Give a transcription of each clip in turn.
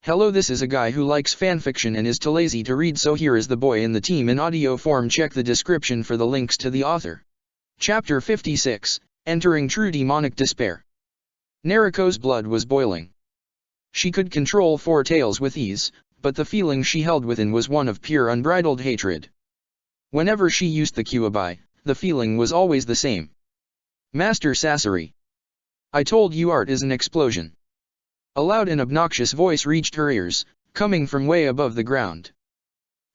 Hello, this is a guy who likes fanfiction and is too lazy to read, so here is the boy in the team in audio form. Check the description for the links to the author. Chapter 56, Entering True Demonic Despair. Nariko's blood was boiling. She could control four tails with ease, but the feeling she held within was one of pure unbridled hatred. Whenever she used the Kyuubi, the feeling was always the same. Master Sasori. I told you art is an explosion. A loud and obnoxious voice reached her ears, coming from way above the ground.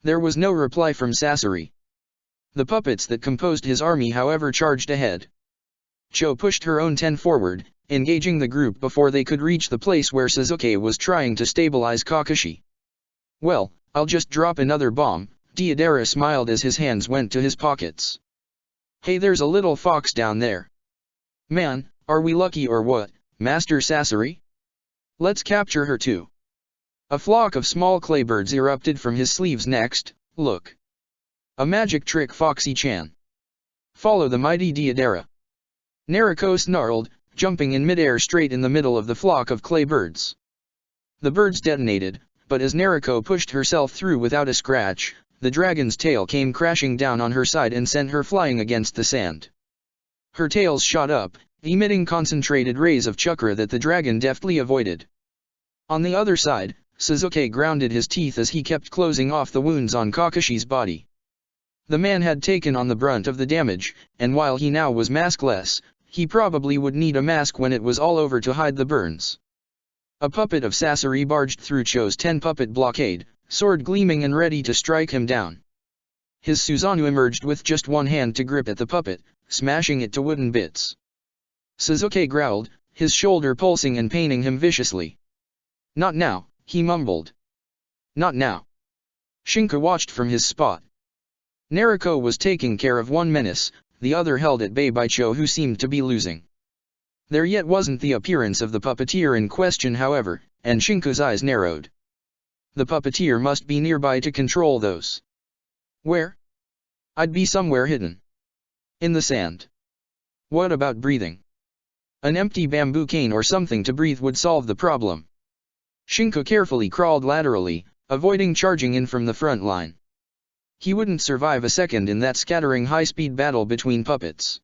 There was no reply from Sasori. The puppets that composed his army, however, charged ahead. Cho pushed her own 10 forward, engaging the group before they could reach the place where Sasuke was trying to stabilize Kakashi. Well, I'll just drop another bomb, Deidara smiled as his hands went to his pockets. Hey, there's a little fox down there. Man, are we lucky or what, Master Sasori? Let's capture her too. A flock of small claybirds erupted from his sleeves. Next, look. A magic trick, Foxy-chan. Follow the mighty Deidara. Nariko snarled, jumping in midair straight in the middle of the flock of claybirds. The birds detonated, but as Nariko pushed herself through without a scratch, the dragon's tail came crashing down on her side and sent her flying against the sand. Her tails shot up, emitting concentrated rays of chakra that the dragon deftly avoided. On the other side, Sasuke grounded his teeth as he kept closing off the wounds on Kakashi's body. The man had taken on the brunt of the damage, and while he now was maskless, he probably would need a mask when it was all over to hide the burns. A puppet of Sasori barged through Cho's 10-puppet blockade, sword gleaming and ready to strike him down. His Susanoo emerged with just one hand to grip at the puppet, smashing it to wooden bits. Sasuke growled, his shoulder pulsing and paining him viciously. Not now, he mumbled. Not now. Shinka watched from his spot. Nariko was taking care of one menace, the other held at bay by Cho, who seemed to be losing. There yet wasn't the appearance of the puppeteer in question, however, and Shinka's eyes narrowed. The puppeteer must be nearby to control those. Where? I'd be somewhere hidden. In the sand. What about breathing? An empty bamboo cane or something to breathe would solve the problem. Shinka carefully crawled laterally, avoiding charging in from the front line. He wouldn't survive a second in that scattering high-speed battle between puppets.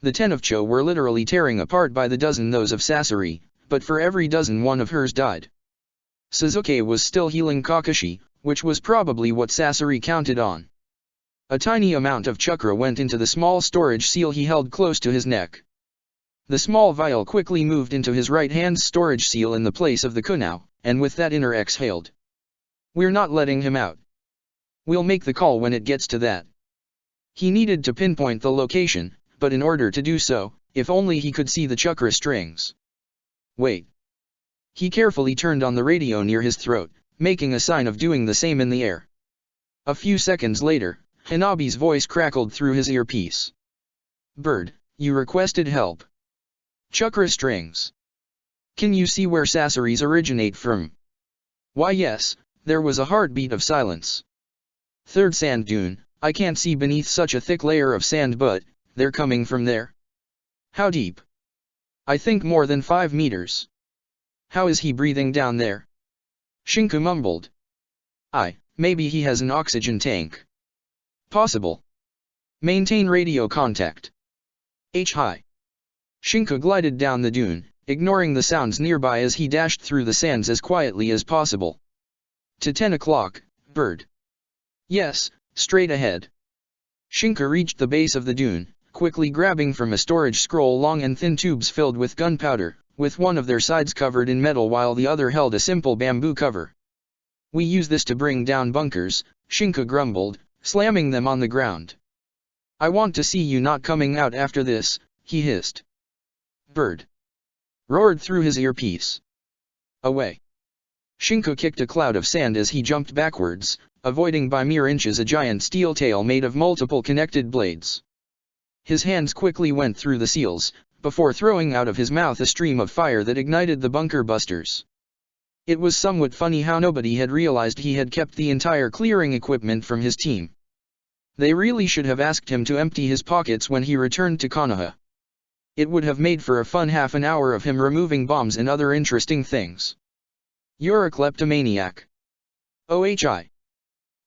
The 10 of Cho were literally tearing apart by the dozen those of Sasori, but for every dozen one of hers died. Sasuke was still healing Kakashi, which was probably what Sasori counted on. A tiny amount of chakra went into the small storage seal he held close to his neck. The small vial quickly moved into his right hand's storage seal in the place of the kunao, and with that inner exhaled. We're not letting him out. We'll make the call when it gets to that. He needed to pinpoint the location, but in order to do so, if only he could see the chakra strings. Wait. He carefully turned on the radio near his throat, making a sign of doing the same in the air. A few seconds later, Hanabi's voice crackled through his earpiece. Bird, you requested help. Chakra strings. Can you see where Sasori's originate from? Why yes, there was a heartbeat of silence. Third sand dune, I can't see beneath such a thick layer of sand, but they're coming from there. How deep? I think more than 5 meters. How is he breathing down there? Shinka mumbled. Maybe he has an oxygen tank. Possible. Maintain radio contact. Hi. Shinka glided down the dune, ignoring the sounds nearby as he dashed through the sands as quietly as possible. To 10 o'clock, bird. Yes, straight ahead. Shinka reached the base of the dune, quickly grabbing from a storage scroll long and thin tubes filled with gunpowder, with one of their sides covered in metal while the other held a simple bamboo cover. We use this to bring down bunkers, Shinka grumbled, slamming them on the ground. I want to see you not coming out after this, he hissed. Bird. Roared through his earpiece. Away. Shinka kicked a cloud of sand as he jumped backwards, avoiding by mere inches a giant steel tail made of multiple connected blades. His hands quickly went through the seals, before throwing out of his mouth a stream of fire that ignited the bunker busters. It was somewhat funny how nobody had realized he had kept the entire clearing equipment from his team. They really should have asked him to empty his pockets when he returned to Konoha. It would have made for a fun half an hour of him removing bombs and other interesting things. You're a kleptomaniac. OHI.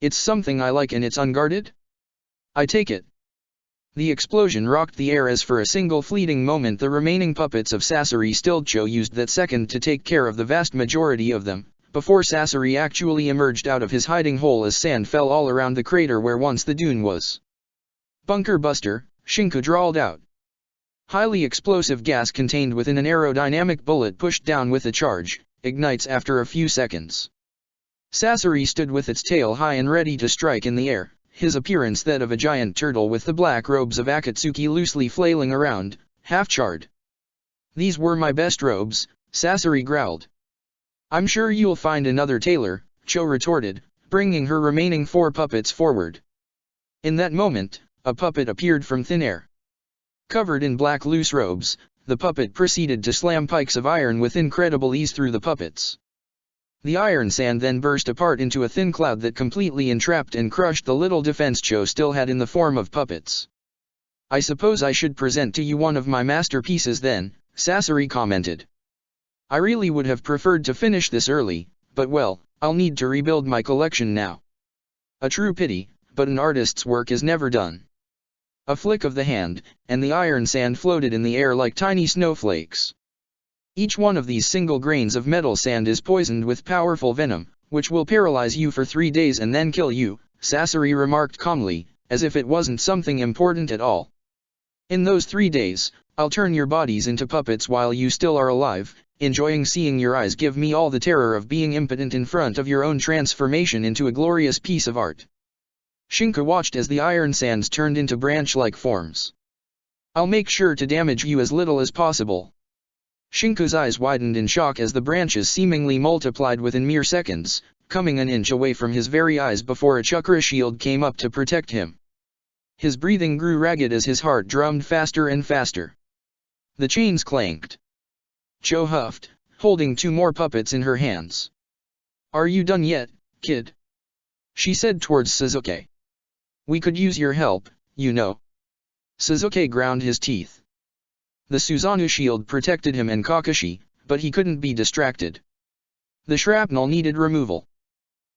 It's something I like and it's unguarded? I take it. The explosion rocked the air as for a single fleeting moment the remaining puppets of Sasori stilled. Cho used that second to take care of the vast majority of them, before Sasori actually emerged out of his hiding hole as sand fell all around the crater where once the dune was. Bunker buster, Shinku drawled out. Highly explosive gas contained within an aerodynamic bullet pushed down with a charge, ignites after a few seconds. Sasori stood with its tail high and ready to strike in the air, his appearance that of a giant turtle with the black robes of Akatsuki loosely flailing around, half-charred. These were my best robes, Sasori growled. I'm sure you'll find another tailor, Cho retorted, bringing her remaining 4 puppets forward. In that moment, a puppet appeared from thin air. Covered in black loose robes, the puppet proceeded to slam pikes of iron with incredible ease through the puppets. The iron sand then burst apart into a thin cloud that completely entrapped and crushed the little defense Cho still had in the form of puppets. I suppose I should present to you one of my masterpieces then, Sasori commented. I really would have preferred to finish this early, but well, I'll need to rebuild my collection now. A true pity, but an artist's work is never done. A flick of the hand, and the iron sand floated in the air like tiny snowflakes. Each one of these single grains of metal sand is poisoned with powerful venom, which will paralyze you for 3 days and then kill you, Sasori remarked calmly, as if it wasn't something important at all. In those 3 days, I'll turn your bodies into puppets while you still are alive, enjoying seeing your eyes give me all the terror of being impotent in front of your own transformation into a glorious piece of art. Shinku watched as the iron sands turned into branch-like forms. I'll make sure to damage you as little as possible. Shinku's eyes widened in shock as the branches seemingly multiplied within mere seconds, coming an inch away from his very eyes before a chakra shield came up to protect him. His breathing grew ragged as his heart drummed faster and faster. The chains clanked. Cho huffed, holding 2 more puppets in her hands. Are you done yet, kid? She said towards Suzuki. We could use your help, you know. Suzuki ground his teeth. The Susanoo shield protected him and Kakashi, but he couldn't be distracted. The shrapnel needed removal.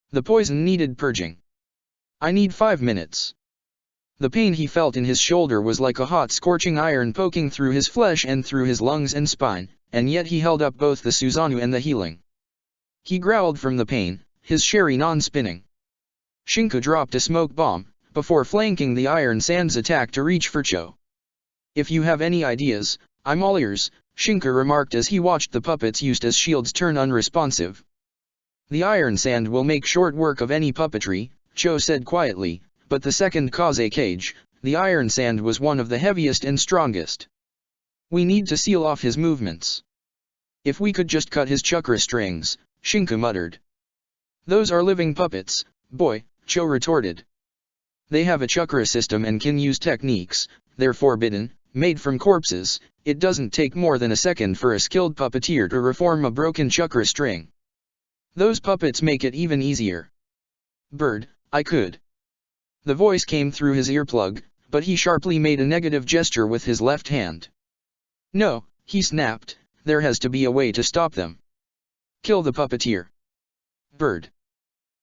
The poison needed purging. I need 5 minutes. The pain he felt in his shoulder was like a hot scorching iron poking through his flesh and through his lungs and spine, and yet he held up both the Susanoo and the healing. He growled from the pain, his Sharingan spinning. Shinku dropped a smoke bomb, before flanking the iron sand's attack to reach for Cho. If you have any ideas, I'm all ears, Shinku remarked as he watched the puppets used as shields turn unresponsive. The iron sand will make short work of any puppetry, Cho said quietly, but the second Kaze cage, the iron sand was one of the heaviest and strongest. We need to seal off his movements. If we could just cut his chakra strings, Shinku muttered. Those are living puppets, boy, Cho retorted. They have a chakra system and can use techniques, they're forbidden, made from corpses. It doesn't take more than a second for a skilled puppeteer to reform a broken chakra string. Those puppets make it even easier. Bird, I could. The voice came through his earplug, but he sharply made a negative gesture with his left hand. No, he snapped, there has to be a way to stop them. Kill the puppeteer. Bird.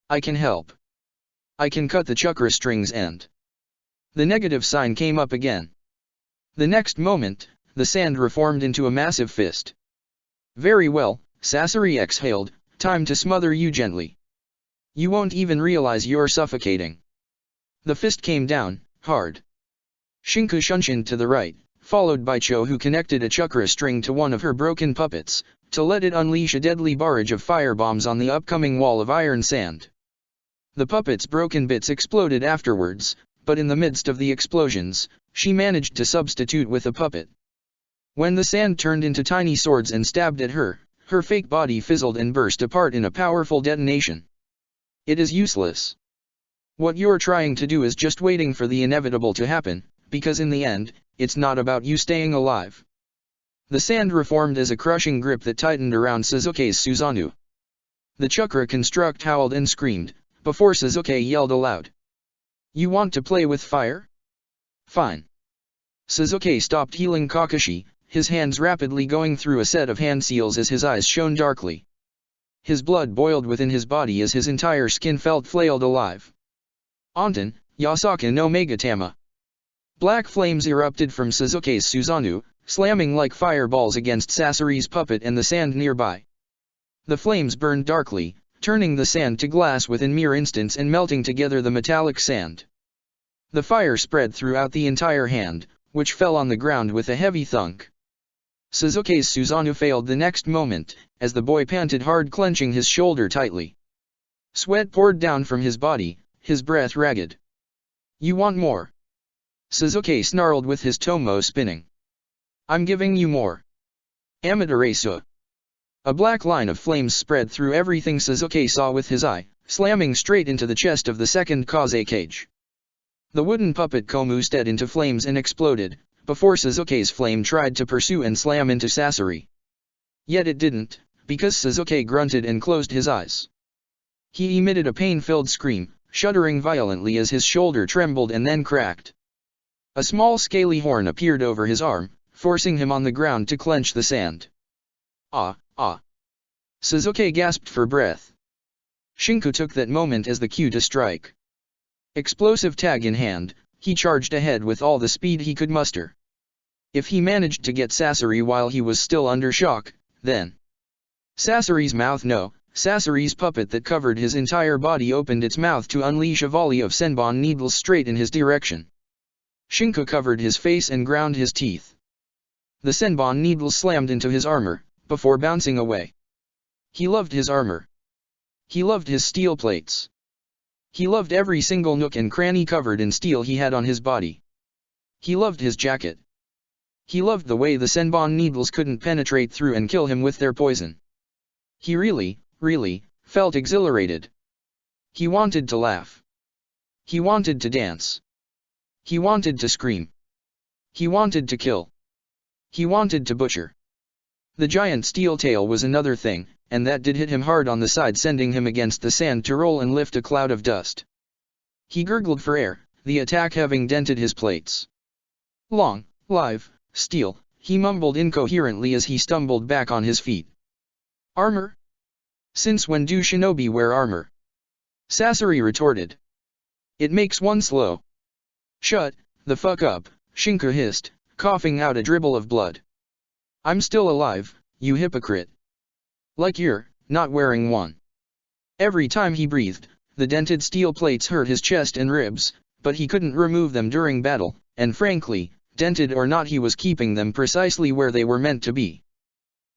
I can help. I can cut the chakra strings and... The negative sign came up again. The next moment, the sand reformed into a massive fist. Very well, Sasori exhaled, time to smother you gently. You won't even realize you're suffocating. The fist came down, hard. Shinku shunshined to the right, followed by Cho who connected a chakra string to one of her broken puppets, to let it unleash a deadly barrage of firebombs on the upcoming wall of iron sand. The puppet's broken bits exploded afterwards, but in the midst of the explosions, she managed to substitute with a puppet. When the sand turned into tiny swords and stabbed at her, her fake body fizzled and burst apart in a powerful detonation. It is useless. What you're trying to do is just waiting for the inevitable to happen, because in the end, it's not about you staying alive. The sand reformed as a crushing grip that tightened around Suzuki's Susanoo. The chakra construct howled and screamed, before Suzuki yelled aloud. You want to play with fire? Fine. Suzuki stopped healing Kakashi, his hands rapidly going through a set of hand seals as his eyes shone darkly. His blood boiled within his body as his entire skin felt flailed alive. Anton, Yasaka no Megatama. Black flames erupted from Sasuke's Susanoo, slamming like fireballs against Sasori's puppet and the sand nearby. The flames burned darkly, turning the sand to glass within mere instants and melting together the metallic sand. The fire spread throughout the entire hand, which fell on the ground with a heavy thunk. Sasuke's Susanoo failed the next moment, as the boy panted hard, clenching his shoulder tightly. Sweat poured down from his body, his breath ragged. "You want more?" Sasuke snarled with his tomo spinning. "I'm giving you more." Amaterasu. A black line of flames spread through everything Sasuke saw with his eye, slamming straight into the chest of the second Kazekage. The wooden puppet Komu sped into flames and exploded, before Sasuke's flame tried to pursue and slam into Sasori. Yet it didn't, because Sasuke grunted and closed his eyes. He emitted a pain-filled scream, shuddering violently as his shoulder trembled and then cracked. A small scaly horn appeared over his arm, forcing him on the ground to clench the sand. Ah! Sasuke gasped for breath. Shinku took that moment as the cue to strike. Explosive tag in hand, he charged ahead with all the speed he could muster. If he managed to get Sasori while he was still under shock, then... Sasori's puppet that covered his entire body opened its mouth to unleash a volley of senbon needles straight in his direction. Shinku covered his face and ground his teeth. The senbon needles slammed into his armor, before bouncing away. He loved his armor. He loved his steel plates. He loved every single nook and cranny covered in steel he had on his body. He loved his jacket. He loved the way the senbon needles couldn't penetrate through and kill him with their poison. He really felt exhilarated. He wanted to laugh. He wanted to dance. He wanted to scream. He wanted to kill. He wanted to butcher. The giant steel tail was another thing, and that did hit him hard on the side, sending him against the sand to roll and lift a cloud of dust. He gurgled for air, the attack having dented his plates. "Long, live, steel," he mumbled incoherently as he stumbled back on his feet. "Armor? Since when do shinobi wear armor?" Sasori retorted. "It makes one slow." "Shut the fuck up," Shinku hissed, coughing out a dribble of blood. "I'm still alive, you hypocrite. Like you're not wearing one." Every time he breathed, the dented steel plates hurt his chest and ribs, but he couldn't remove them during battle, and frankly, dented or not, he was keeping them precisely where they were meant to be.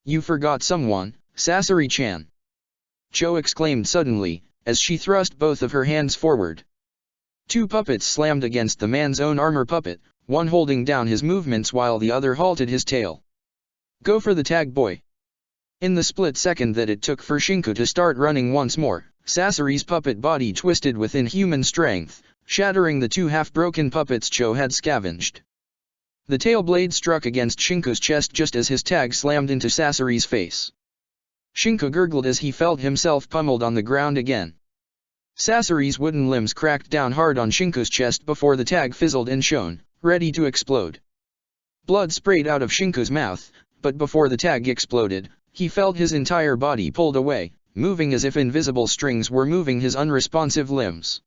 "You forgot someone, Sasori-chan," Cho exclaimed suddenly, as she thrust both of her hands forward. Two puppets slammed against the man's own armor puppet, one holding down his movements while the other halted his tail. "Go for the tag, boy." In the split second that it took for Shinku to start running once more, Sasori's puppet body twisted with inhuman strength, shattering the two half-broken puppets Cho had scavenged. The tail blade struck against Shinku's chest just as his tag slammed into Sasori's face. Shinku gurgled as he felt himself pummeled on the ground again. Sasori's wooden limbs cracked down hard on Shinku's chest before the tag fizzled and shone, ready to explode. Blood sprayed out of Shinku's mouth, but before the tag exploded, he felt his entire body pulled away, moving as if invisible strings were moving his unresponsive limbs.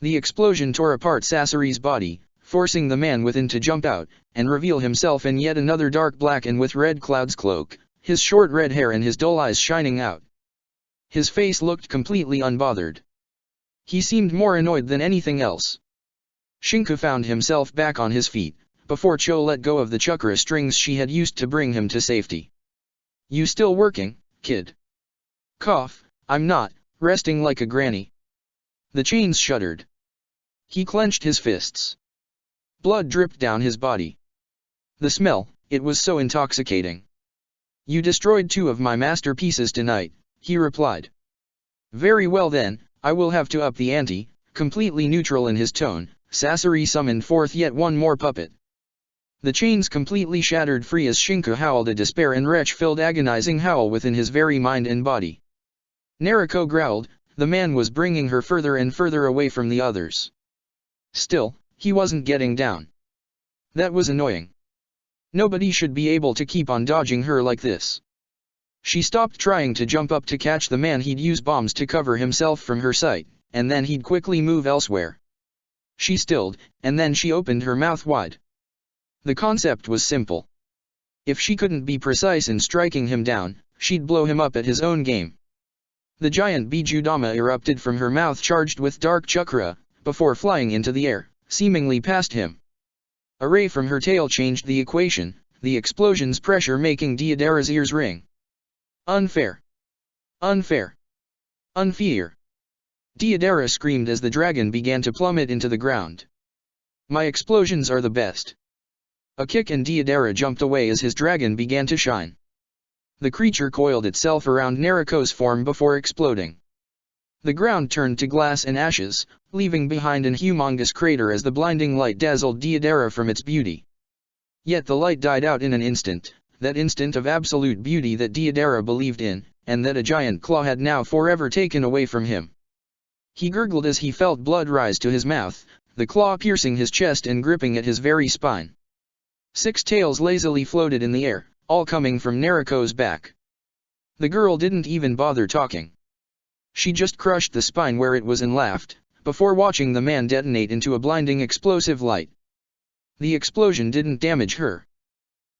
The explosion tore apart Sasori's body, forcing the man within to jump out, and reveal himself in yet another dark black and with red clouds cloak, his short red hair and his dull eyes shining out. His face looked completely unbothered. He seemed more annoyed than anything else. Shinku found himself back on his feet, before Cho let go of the chakra strings she had used to bring him to safety. "You still working, kid?" "Cough, I'm not, resting like a granny." The chains shuddered. He clenched his fists. Blood dripped down his body. The smell, it was so intoxicating. "You destroyed two of my masterpieces tonight," he replied. "Very well then, I will have to up the ante." Completely neutral in his tone, Sasori summoned forth yet one more puppet. The chains completely shattered free as Shinku howled a despair and wretch-filled agonizing howl within his very mind and body. Nariko growled, the man was bringing her further and further away from the others. Still, he wasn't getting down. That was annoying. Nobody should be able to keep on dodging her like this. She stopped trying to jump up to catch the man. He'd use bombs to cover himself from her sight, and then he'd quickly move elsewhere. She stilled, and then she opened her mouth wide. The concept was simple. If she couldn't be precise in striking him down, she'd blow him up at his own game. The giant Bijudama erupted from her mouth charged with dark chakra, before flying into the air, seemingly past him. A ray from her tail changed the equation, the explosion's pressure making Deodara's ears ring. Unfair! Unfair! Unfair! Deodara screamed as the dragon began to plummet into the ground. My explosions are the best. A kick and Deodara jumped away as his dragon began to shine. The creature coiled itself around Naruko's form before exploding. The ground turned to glass and ashes, leaving behind an humongous crater as the blinding light dazzled Deodara from its beauty. Yet the light died out in an instant, that instant of absolute beauty that Deodara believed in, and that a giant claw had now forever taken away from him. He gurgled as he felt blood rise to his mouth, the claw piercing his chest and gripping at his very spine. 6 tails lazily floated in the air, all coming from Naruko's back. The girl didn't even bother talking. She just crushed the spine where it was and laughed, before watching the man detonate into a blinding explosive light. The explosion didn't damage her.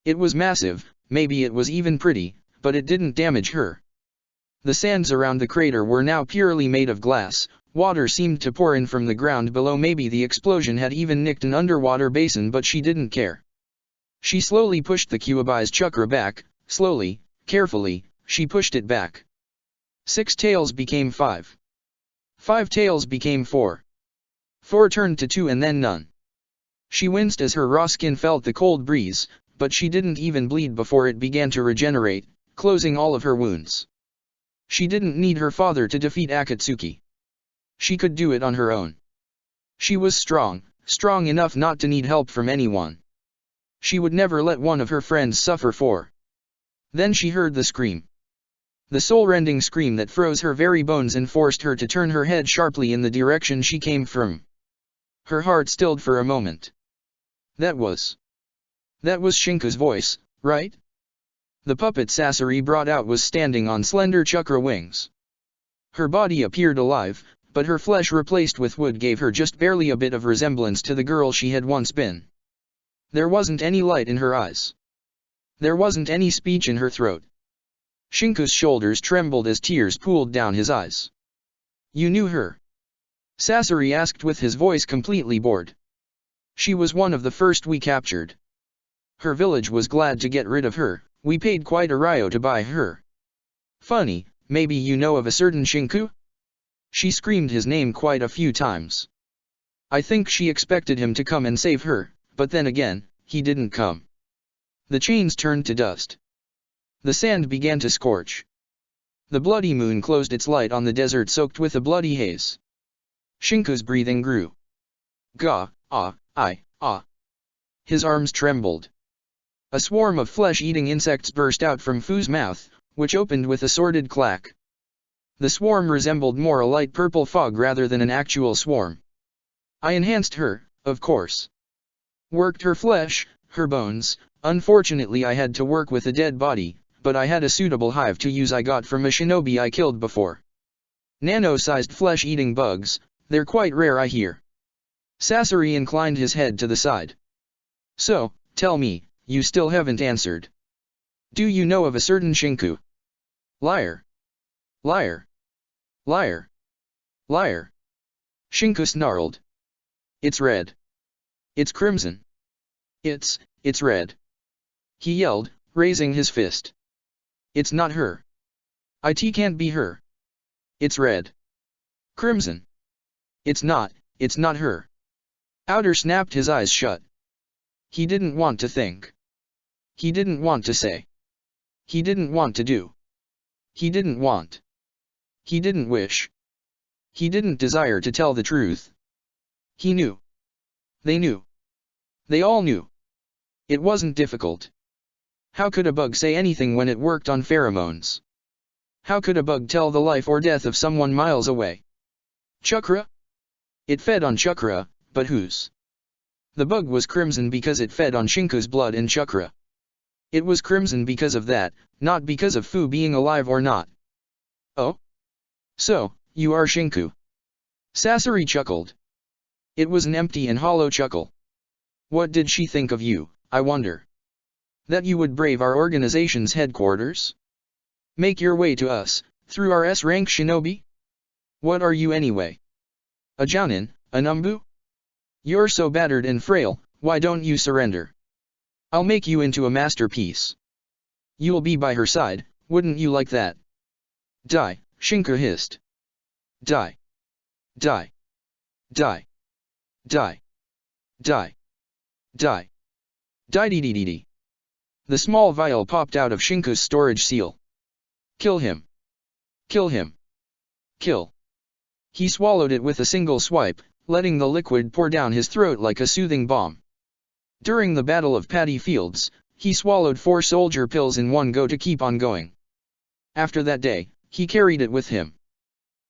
It was massive, maybe it was even pretty, but it didn't damage her. The sands around the crater were now purely made of glass, water seemed to pour in from the ground below. Maybe the explosion had even nicked an underwater basin, but she didn't care. She slowly pushed the Kyuubi's chakra back, slowly, carefully, she pushed it back. 6 tails became 5. 5 tails became 4. 4 turned to 2 and then none. She winced as her raw skin felt the cold breeze, but she didn't even bleed before it began to regenerate, closing all of her wounds. She didn't need her father to defeat Akatsuki. She could do it on her own. She was strong, strong enough not to need help from anyone. She would never let one of her friends suffer for. Then she heard the scream. The soul-rending scream that froze her very bones and forced her to turn her head sharply in the direction she came from. Her heart stilled for a moment. That was Shinku's voice, right? The puppet Sasori brought out was standing on slender chakra wings. Her body appeared alive, but her flesh replaced with wood gave her just barely a bit of resemblance to the girl she had once been. There wasn't any light in her eyes. There wasn't any speech in her throat. Shinku's shoulders trembled as tears pooled down his eyes. You knew her? Sasori asked with his voice completely bored. She was one of the first we captured. Her village was glad to get rid of her, we paid quite a ryo to buy her. Funny, maybe you know of a certain Shinku? She screamed his name quite a few times. I think she expected him to come and save her, but then again, he didn't come. The chains turned to dust. The sand began to scorch. The bloody moon closed its light on the desert soaked with a bloody haze. Shinku's breathing grew. Ga, ah, I, ah. His arms trembled. A swarm of flesh-eating insects burst out from Fu's mouth, which opened with a sordid clack. The swarm resembled more a light purple fog rather than an actual swarm. I enhanced her, of course. Worked her flesh, her bones. Unfortunately I had to work with a dead body, but I had a suitable hive to use I got from a shinobi I killed before. Nano-sized flesh-eating bugs, they're quite rare I hear. Sasori inclined his head to the side. So, tell me, you still haven't answered. Do you know of a certain Shinku? Liar. Liar. Liar. Liar. Shinku snarled. It's red. It's crimson. It's red. He yelled, raising his fist. It's not her. It can't be her. It's red. Crimson. It's not her. Outer snapped his eyes shut. He didn't want to think. He didn't want to say. He didn't want to do. He didn't want. He didn't wish. He didn't desire to tell the truth. He knew. They knew. They all knew. It wasn't difficult. How could a bug say anything when it worked on pheromones? How could a bug tell the life or death of someone miles away? Chakra? It fed on chakra, but whose? The bug was crimson because it fed on Shinku's blood and chakra. It was crimson because of that, not because of Fu being alive or not. Oh? So, you are Shinku. Sasori chuckled. It was an empty and hollow chuckle. What did she think of you, I wonder? That you would brave our organization's headquarters? Make your way to us, through our S-rank shinobi? What are you anyway? A jounin, a numbu? You're so battered and frail, why don't you surrender? I'll make you into a masterpiece. You'll be by her side, wouldn't you like that? Die, Shinku hissed. Die. Die. Die. Die. Die. Die. Die. The small vial popped out of Shinku's storage seal. Kill him. Kill him. Kill. He swallowed it with a single swipe, letting the liquid pour down his throat like a soothing balm. During the Battle of Paddy Fields, he swallowed 4 soldier pills in one go to keep on going. After that day, he carried it with him.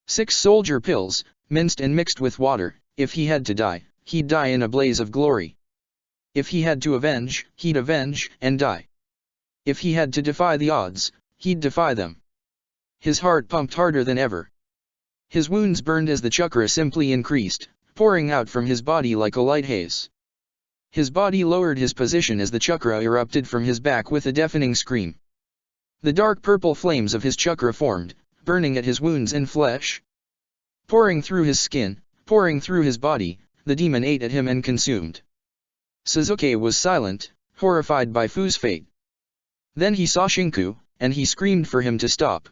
6 soldier pills, minced and mixed with water. If he had to die, he'd die in a blaze of glory. If he had to avenge, he'd avenge and die. If he had to defy the odds, he'd defy them. His heart pumped harder than ever. His wounds burned as the chakra simply increased, pouring out from his body like a light haze. His body lowered his position as the chakra erupted from his back with a deafening scream. The dark purple flames of his chakra formed, burning at his wounds and flesh. Pouring through his skin, pouring through his body, the demon ate at him and consumed. Sasuke was silent, horrified by Fu's fate. Then he saw Shinku, and he screamed for him to stop.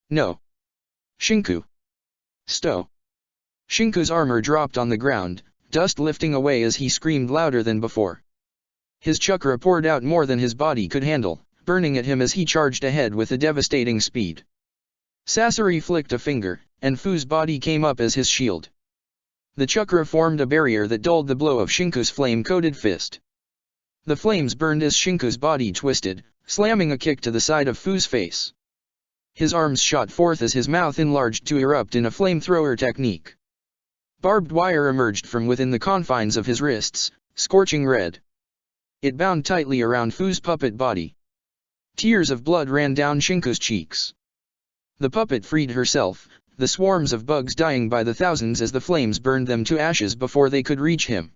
No. Shinku. Stow. Shinku's armor dropped on the ground, dust lifting away as he screamed louder than before. His chakra poured out more than his body could handle, burning at him as he charged ahead with a devastating speed. Sasori flicked a finger, and Fu's body came up as his shield. The chakra formed a barrier that dulled the blow of Shinku's flame-coated fist. The flames burned as Shinku's body twisted, slamming a kick to the side of Fu's face. His arms shot forth as his mouth enlarged to erupt in a flamethrower technique. Barbed wire emerged from within the confines of his wrists, scorching red. It bound tightly around Fu's puppet body. Tears of blood ran down Shinku's cheeks. The puppet freed herself, the swarms of bugs dying by the thousands as the flames burned them to ashes before they could reach him.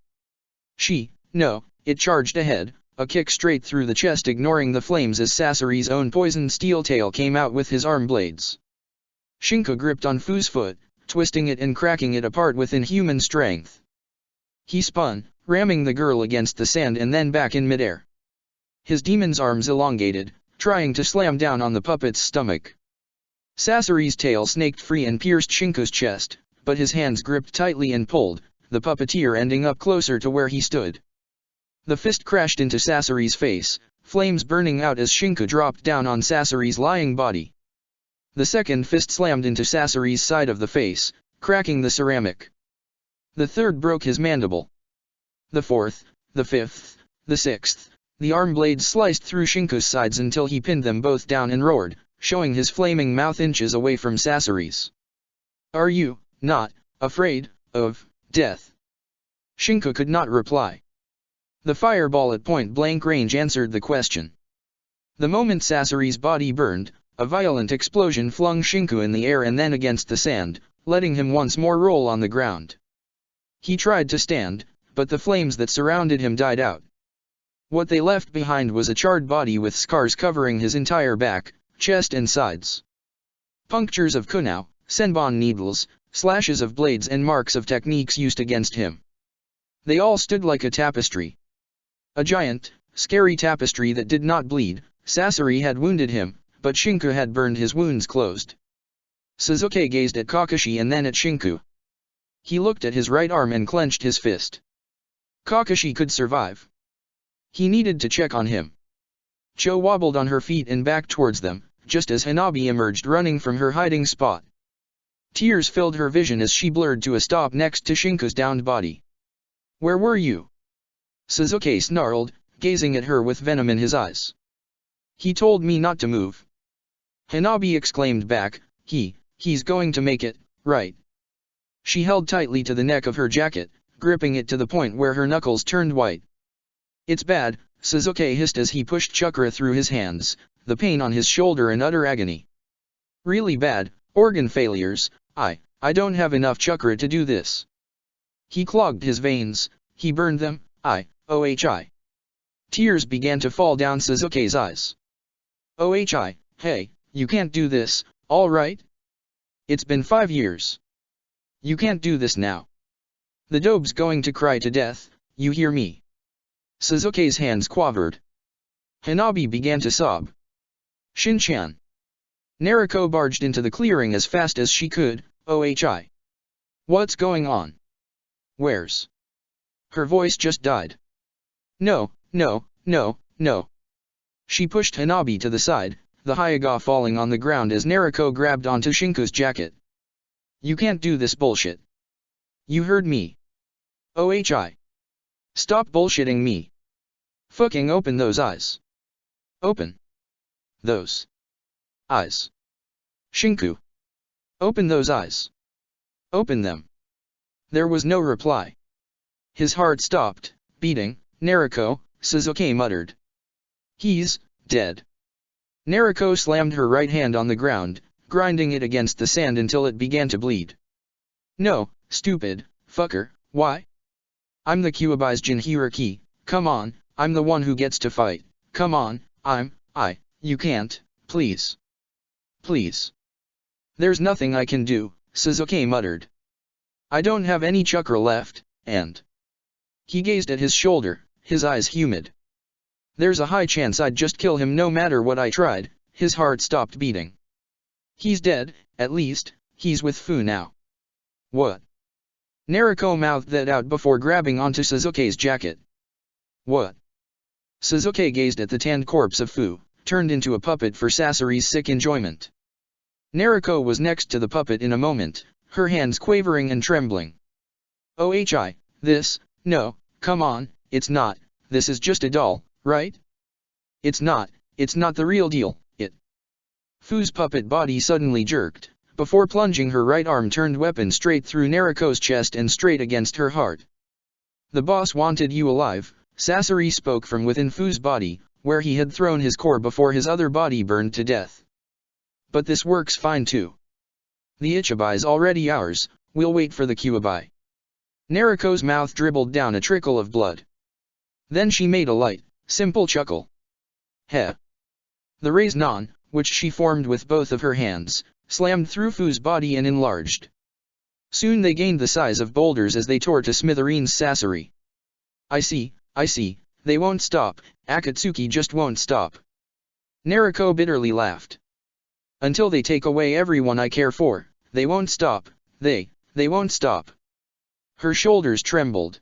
It charged ahead, a kick straight through the chest ignoring the flames as Sasori's own poisoned steel tail came out with his arm blades. Shinku gripped on Fu's foot, twisting it and cracking it apart with inhuman strength. He spun, ramming the girl against the sand and then back in midair. His demon's arms elongated, trying to slam down on the puppet's stomach. Sasori's tail snaked free and pierced Shinku's chest, but his hands gripped tightly and pulled, the puppeteer ending up closer to where he stood. The fist crashed into Sasori's face, flames burning out as Shinku dropped down on Sasori's lying body. The second fist slammed into Sasori's side of the face, cracking the ceramic. The third broke his mandible. The fourth, the fifth, the sixth, the arm blades sliced through Shinku's sides until he pinned them both down and roared, showing his flaming mouth inches away from Sasori's. Are you not afraid of death? Shinku could not reply. The fireball at point-blank range answered the question. The moment Sasori's body burned, a violent explosion flung Shinku in the air and then against the sand, letting him once more roll on the ground. He tried to stand, but the flames that surrounded him died out. What they left behind was a charred body with scars covering his entire back, chest and sides. Punctures of kunao, senbon needles, slashes of blades and marks of techniques used against him. They all stood like a tapestry. A giant, scary tapestry that did not bleed. Sasori had wounded him, but Shinku had burned his wounds closed. Sasuke gazed at Kakashi and then at Shinku. He looked at his right arm and clenched his fist. Kakashi could survive. He needed to check on him. Cho wobbled on her feet and back towards them, just as Hanabi emerged running from her hiding spot. Tears filled her vision as she blurred to a stop next to Shinku's downed body. Where were you? Sasuke snarled, gazing at her with venom in his eyes. He told me not to move. Hanabi exclaimed back, he's going to make it, right? She held tightly to the neck of her jacket, gripping it to the point where her knuckles turned white. It's bad, Sasuke hissed as he pushed chakra through his hands, the pain on his shoulder in utter agony. Really bad, organ failures, I don't have enough chakra to do this. He clogged his veins, he burned them, OHI. Tears began to fall down Sasuke's eyes. OHI, hey, you can't do this, alright? It's been 5 years. You can't do this now. The dobe's going to cry to death, you hear me? Sasuke's hands quivered. Hanabi began to sob. Shinchan. Naruko barged into the clearing as fast as she could, OHI. What's going on? Where's? Her voice just died. No. She pushed Hanabi to the side, the Hyuga falling on the ground as Naruko grabbed onto Shinku's jacket. You can't do this bullshit. You heard me. OHI. Stop bullshitting me. Fucking open those eyes. Open. Those eyes. Shinku. Open those eyes. Open them. There was no reply. His heart stopped beating. Naruko, Sasuke muttered. He's dead. Naruko slammed her right hand on the ground, grinding it against the sand until it began to bleed. No, stupid fucker, why? I'm the Kyuubi's Jinchuriki, come on, I'm the one who gets to fight, come on, you can't, please. Please. There's nothing I can do, Sasuke muttered. I don't have any chakra left, and... He gazed at his shoulder, his eyes humid. There's a high chance I'd just kill him no matter what I tried, his heart stopped beating. He's dead, at least, he's with Fu now. What? Naruko mouthed that out before grabbing onto Sasuke's jacket. What? Sasuke gazed at the tanned corpse of Fu, turned into a puppet for Sasori's sick enjoyment. Naruko was next to the puppet in a moment, her hands quavering and trembling. OHI, this, no, come on, it's not, this is just a doll, right? It's not the real deal, it. Fu's puppet body suddenly jerked, before plunging her right arm-turned weapon straight through Naruko's chest and straight against her heart. The boss wanted you alive, Sasori spoke from within Fu's body, where he had thrown his core before his other body burned to death. But this works fine too. The Ichibu's already ours, we'll wait for the Kyuubi. Naruko's mouth dribbled down a trickle of blood. Then she made a light, simple chuckle. Heh. The Raise-Non, which she formed with both of her hands, slammed through Fu's body and enlarged. Soon they gained the size of boulders as they tore to smithereens Sasori. I see, they won't stop, Akatsuki just won't stop. Naruko bitterly laughed. Until they take away everyone I care for, they won't stop, they won't stop. Her shoulders trembled.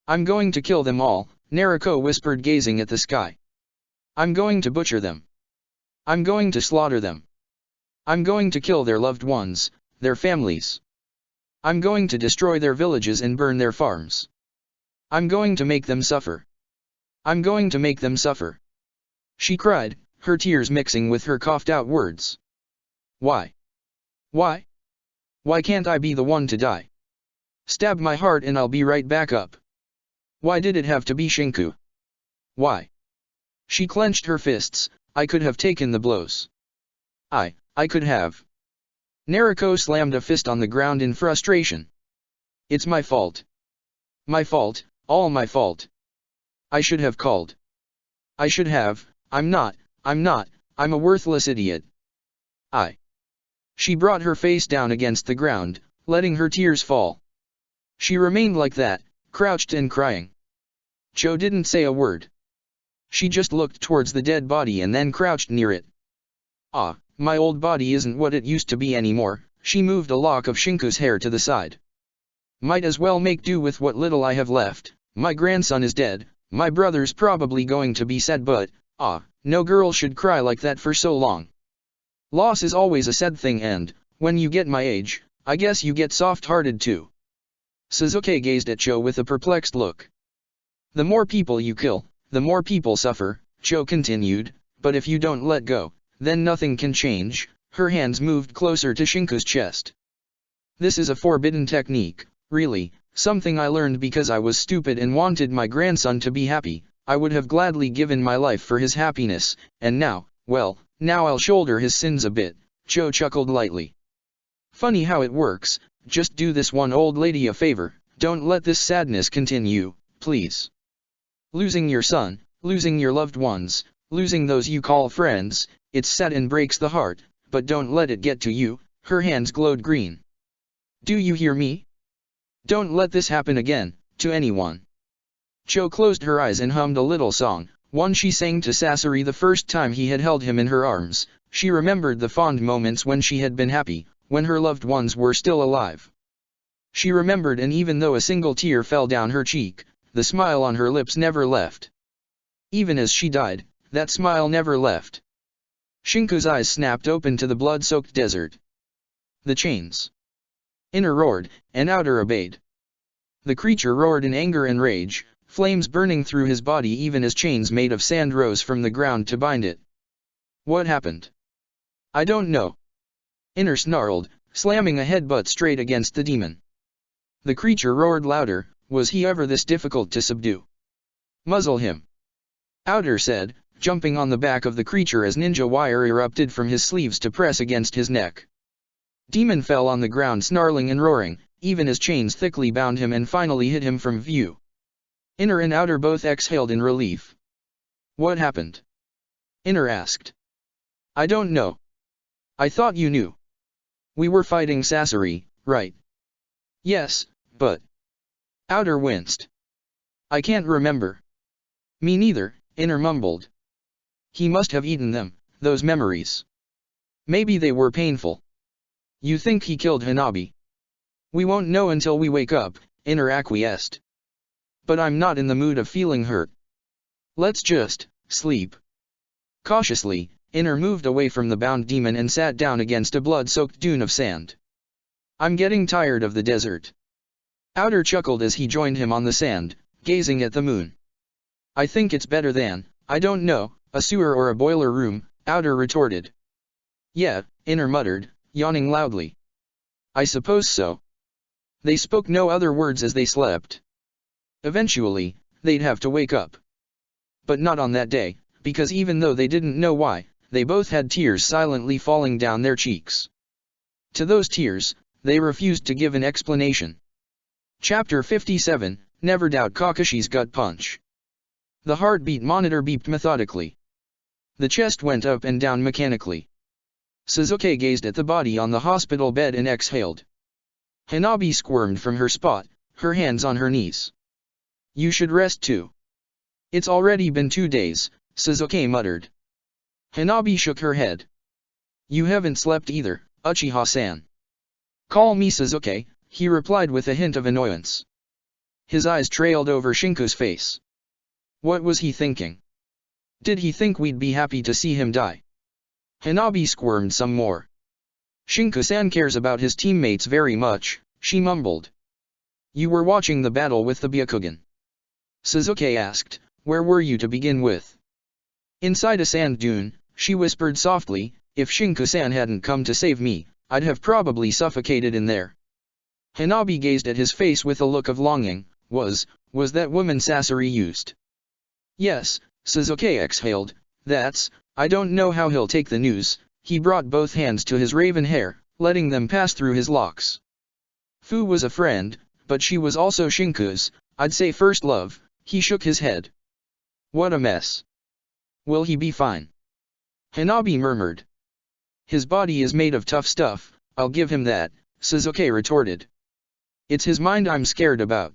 I'm going to kill them all, Naruko whispered gazing at the sky. I'm going to butcher them. I'm going to slaughter them. I'm going to kill their loved ones, their families. I'm going to destroy their villages and burn their farms. I'm going to make them suffer. I'm going to make them suffer. She cried, her tears mixing with her coughed-out words. Why? Why? Why can't I be the one to die? Stab my heart and I'll be right back up. Why did it have to be Shinku? Why? She clenched her fists, I could have taken the blows. I could have. Naruko slammed a fist on the ground in frustration. It's my fault. My fault, all my fault. I should have called. I should have, I'm a worthless idiot. She brought her face down against the ground, letting her tears fall. She remained like that, crouched and crying. Cho didn't say a word. She just looked towards the dead body and then crouched near it. My old body isn't what it used to be anymore, she moved a lock of Shinku's hair to the side. Might as well make do with what little I have left, my grandson is dead, my brother's probably going to be sad but, no girl should cry like that for so long. Loss is always a sad thing and, when you get my age, I guess you get soft-hearted too. Sasuke gazed at Cho with a perplexed look. The more people you kill, the more people suffer, Cho continued, but if you don't let go, then nothing can change. Her hands moved closer to Shinku's chest. This is a forbidden technique, really, something I learned because I was stupid and wanted my grandson to be happy. I would have gladly given my life for his happiness, and now, well, now I'll shoulder his sins a bit, Joe chuckled lightly. Funny how it works, just do this one old lady a favor, don't let this sadness continue, please. Losing your son, losing your loved ones, losing those you call friends, it's sad and breaks the heart, but don't let it get to you, her hands glowed green. Do you hear me? Don't let this happen again, to anyone. Joe closed her eyes and hummed a little song, one she sang to Sasori the first time he had held him in her arms. She remembered the fond moments when she had been happy, when her loved ones were still alive. She remembered, and even though a single tear fell down her cheek, the smile on her lips never left. Even as she died, that smile never left. Shinko's eyes snapped open to the blood-soaked desert. The chains. Inner roared, and outer obeyed. The creature roared in anger and rage, flames burning through his body even as chains made of sand rose from the ground to bind it. What happened? I don't know. Inner snarled, slamming a headbutt straight against the demon. The creature roared louder. Was he ever this difficult to subdue? Muzzle him. Outer said, jumping on the back of the creature as ninja wire erupted from his sleeves to press against his neck. Demon fell on the ground snarling and roaring, even as chains thickly bound him and finally hid him from view. Inner and Outer both exhaled in relief. What happened? Inner asked. I don't know. I thought you knew. We were fighting Sasori, right? Yes, but... Outer winced. I can't remember. Me neither, Inner mumbled. He must have eaten them, those memories. Maybe they were painful. You think he killed Hanabi? We won't know until we wake up, Inner acquiesced. But I'm not in the mood of feeling hurt. Let's just sleep. Cautiously, Inner moved away from the bound demon and sat down against a blood-soaked dune of sand. I'm getting tired of the desert. Outer chuckled as he joined him on the sand, gazing at the moon. I think it's better than, I don't know, a sewer or a boiler room, Outer retorted. Yeah, Inner muttered, yawning loudly. I suppose so. They spoke no other words as they slept. Eventually, they'd have to wake up. But not on that day, because even though they didn't know why, they both had tears silently falling down their cheeks. To those tears, they refused to give an explanation. Chapter 57, Never Doubt Kakashi's Gut Punch. The heartbeat monitor beeped methodically. The chest went up and down mechanically. Sasuke gazed at the body on the hospital bed and exhaled. Hanabi squirmed from her spot, her hands on her knees. You should rest too. It's already been 2 days, Sasuke muttered. Hanabi shook her head. You haven't slept either, Uchiha-san. Call me Sasuke, he replied with a hint of annoyance. His eyes trailed over Shinko's face. What was he thinking? Did he think we'd be happy to see him die? Hanabi squirmed some more. Shinko-san cares about his teammates very much, she mumbled. You were watching the battle with the Byakugan. Sasuke asked, where were you to begin with? Inside a sand dune, she whispered softly, if Shinko-san hadn't come to save me, I'd have probably suffocated in there. Hanabi gazed at his face with a look of longing. Was that woman Sasori used? Yes, Sasuke exhaled, I don't know how he'll take the news. He brought both hands to his raven hair, letting them pass through his locks. Fu was a friend, but she was also Shinko's, I'd say first love, he shook his head. What a mess. Will he be fine? Hanabi murmured. His body is made of tough stuff, I'll give him that, Sasuke retorted. It's his mind I'm scared about.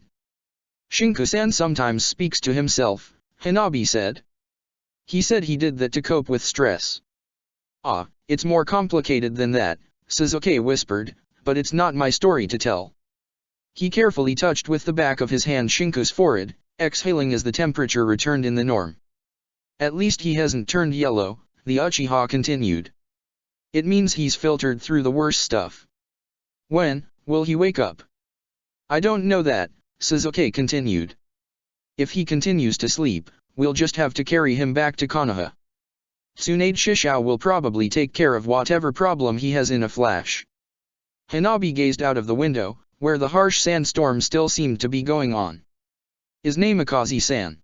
Shinko-san sometimes speaks to himself, Hanabi said. He said he did that to cope with stress. Ah, it's more complicated than that, Sasuke whispered, but it's not my story to tell. He carefully touched with the back of his hand Shinko's forehead, exhaling as the temperature returned in the norm. At least he hasn't turned yellow, the Uchiha continued. It means he's filtered through the worst stuff. When will he wake up? I don't know that, Sasuke continued. If he continues to sleep, we'll just have to carry him back to Konoha. Tsunade Shishao will probably take care of whatever problem he has in a flash. Hanabi gazed out of the window, where the harsh sandstorm still seemed to be going on. Is Namikaze-san?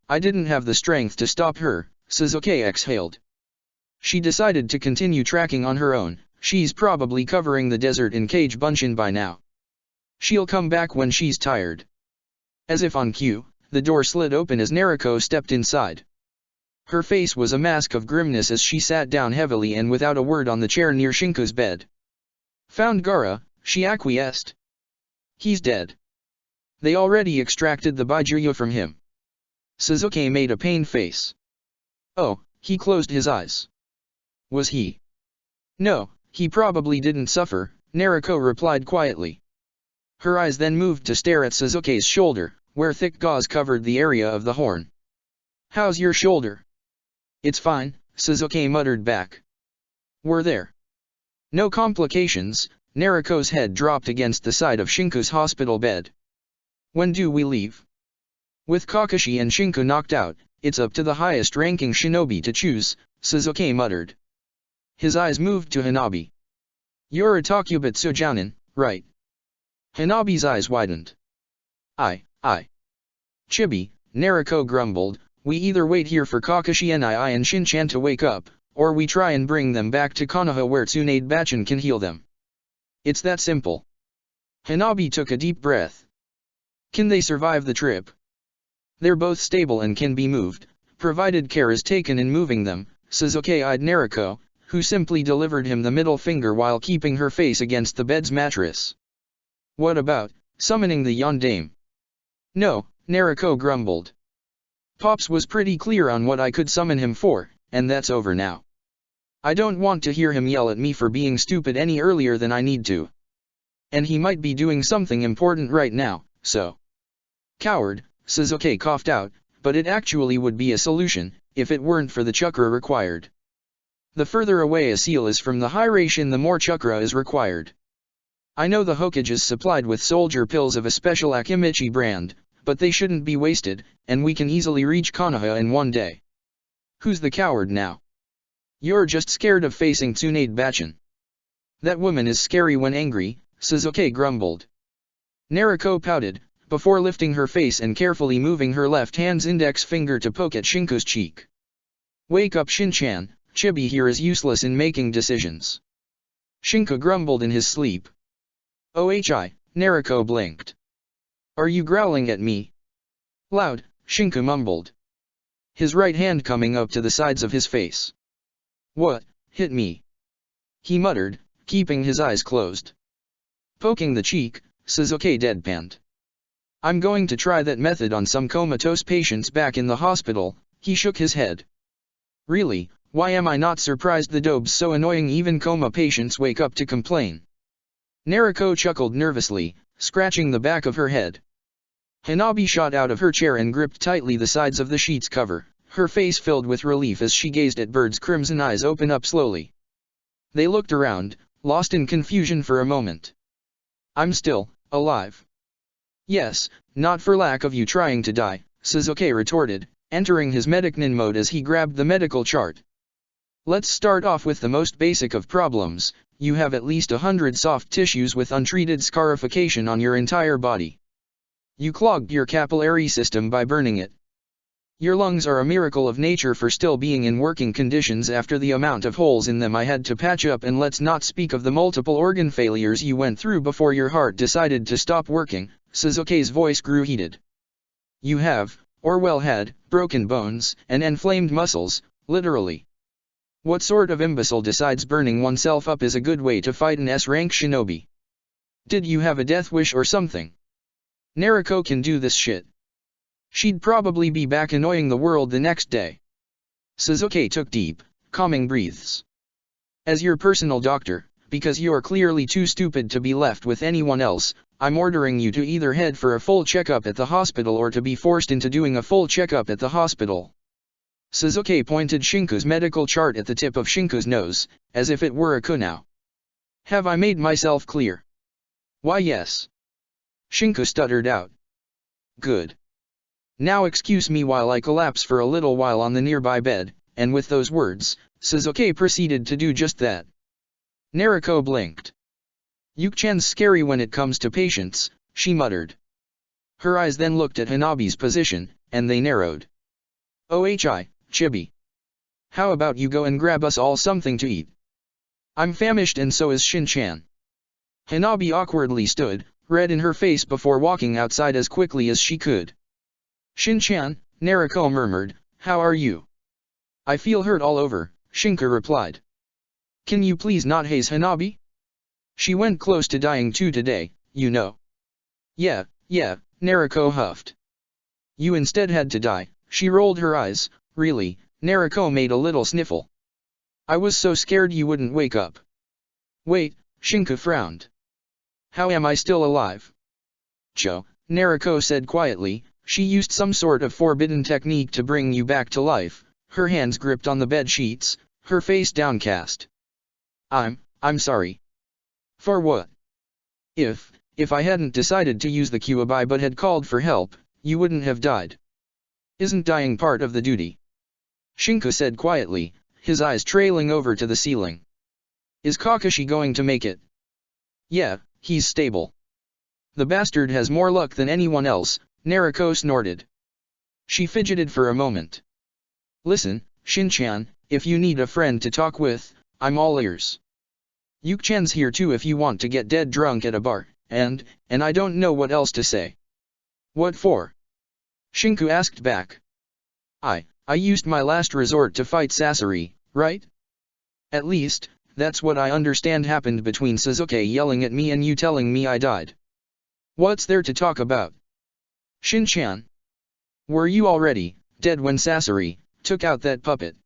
I didn't have the strength to stop her, Suzuki exhaled. She decided to continue tracking on her own. She's probably covering the desert in Cage Bunshin by now. She'll come back when she's tired. As if on cue, the door slid open as Nariko stepped inside. Her face was a mask of grimness as she sat down heavily and without a word on the chair near Shinko's bed. Found Gaara, she acquiesced. He's dead. They already extracted the Baijuyo from him. Suzuki made a pained face. Oh, he closed his eyes. Was he? No, he probably didn't suffer, Nariko replied quietly. Her eyes then moved to stare at Suzuki's shoulder, where thick gauze covered the area of the horn. How's your shoulder? It's fine, Suzuki muttered back. Were there no complications? Nariko's head dropped against the side of Shinko's hospital bed. When do we leave? With Kakashi and Shinko knocked out, it's up to the highest-ranking shinobi to choose, Suzuki muttered. His eyes moved to Hanabi. You're a Takubutsu Jounin, right? Hanabi's eyes widened. I. Chibi, Nariko grumbled, we either wait here for Kakashi and Shinchan to wake up, or we try and bring them back to Konoha where Tsunade Bachin can heal them. It's that simple. Hanabi took a deep breath. Can they survive the trip? They're both stable and can be moved, provided care is taken in moving them, Suzuki eyed Nariko, who simply delivered him the middle finger while keeping her face against the bed's mattress. What about summoning the Yondaime? No, Nariko grumbled. Pops was pretty clear on what I could summon him for, and that's over now. I don't want to hear him yell at me for being stupid any earlier than I need to. And he might be doing something important right now, so. Coward, Suzuki coughed out, but it actually would be a solution, if it weren't for the chakra required. The further away a seal is from the Hiraishin the more chakra is required. I know the Hokage is supplied with soldier pills of a special Akimichi brand, but they shouldn't be wasted, and we can easily reach Konoha in one day. Who's the coward now? You're just scared of facing Tsunade Bachin. That woman is scary when angry, Suzuki grumbled. Nariko pouted, before lifting her face and carefully moving her left hand's index finger to poke at Shinko's cheek. Wake up Shinchan, Chibi here is useless in making decisions. Shinko grumbled in his sleep. OHI, Nariko blinked. Are you growling at me? Loud, Shinko mumbled. His right hand coming up to the sides of his face. What, hit me? He muttered, keeping his eyes closed. Poking the cheek, Suzuki deadpanned. I'm going to try that method on some comatose patients back in the hospital, he shook his head. Really, why am I not surprised the dobe's so annoying even coma patients wake up to complain? Nariko chuckled nervously, scratching the back of her head. Hanabi shot out of her chair and gripped tightly the sides of the sheet's cover, her face filled with relief as she gazed at Bird's crimson eyes open up slowly. They looked around, lost in confusion for a moment. I'm still alive. Yes, not for lack of you trying to die, Suzuki retorted, entering his medicnin mode as he grabbed the medical chart. Let's start off with the most basic of problems. You have at least 100 soft tissues with untreated scarification on your entire body. You clogged your capillary system by burning it. Your lungs are a miracle of nature for still being in working conditions after the amount of holes in them I had to patch up, and let's not speak of the multiple organ failures you went through before your heart decided to stop working. Suzuki's voice grew heated. You have, or well had, broken bones, and inflamed muscles, literally. What sort of imbecile decides burning oneself up is a good way to fight an S-rank shinobi? Did you have a death wish or something? Nariko can do this shit. She'd probably be back annoying the world the next day. Suzuki took deep, calming breaths. As your personal doctor, because you're clearly too stupid to be left with anyone else, I'm ordering you to either head for a full checkup at the hospital or to be forced into doing a full checkup at the hospital. Suzuki pointed Shinko's medical chart at the tip of Shinko's nose, as if it were a kunao. Have I made myself clear? Why yes. Shinko stuttered out. Good. Now excuse me while I collapse for a little while on the nearby bed, and with those words, Suzuki proceeded to do just that. Nariko blinked. Yuki-chan's scary when it comes to patients, she muttered. Her eyes then looked at Hanabi's position, and they narrowed. "Ohi, Chibi. How about you go and grab us all something to eat? I'm famished and so is Shin-chan." Hanabi awkwardly stood, red in her face before walking outside as quickly as she could. "Shin-chan," Nariko murmured, "how are you?" "I feel hurt all over," Shinka replied. "Can you please not haze Hanabi? She went close to dying too today, you know." Yeah, Nariko huffed. "You instead had to die." She rolled her eyes. "Really?" Nariko made a little sniffle. "I was so scared you wouldn't wake up." "Wait," Shinka frowned. "How am I still alive?" "Cho," Nariko said quietly, "she used some sort of forbidden technique to bring you back to life." Her hands gripped on the bed sheets, her face downcast. I'm sorry." "For what?" If I hadn't decided to use the Kyuubi but had called for help, you wouldn't have died. Isn't dying part of the duty?" Shinka said quietly, his eyes trailing over to the ceiling. "Is Kakashi going to make it?" "Yeah, he's stable. The bastard has more luck than anyone else," Nariko snorted. She fidgeted for a moment. "Listen, Shin-chan, if you need a friend to talk with, I'm all ears. Yuki-chan's here too if you want to get dead drunk at a bar, and I don't know what else to say." "What for?" Shinku asked back. I used my last resort to fight Sasori, right? At least, that's what I understand happened between Sasuke yelling at me and you telling me I died. What's there to talk about?" "Shin-chan. Were you already dead when Sasori took out that puppet?"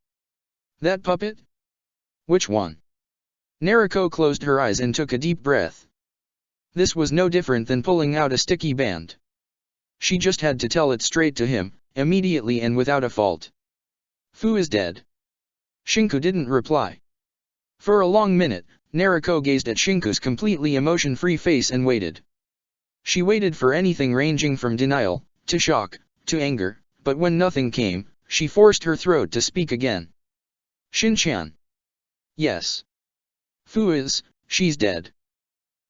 "That puppet? Which one?" Nariko closed her eyes and took a deep breath. This was no different than pulling out a sticky band. She just had to tell it straight to him, immediately and without a fault. "Fu is dead." Shinku didn't reply. For a long minute, Nariko gazed at Shinku's completely emotion-free face and waited. She waited for anything ranging from denial, to shock, to anger, but when nothing came, she forced her throat to speak again. "Shin-chan." "Yes. She's dead.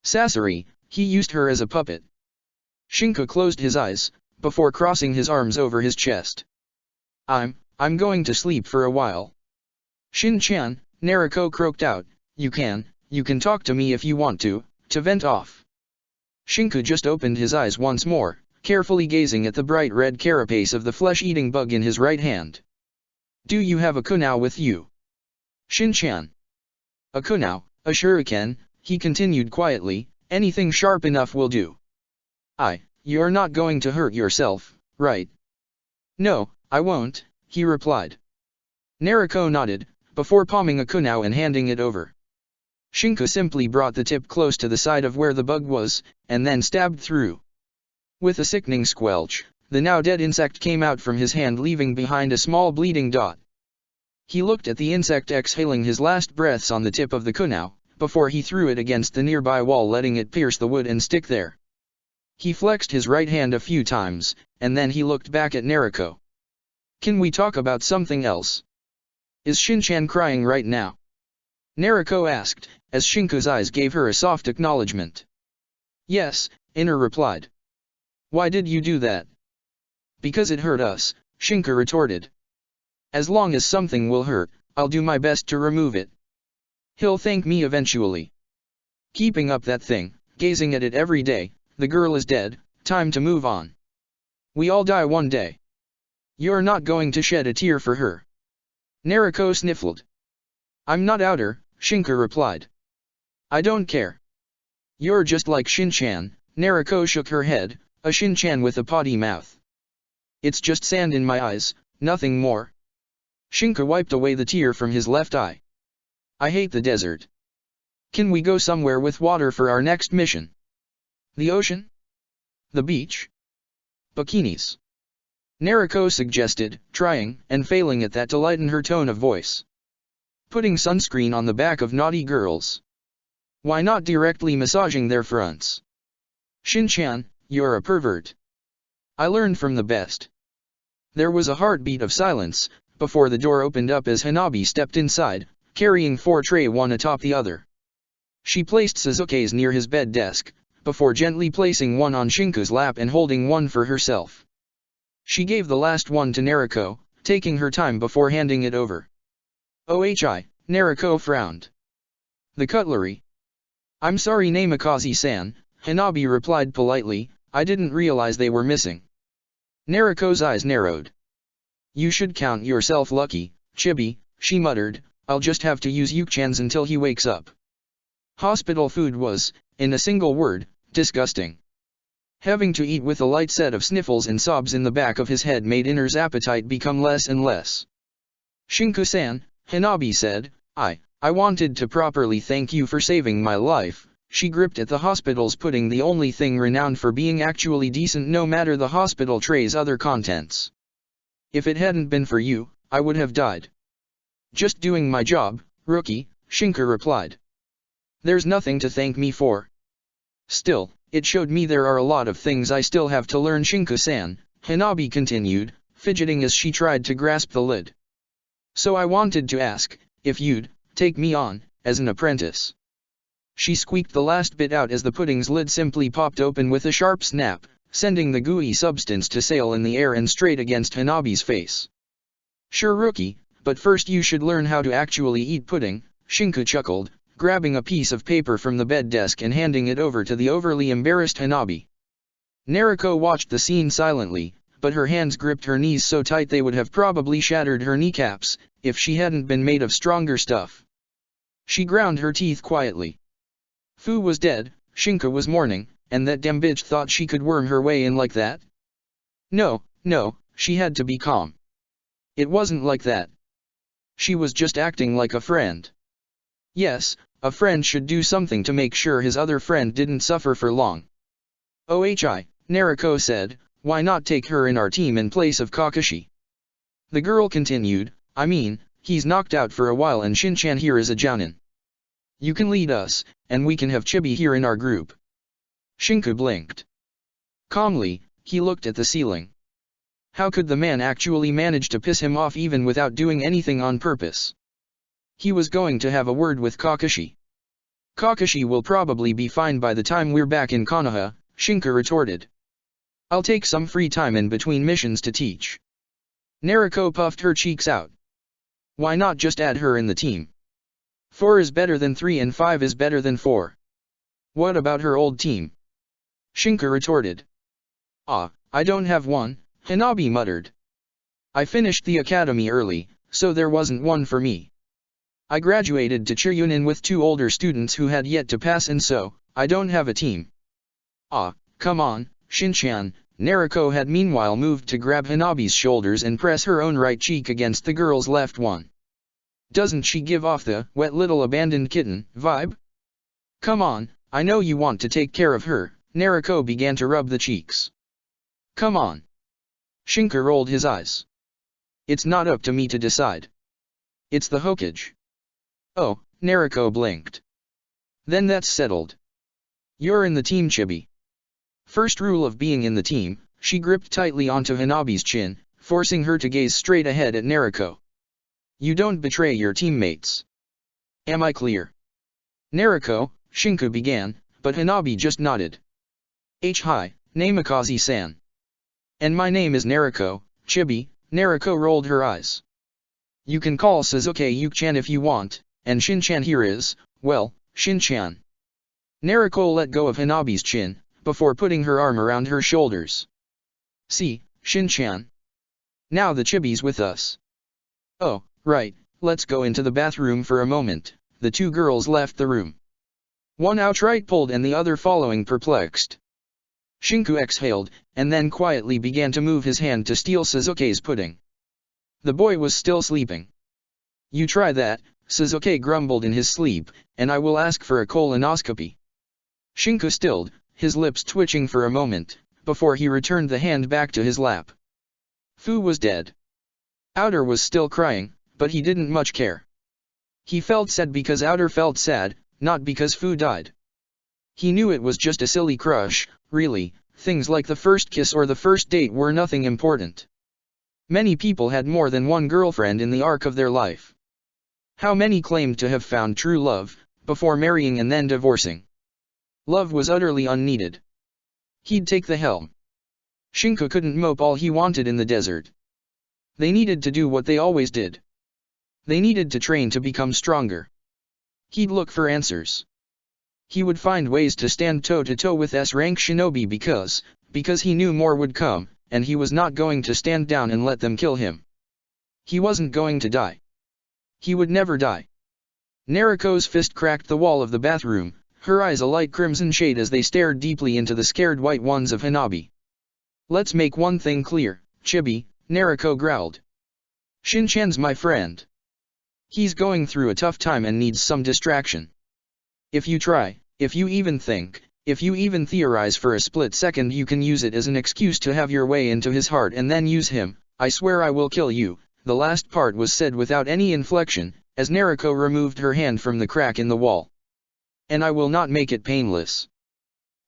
Sasori, he used her as a puppet." Shinku closed his eyes, before crossing his arms over his chest. I'm going to sleep for a while." "Shin-chan," Nariko croaked out, you can talk to me if you want to vent off." Shinku just opened his eyes once more, carefully gazing at the bright red carapace of the flesh-eating bug in his right hand. "Do you have a kunao with you?" "Shin-chan." "A kunao, a shuriken," he continued quietly, "anything sharp enough will do." You're not going to hurt yourself, right?" "No, I won't," he replied. Nariko nodded, before palming a kunao and handing it over. Shinku simply brought the tip close to the side of where the bug was, and then stabbed through. With a sickening squelch, the now dead insect came out from his hand, leaving behind a small bleeding dot. He looked at the insect exhaling his last breaths on the tip of the kunao, before he threw it against the nearby wall, letting it pierce the wood and stick there. He flexed his right hand a few times, and then he looked back at Nariko. "Can we talk about something else? Is Shin-chan crying right now?" Nariko asked, as Shinku's eyes gave her a soft acknowledgement. "Yes," Iner replied. "Why did you do that?" "Because it hurt us," Shinku retorted. "As long as something will hurt, I'll do my best to remove it. He'll thank me eventually. Keeping up that thing, gazing at it every day, the girl is dead, time to move on. We all die one day. You're not going to shed a tear for her." Nariko sniffled. "I'm not outer," Shinku replied. "I don't care. You're just like Shin-chan," Nariko shook her head, a Shin-chan with a potty mouth. "It's just sand in my eyes, nothing more." Shinku wiped away the tear from his left eye. "I hate the desert. Can we go somewhere with water for our next mission? The ocean? The beach? Bikinis?" Nariko suggested, trying and failing at that to lighten her tone of voice. "Putting sunscreen on the back of naughty girls. Why not directly massaging their fronts? Shin-chan, you're a pervert. I learned from the best." There was a heartbeat of silence, before the door opened up as Hanabi stepped inside, carrying 4 trays one atop the other. She placed Sasuke's near his bed desk, before gently placing one on Shinku's lap and holding one for herself. She gave the last one to Nariko, taking her time before handing it over. "Ohi," Nariko frowned. "The cutlery." "I'm sorry Namikaze-san," Hanabi replied politely, "I didn't realize they were missing." Nariko's eyes narrowed. "You should count yourself lucky, Chibi," she muttered, "I'll just have to use Yuki-chan's until he wakes up." Hospital food was, in a single word, disgusting. Having to eat with a light set of sniffles and sobs in the back of his head made Inner's appetite become less and less. "Shinku-san," Hanabi said, I wanted to properly thank you for saving my life." She gripped at the hospital's pudding, the only thing renowned for being actually decent no matter the hospital tray's other contents. "If it hadn't been for you, I would have died." "Just doing my job, rookie," Shinku replied. "There's nothing to thank me for." "Still, it showed me there are a lot of things I still have to learn, Shinku-san," Hanabi continued, fidgeting as she tried to grasp the lid. "So I wanted to ask, if you'd take me on, as an apprentice." She squeaked the last bit out as the pudding's lid simply popped open with a sharp snap, sending the gooey substance to sail in the air and straight against Hanabi's face. "Sure rookie, but first you should learn how to actually eat pudding," Shinku chuckled, grabbing a piece of paper from the bed desk and handing it over to the overly embarrassed Hanabi. Nariko watched the scene silently, but her hands gripped her knees so tight they would have probably shattered her kneecaps, if she hadn't been made of stronger stuff. She ground her teeth quietly. Fu was dead, Shinku was mourning, and that damn bitch thought she could worm her way in like that? No, she had to be calm. It wasn't like that. She was just acting like a friend. Yes, a friend should do something to make sure his other friend didn't suffer for long. "Ohi," Nariko said, "why not take her in our team in place of Kakashi?" The girl continued, "I mean, he's knocked out for a while and Shin-chan here is a jounin. You can lead us, and we can have Chibi here in our group." Shinku blinked. Calmly, he looked at the ceiling. How could the man actually manage to piss him off even without doing anything on purpose? He was going to have a word with Kakashi. "Kakashi will probably be fine by the time we're back in Konoha," Shinku retorted. "I'll take some free time in between missions to teach." Nariko puffed her cheeks out. "Why not just add her in the team? 4 is better than 3 and 5 is better than 4. What about her old team?" Shinku retorted. I don't have one," Hanabi muttered. "I finished the academy early, so there wasn't one for me. I graduated to Chiryunin with 2 older students who had yet to pass and so, I don't have a team." Come on, Shin-chan." Nariko had meanwhile moved to grab Hanabi's shoulders and press her own right cheek against the girl's left one. "Doesn't she give off the wet little abandoned kitten vibe? Come on, I know you want to take care of her." Nariko began to rub the cheeks. "Come on." Shinku rolled his eyes. "It's not up to me to decide. It's the Hokage." "Oh," Nariko blinked. "Then that's settled. You're in the team, Chibi." First rule of being in the team, she gripped tightly onto Hanabi's chin, forcing her to gaze straight ahead at Nariko. "You don't betray your teammates. Am I clear?" "Nariko," Shinku began, but Hanabi just nodded. "Hi, Namikaze-san. And my name is Nariko, Chibi." Nariko rolled her eyes. "You can call Sasuke Yuki-chan if you want, and Shin-chan here is, well, Shin-chan." Nariko let go of Hanabi's chin, before putting her arm around her shoulders. "See, Shin-chan. Now the Chibi's with us." "Oh, right, let's go into the bathroom for a moment." The 2 girls left the room. One outright pulled and the other following perplexed. Shinku exhaled, and then quietly began to move his hand to steal Sasuke's pudding. The boy was still sleeping. "You try that," Sasuke grumbled in his sleep, "and I will ask for a colonoscopy." Shinku stilled, his lips twitching for a moment, before he returned the hand back to his lap. Fu was dead. Outer was still crying, but he didn't much care. He felt sad because Outer felt sad, not because Fu died. He knew it was just a silly crush, really, things like the first kiss or the first date were nothing important. Many people had more than one girlfriend in the arc of their life. How many claimed to have found true love, before marrying and then divorcing? Love was utterly unneeded. He'd take the helm. Shinku couldn't mope all he wanted in the desert. They needed to do what they always did. They needed to train to become stronger. He'd look for answers. He would find ways to stand toe-to-toe with S-rank shinobi because he knew more would come, and he was not going to stand down and let them kill him. He wasn't going to die. He would never die. Naruko's fist cracked the wall of the bathroom, her eyes a light crimson shade as they stared deeply into the scared white ones of Hanabi. Let's make one thing clear, Chibi, Naruko growled. Shinchan's my friend. He's going through a tough time and needs some distraction. If you try, if you even think, if you even theorize for a split second, you can use it as an excuse to have your way into his heart and then use him. I swear I will kill you. The last part was said without any inflection, as Naruko removed her hand from the crack in the wall. And I will not make it painless.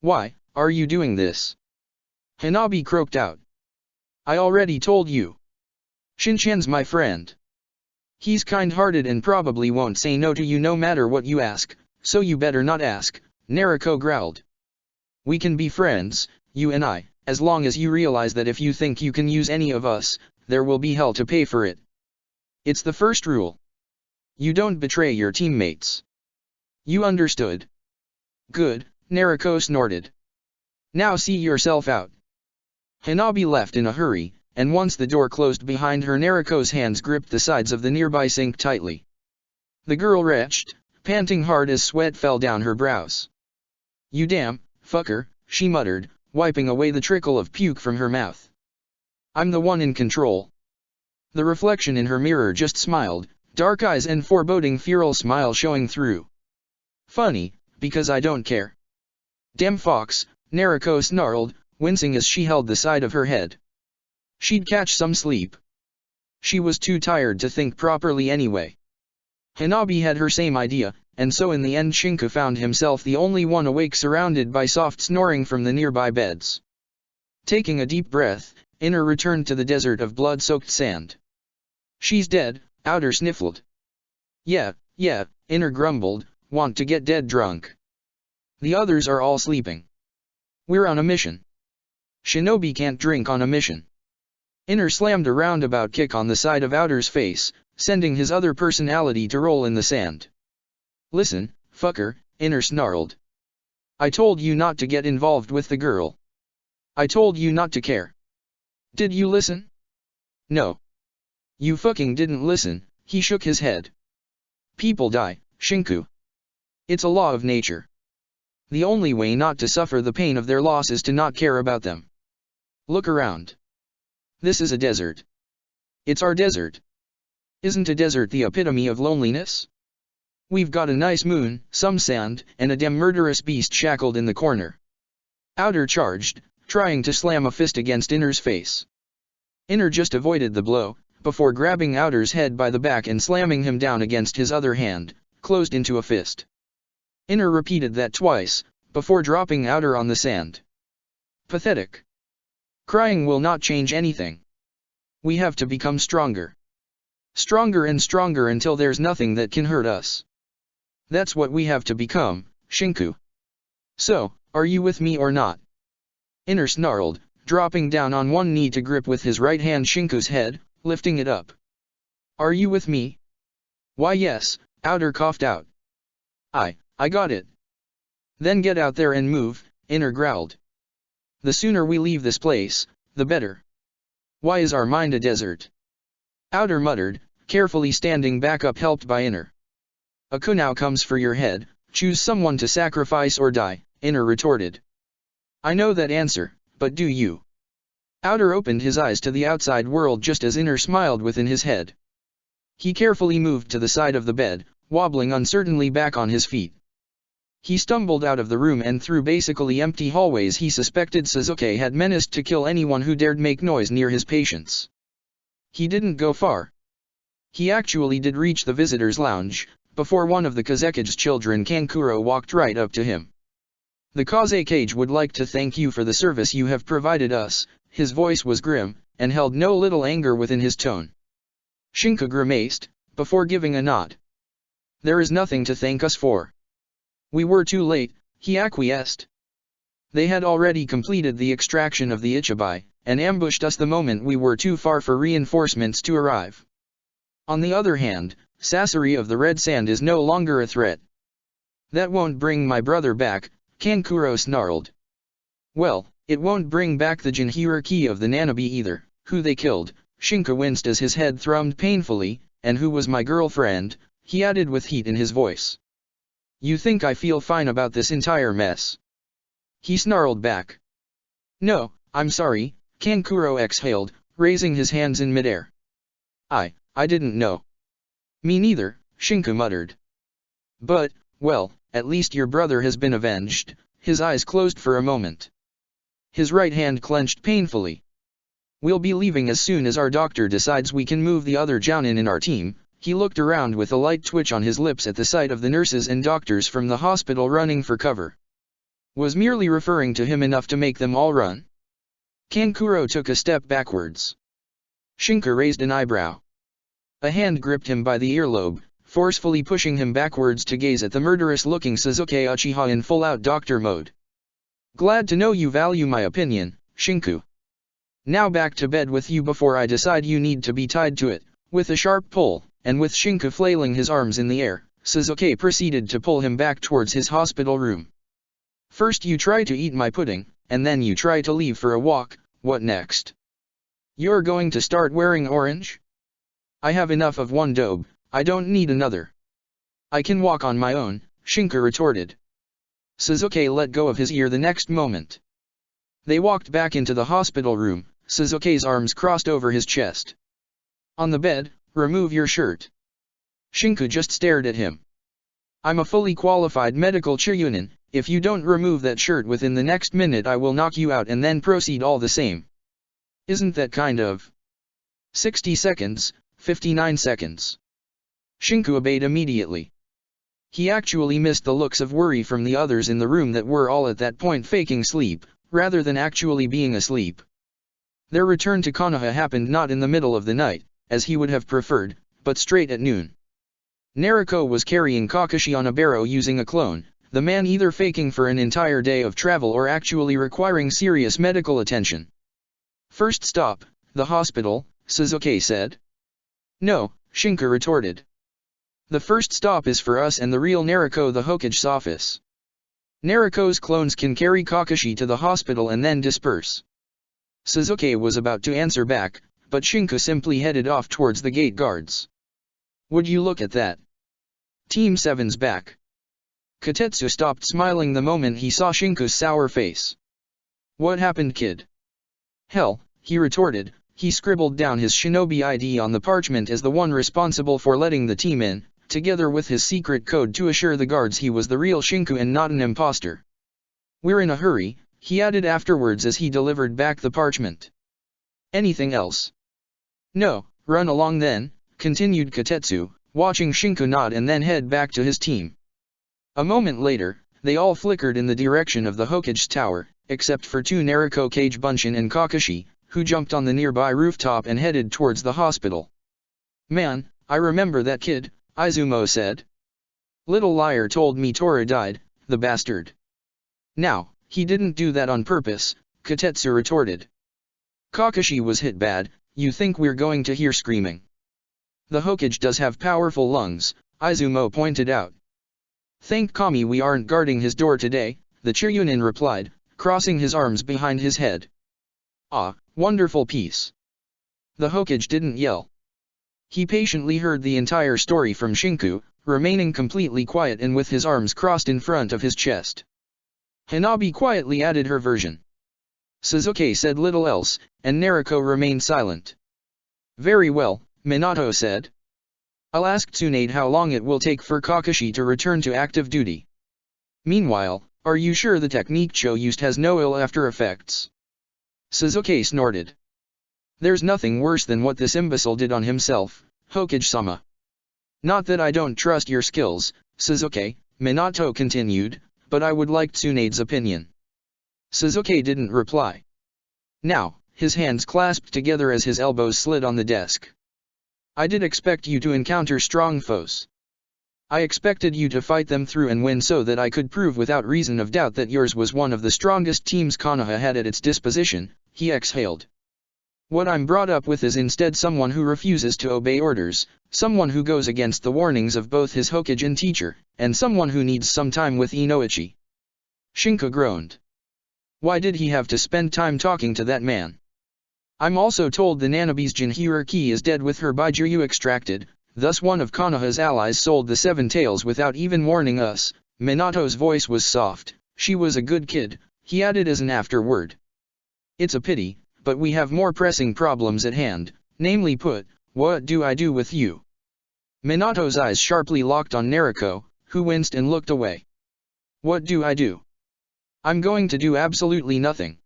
Why are you doing this? Hanabi croaked out. I already told you. Shinchan's my friend. He's kind-hearted and probably won't say no to you no matter what you ask, so you better not ask, Naruko growled. We can be friends, you and I, as long as you realize that if you think you can use any of us, there will be hell to pay for it. It's the first rule. You don't betray your teammates. You understood? Good, Naruko snorted. Now see yourself out. Hanabi left in a hurry, and once the door closed behind her, Naruko's hands gripped the sides of the nearby sink tightly. The girl retched, panting hard as sweat fell down her brows. You damn fucker, she muttered, wiping away the trickle of puke from her mouth. I'm the one in control. The reflection in her mirror just smiled, dark eyes and foreboding feral smile showing through. Funny, because I don't care. Damn fox, Naruko snarled, wincing as she held the side of her head. She'd catch some sleep. She was too tired to think properly anyway. Hanabi had her same idea, and so in the end Shinku found himself the only one awake, surrounded by soft snoring from the nearby beds. Taking a deep breath, Inner returned to the desert of blood-soaked sand. She's dead, Outer sniffled. Yeah, Inner grumbled, want to get dead drunk. The others are all sleeping. We're on a mission. Shinobi can't drink on a mission. Inner slammed a roundabout kick on the side of Outer's face, sending his other personality to roll in the sand. Listen, fucker, Inner snarled. I told you not to get involved with the girl. I told you not to care. Did you listen? No. You fucking didn't listen, he shook his head. People die, Shinku. It's a law of nature. The only way not to suffer the pain of their loss is to not care about them. Look around. This is a desert. It's our desert. Isn't a desert the epitome of loneliness? We've got a nice moon, some sand, and a damn murderous beast shackled in the corner. Outer charged, trying to slam a fist against Inner's face. Inner just avoided the blow, before grabbing Outer's head by the back and slamming him down against his other hand, closed into a fist. Inner repeated that twice, before dropping Outer on the sand. Pathetic. Crying will not change anything. We have to become stronger. Stronger and stronger until there's nothing that can hurt us. That's what we have to become, Shinku. So, are you with me or not? Inner snarled, dropping down on one knee to grip with his right hand Shinku's head, lifting it up. Are you with me? Why yes, Outer coughed out. I got it. Then get out there and move, Inner growled. The sooner we leave this place, the better. Why is our mind a desert? Outer muttered, carefully standing back up, helped by Inner. A kunao comes for your head, choose someone to sacrifice or die, Inner retorted. I know that answer, but do you? Outer opened his eyes to the outside world just as Inner smiled within his head. He carefully moved to the side of the bed, wobbling uncertainly back on his feet. He stumbled out of the room and through basically empty hallways. He suspected Sasuke had menaced to kill anyone who dared make noise near his patients. He didn't go far. He actually did reach the visitors' lounge, before one of the Kazekige's children, Kankuro, walked right up to him. The Kazekage would like to thank you for the service you have provided us. His voice was grim, and held no little anger within his tone. Shinku grimaced, before giving a nod. There is nothing to thank us for. We were too late, he acquiesced. They had already completed the extraction of the Ichibai, and ambushed us the moment we were too far for reinforcements to arrive. On the other hand, Sasori of the Red Sand is no longer a threat. That won't bring my brother back, Kankuro snarled. Well, it won't bring back the Jinhiriki of the Nanabe either, who they killed. Shinka winced as his head thrummed painfully, and who was my girlfriend, he added with heat in his voice. You think I feel fine about this entire mess? He snarled back. No, I'm sorry, Kankuro exhaled, raising his hands in midair. I didn't know. Me neither, Shinka muttered. But, well, at least your brother has been avenged. His eyes closed for a moment. His right hand clenched painfully. We'll be leaving as soon as our doctor decides we can move the other Jounin in our team. He looked around with a light twitch on his lips at the sight of the nurses and doctors from the hospital running for cover. Was merely referring to him enough to make them all run? Kankuro took a step backwards. Shinka raised an eyebrow. A hand gripped him by the earlobe, forcefully pushing him backwards to gaze at the murderous-looking Sasuke Uchiha in full-out doctor mode. Glad to know you value my opinion, Shinku. Now back to bed with you before I decide you need to be tied to it. With a sharp pull, and with Shinka flailing his arms in the air, Sasuke proceeded to pull him back towards his hospital room. First you try to eat my pudding, and then you try to leave for a walk. What next? You're going to start wearing orange? I have enough of one dobe, I don't need another. I can walk on my own, Shinka retorted. Sasuke let go of his ear the next moment. They walked back into the hospital room, Sasuke's arms crossed over his chest. On the bed, remove your shirt. Shinku just stared at him. I'm a fully qualified medical Chiryunin, if you don't remove that shirt within the next minute I will knock you out and then proceed all the same. Isn't that kind of? 60 seconds, 59 seconds. Shinku obeyed immediately. He actually missed the looks of worry from the others in the room that were all at that point faking sleep, rather than actually being asleep. Their return to Konoha happened not in the middle of the night, as he would have preferred, but straight at noon. Naruko was carrying Kakashi on a barrow using a clone, the man either faking for an entire day of travel or actually requiring serious medical attention. First stop, the hospital, Sasuke said. No, Shinka retorted. The first stop is for us and the real Naruko, the Hokage's office. Naruko's clones can carry Kakashi to the hospital and then disperse. Sasuke was about to answer back, but Shinka simply headed off towards the gate guards. Would you look at that? Team 7's back. Katetsu stopped smiling the moment he saw Shinka's sour face. What happened, kid? Hell, he retorted. He scribbled down his shinobi ID on the parchment as the one responsible for letting the team in, together with his secret code to assure the guards he was the real Shinku and not an imposter. We're in a hurry, he added afterwards as he delivered back the parchment. Anything else? No, run along then, continued Katetsu, watching Shinku nod and then head back to his team. A moment later, they all flickered in the direction of the Hokage's tower, except for two Naruko Kage Bunshin and Kakashi, who jumped on the nearby rooftop and headed towards the hospital. Man, I remember that kid, Izumo said. Little liar told me Tora died, the bastard. Now, he didn't do that on purpose, Katetsu retorted. Kakashi was hit bad, you think we're going to hear screaming? The Hokage does have powerful lungs, Izumo pointed out. Thank Kami we aren't guarding his door today, the Chiryunin replied, crossing his arms behind his head. Ah, wonderful peace. The Hokage didn't yell. He patiently heard the entire story from Shinku, remaining completely quiet and with his arms crossed in front of his chest. Hanabi quietly added her version. Sasuke said little else, and Naruko remained silent. Very well, Minato said. I'll ask Tsunade how long it will take for Kakashi to return to active duty. Meanwhile, are you sure the technique Cho used has no ill after effects? Sasuke snorted. There's nothing worse than what this imbecile did on himself, Hokage-sama. Not that I don't trust your skills, Sasuke, Minato continued, but I would like Tsunade's opinion. Sasuke didn't reply. Now, his hands clasped together as his elbows slid on the desk. I did expect you to encounter strong foes. I expected you to fight them through and win so that I could prove without reason of doubt that yours was one of the strongest teams Konoha had at its disposition, he exhaled. What I'm brought up with is instead someone who refuses to obey orders, someone who goes against the warnings of both his Hokage and teacher, and someone who needs some time with Inoichi. Shinku groaned. Why did he have to spend time talking to that man? I'm also told the Nanabe's Jinhiriki is dead with her Baijuyu extracted, thus one of Konoha's allies sold the Seven Tails without even warning us. Minato's voice was soft. She was a good kid, he added as an afterword. It's a pity, but we have more pressing problems at hand, namely put, what do I do with you? Minato's eyes sharply locked on Naruko, who winced and looked away. What do I do? I'm going to do absolutely nothing.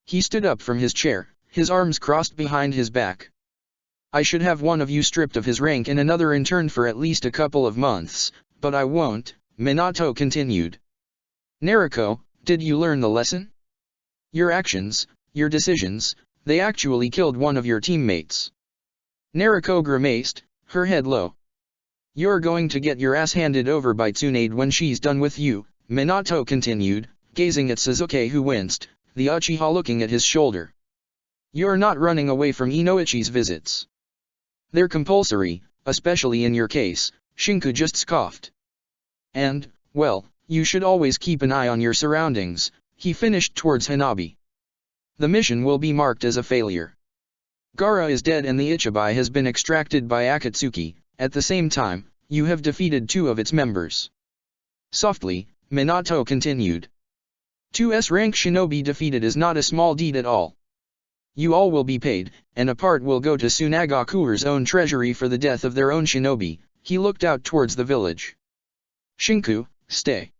He stood up from his chair, his arms crossed behind his back. I should have one of you stripped of his rank and another interned for at least a couple of months, but I won't, Minato continued. Naruko, did you learn the lesson? Your actions, your decisions, they actually killed one of your teammates. Naruko grimaced, her head low. You're going to get your ass handed over by Tsunade when she's done with you, Minato continued, gazing at Sasuke who winced, the Uchiha looking at his shoulder. You're not running away from Inoichi's visits. They're compulsory, especially in your case, Shinku just scoffed. And, well, you should always keep an eye on your surroundings, he finished towards Hanabi. The mission will be marked as a failure. Gaara is dead and the Ichibai has been extracted by Akatsuki, at the same time, you have defeated 2 of its members. Softly, Minato continued. 2 S-rank shinobi defeated is not a small deed at all. You all will be paid, and a part will go to Tsunagakure's own treasury for the death of their own shinobi. He looked out towards the village. Shinku, stay.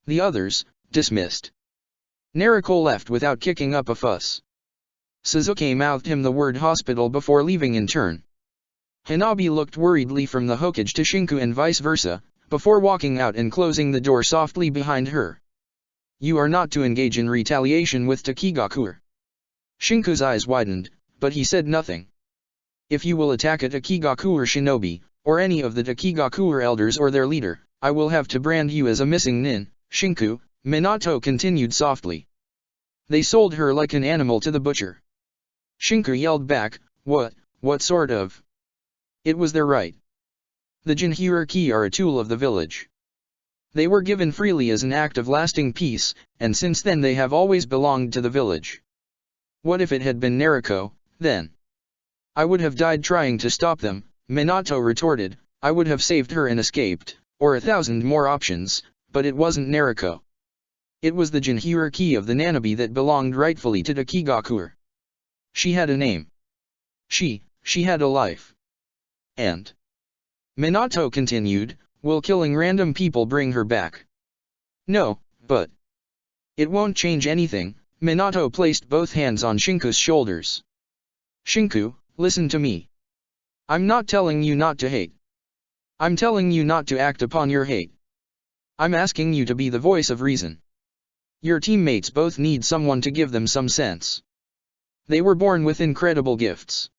The others, dismissed. Naruko left without kicking up a fuss. Sasuke mouthed him the word hospital before leaving in turn. Hanabi looked worriedly from the Hokage to Shinku and vice versa, before walking out and closing the door softly behind her. You are not to engage in retaliation with Takigakure. Shinku's eyes widened, but he said nothing. If you will attack a Takigakure shinobi, or any of the Takigakure elders or their leader, I will have to brand you as a missing nin, Shinku, Minato continued softly. They sold her like an animal to the butcher. Shinku yelled back, what sort of? It was their right. The Jinhiriki are a tool of the village. They were given freely as an act of lasting peace, and since then they have always belonged to the village. What if it had been Naruko, then? I would have died trying to stop them, Minato retorted, I would have saved her and escaped, or 1,000 more options, but it wasn't Naruko. It was the Jinhiriki of the Nanabe that belonged rightfully to Takigakure. She had a name. She had a life. And Minato continued, will killing random people bring her back? No, but it won't change anything. Minato placed both hands on Shinku's shoulders. Shinku, listen to me. I'm not telling you not to hate. I'm telling you not to act upon your hate. I'm asking you to be the voice of reason. Your teammates both need someone to give them some sense. They were born with incredible gifts.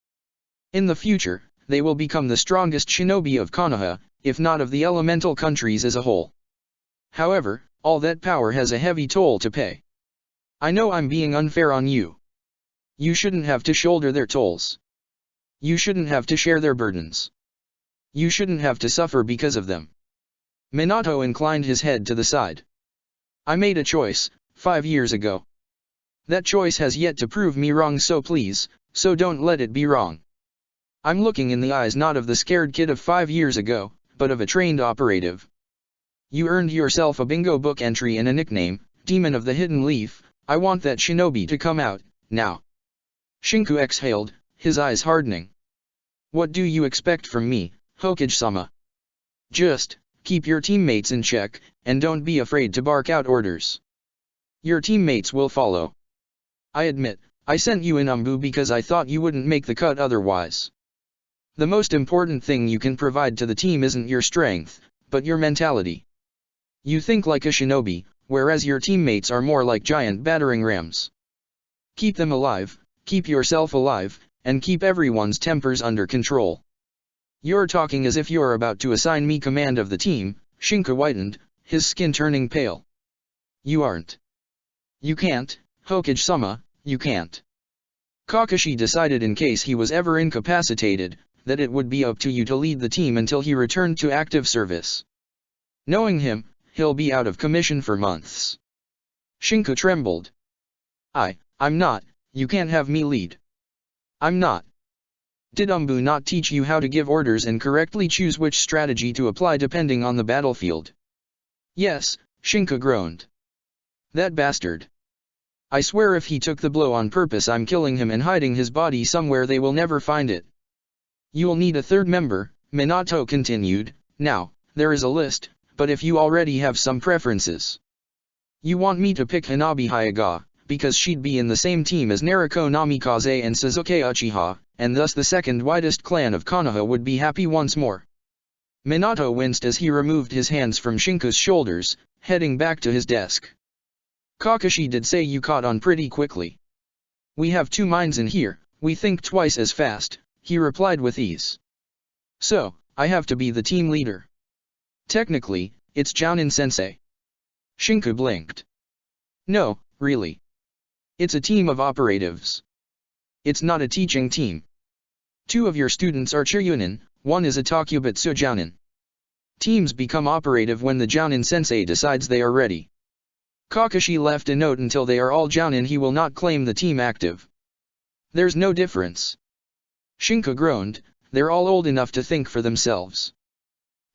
In the future, they will become the strongest shinobi of Konoha, if not of the elemental countries as a whole. However, all that power has a heavy toll to pay. I know I'm being unfair on you. You shouldn't have to shoulder their tolls. You shouldn't have to share their burdens. You shouldn't have to suffer because of them. Minato inclined his head to the side. I made a choice, 5 years ago. That choice has yet to prove me wrong, so please, so don't let it be wrong. I'm looking in the eyes not of the scared kid of 5 years ago, but of a trained operative. You earned yourself a bingo book entry and a nickname, Demon of the Hidden Leaf. I want that shinobi to come out, now. Shinku exhaled, his eyes hardening. What do you expect from me, Hokage-sama? Just keep your teammates in check, and don't be afraid to bark out orders. Your teammates will follow. I admit, I sent you in Umbu because I thought you wouldn't make the cut otherwise. The most important thing you can provide to the team isn't your strength, but your mentality. You think like a shinobi, whereas your teammates are more like giant battering rams. Keep them alive, keep yourself alive, and keep everyone's tempers under control. You're talking as if you're about to assign me command of the team, Shinku whitened, his skin turning pale. You aren't. You can't, Hokage-sama, you can't. Kakashi decided in case he was ever incapacitated, that it would be up to you to lead the team until he returned to active service. Knowing him, he'll be out of commission for months. Shinku trembled. I'm not, you can't have me lead. I'm not. Did Umbu not teach you how to give orders and correctly choose which strategy to apply depending on the battlefield? Yes, Shinku groaned. That bastard. I swear if he took the blow on purpose I'm killing him and hiding his body somewhere they will never find it. You'll need a third member, Minato continued. Now, there is a list, but if you already have some preferences. You want me to pick Hanabi Hyuga, because she'd be in the same team as Naruko Namikaze and Sasuke Uchiha, and thus the second widest clan of Konoha would be happy once more. Minato winced as he removed his hands from Shinku's shoulders, heading back to his desk. Kakashi did say you caught on pretty quickly. We have two minds in here, we think twice as fast, he replied with ease. So, I have to be the team leader. Technically, it's Jounin-sensei. Shinku blinked. No, really. It's a team of operatives. It's not a teaching team. Two of your students are Chiryunin, one is a Takubutsu Jounin. Teams become operative when the Jounin-sensei decides they are ready. Kakashi left a note until they are all Jounin he will not claim the team active. There's no difference. Shinku groaned, they're all old enough to think for themselves.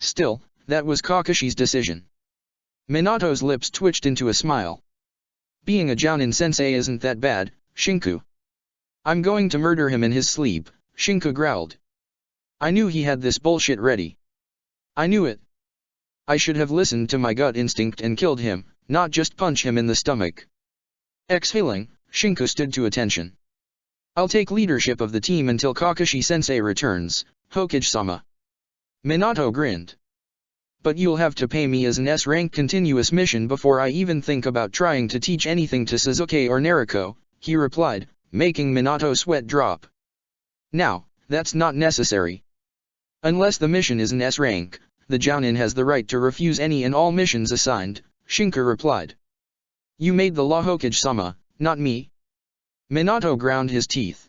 Still, that was Kakashi's decision. Minato's lips twitched into a smile. Being a Jounin-sensei isn't that bad, Shinku. I'm going to murder him in his sleep, Shinku growled. I knew he had this bullshit ready. I knew it. I should have listened to my gut instinct and killed him, not just punch him in the stomach. Exhaling, Shinku stood to attention. I'll take leadership of the team until Kakashi-sensei returns, Hokage-sama. Minato grinned. But you'll have to pay me as an S-rank continuous mission before I even think about trying to teach anything to Sasuke or Naruko, he replied, making Minato sweat drop. Now, that's not necessary. Unless the mission is an S-rank, the Jounin has the right to refuse any and all missions assigned, Shinku replied. You made the law, Hokage-sama, not me. Minato ground his teeth.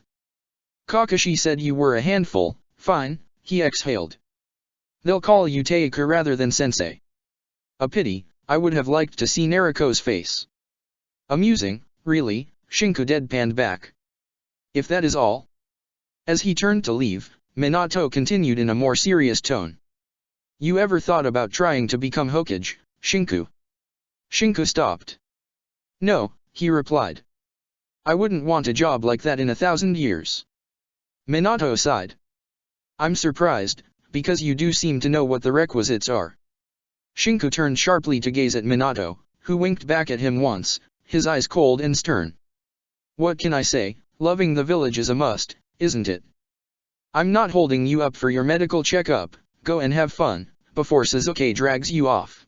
Kakashi said you were a handful, fine, he exhaled. They'll call you Teika rather than sensei. A pity, I would have liked to see Naruko's face. Amusing, really, Shinku deadpanned back. If that is all. As he turned to leave, Minato continued in a more serious tone. You ever thought about trying to become Hokage, Shinku? Shinku stopped. No, he replied. I wouldn't want a job like that in 1,000 years. Minato sighed. I'm surprised, because you do seem to know what the requisites are. Shinku turned sharply to gaze at Minato, who winked back at him once, his eyes cold and stern. What can I say, loving the village is a must, isn't it? I'm not holding you up for your medical checkup, go and have fun, before Sasuke drags you off.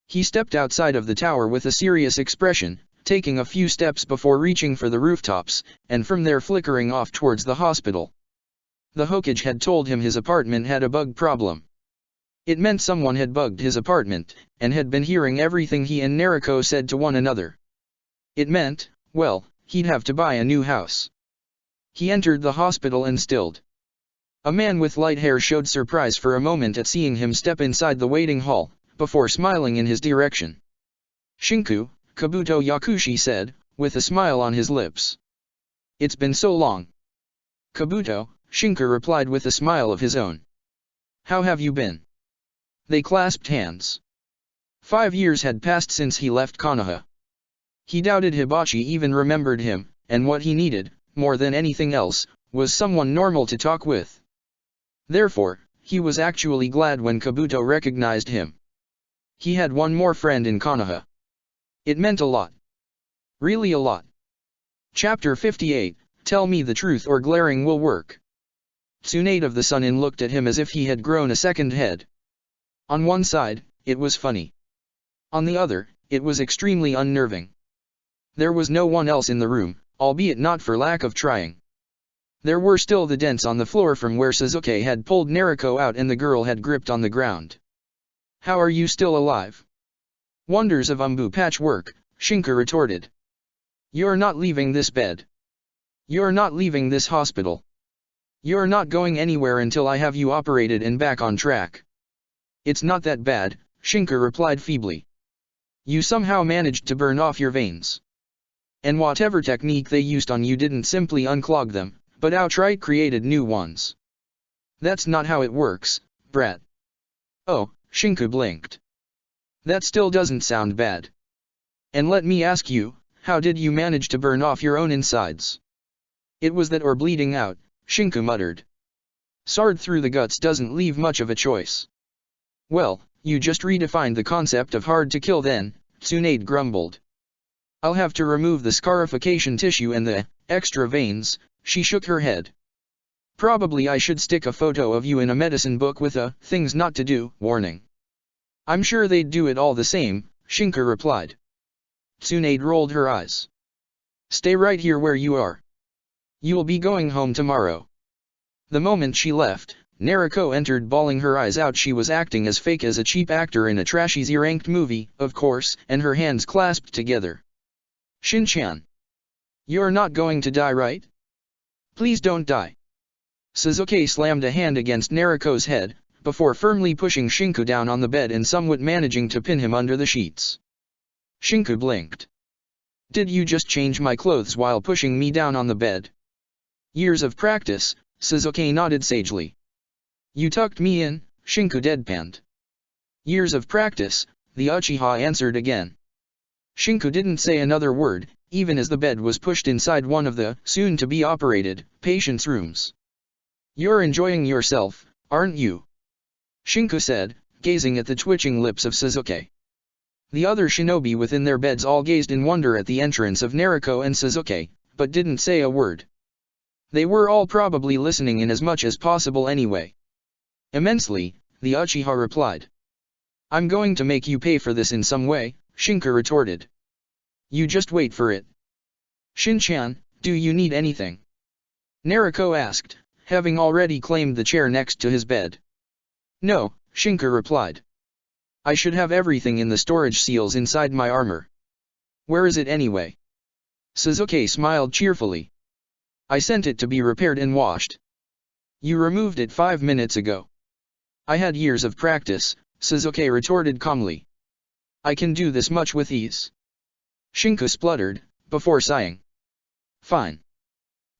He stepped outside of the tower with a serious expression, taking a few steps before reaching for the rooftops, and from there flickering off towards the hospital. The Hokage had told him his apartment had a bug problem. It meant someone had bugged his apartment, and had been hearing everything he and Naruko said to one another. It meant, well, he'd have to buy a new house. He entered the hospital and stilled. A man with light hair showed surprise for a moment at seeing him step inside the waiting hall, before smiling in his direction. Shinku, Kabuto Yakushi said, with a smile on his lips. It's been so long. Kabuto, Shinku replied with a smile of his own. How have you been? They clasped hands. 5 years had passed since he left Konoha. He doubted Hibachi even remembered him, and what he needed, more than anything else, was someone normal to talk with. Therefore, he was actually glad when Kabuto recognized him. He had one more friend in Konoha. It meant a lot. Really a lot. Chapter 58, Tell me the truth or glaring will work. Tsunade of the Sun-In looked at him as if he had grown a second head. On one side, it was funny. On the other, it was extremely unnerving. There was no one else in the room, albeit not for lack of trying. There were still the dents on the floor from where Sasuke had pulled Naruko out and the girl had gripped on the ground. How are you still alive? Wonders of Umbu patchwork, Shinku retorted. You're not leaving this bed. You're not leaving this hospital. You're not going anywhere until I have you operated and back on track. It's not that bad, Shinka replied feebly. You somehow managed to burn off your veins. And whatever technique they used on you didn't simply unclog them, but outright created new ones. That's not how it works, brat. Oh, Shinka blinked. That still doesn't sound bad. And let me ask you, how did you manage to burn off your own insides? It was that or bleeding out, Shinka muttered. Sard through the guts doesn't leave much of a choice. Well, you just redefined the concept of hard to kill then, Tsunade grumbled. I'll have to remove the scarification tissue and the extra veins, she shook her head. Probably I should stick a photo of you in a medicine book with a things not to do warning. I'm sure they'd do it all the same, Shinka replied. Tsunade rolled her eyes. Stay right here where you are. You'll be going home tomorrow. The moment she left, Naruko entered bawling her eyes out. She was acting as fake as a cheap actor in a trashy Z-ranked movie, of course, and her hands clasped together. Shin-chan. You're not going to die, right? Please don't die. Sasuke slammed a hand against Naruko's head, before firmly pushing Shinku down on the bed and somewhat managing to pin him under the sheets. Shinku blinked. Did you just change my clothes while pushing me down on the bed? Years of practice, Sasuke nodded sagely. You tucked me in, Shinku deadpanned. Years of practice, the Uchiha answered again. Shinku didn't say another word, even as the bed was pushed inside one of the soon-to-be-operated patients' rooms. You're enjoying yourself, aren't you? Shinku said, gazing at the twitching lips of Sasuke. The other shinobi within their beds all gazed in wonder at the entrance of Naruko and Sasuke, but didn't say a word. They were all probably listening in as much as possible anyway. Immensely, the Uchiha replied. I'm going to make you pay for this in some way, Shinku retorted. You just wait for it. Shin-chan, do you need anything? Naruko asked, having already claimed the chair next to his bed. No, Shinku replied. I should have everything in the storage seals inside my armor. Where is it anyway? Sasuke smiled cheerfully. I sent it to be repaired and washed. You removed it 5 minutes ago. I had years of practice, Sasuke retorted calmly. I can do this much with ease. Shinku spluttered, before sighing. Fine.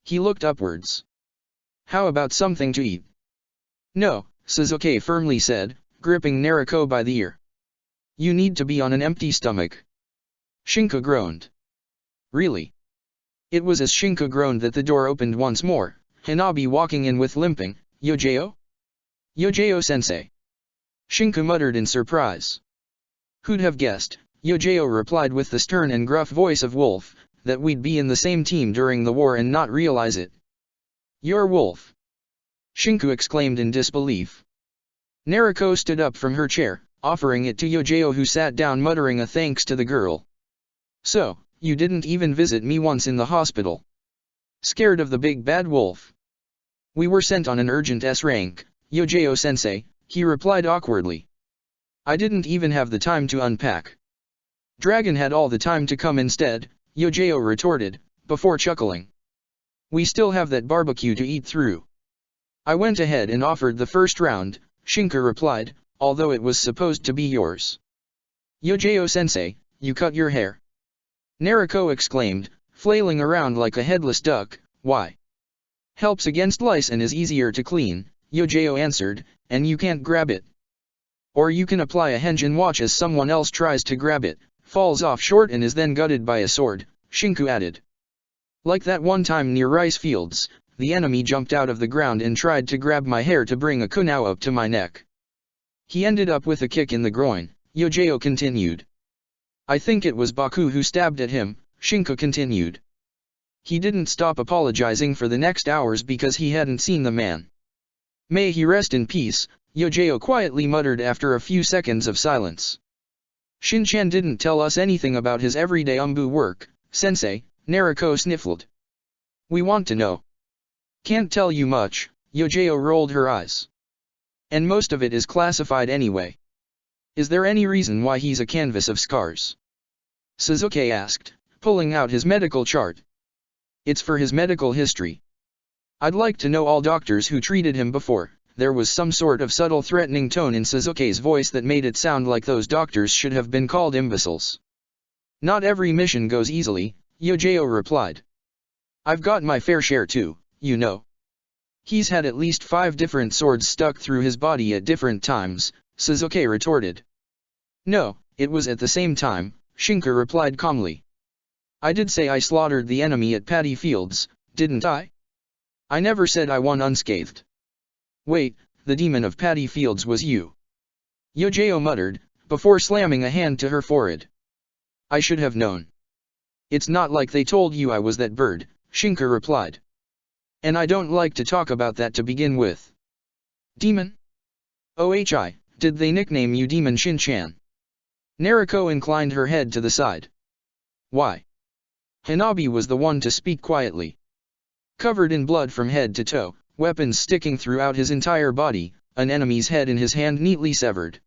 He looked upwards. How about something to eat? No, Sasuke firmly said, gripping Naruko by the ear. You need to be on an empty stomach. Shinku groaned. Really? It was as Shinku groaned that the door opened once more, Hanabi walking in with limping, Yojeo? Yojeo-sensei. Shinku muttered in surprise. Who'd have guessed, Yojeo replied with the stern and gruff voice of Wolf, that we'd be in the same team during the war and not realize it. You're Wolf. Shinku exclaimed in disbelief. Naruko stood up from her chair, offering it to Yojeo, who sat down muttering a thanks to the girl. So, you didn't even visit me once in the hospital. Scared of the big bad wolf? We were sent on an urgent S-rank, Yojeo-sensei, he replied awkwardly. I didn't even have the time to unpack. Dragon had all the time to come instead, Yojeo retorted, before chuckling. We still have that barbecue to eat through. I went ahead and offered the first round, Shinku replied, although it was supposed to be yours. Yojeo-sensei, you cut your hair? Naruko exclaimed, flailing around like a headless duck. Why? Helps against lice and is easier to clean, Yojeo answered, and you can't grab it. Or you can apply a henge and watch as someone else tries to grab it, falls off short and is then gutted by a sword, Shinku added. Like that one time near rice fields, the enemy jumped out of the ground and tried to grab my hair to bring a kunao up to my neck. He ended up with a kick in the groin, Yojeo continued. I think it was Baku who stabbed at him, Shinku continued. He didn't stop apologizing for the next hours because he hadn't seen the man. May he rest in peace, Yojeo quietly muttered after a few seconds of silence. Shin-chan didn't tell us anything about his everyday umbu work, sensei, Naruko sniffled. We want to know. Can't tell you much, Yojeo rolled her eyes. And most of it is classified anyway. Is there any reason why he's a canvas of scars? Sasuke asked, pulling out his medical chart. It's for his medical history. I'd like to know all doctors who treated him before. There was some sort of subtle threatening tone in Sasuke's voice that made it sound like those doctors should have been called imbeciles. Not every mission goes easily, Yojao replied. I've got my fair share too, you know. He's had at least 5 different swords stuck through his body at different times, Sasuke retorted. No, it was at the same time, Shinku replied calmly. I did say I slaughtered the enemy at Paddy Fields, didn't I? I never said I won unscathed. Wait, the demon of Paddy Fields was you. Yojao muttered, before slamming a hand to her forehead. I should have known. It's not like they told you I was that bird, Shinku replied. And I don't like to talk about that to begin with. Demon? OHI, did they nickname you Demon Shin-chan? Naruko inclined her head to the side. Why? Hanabi was the one to speak quietly. Covered in blood from head to toe, weapons sticking throughout his entire body, an enemy's head in his hand neatly severed.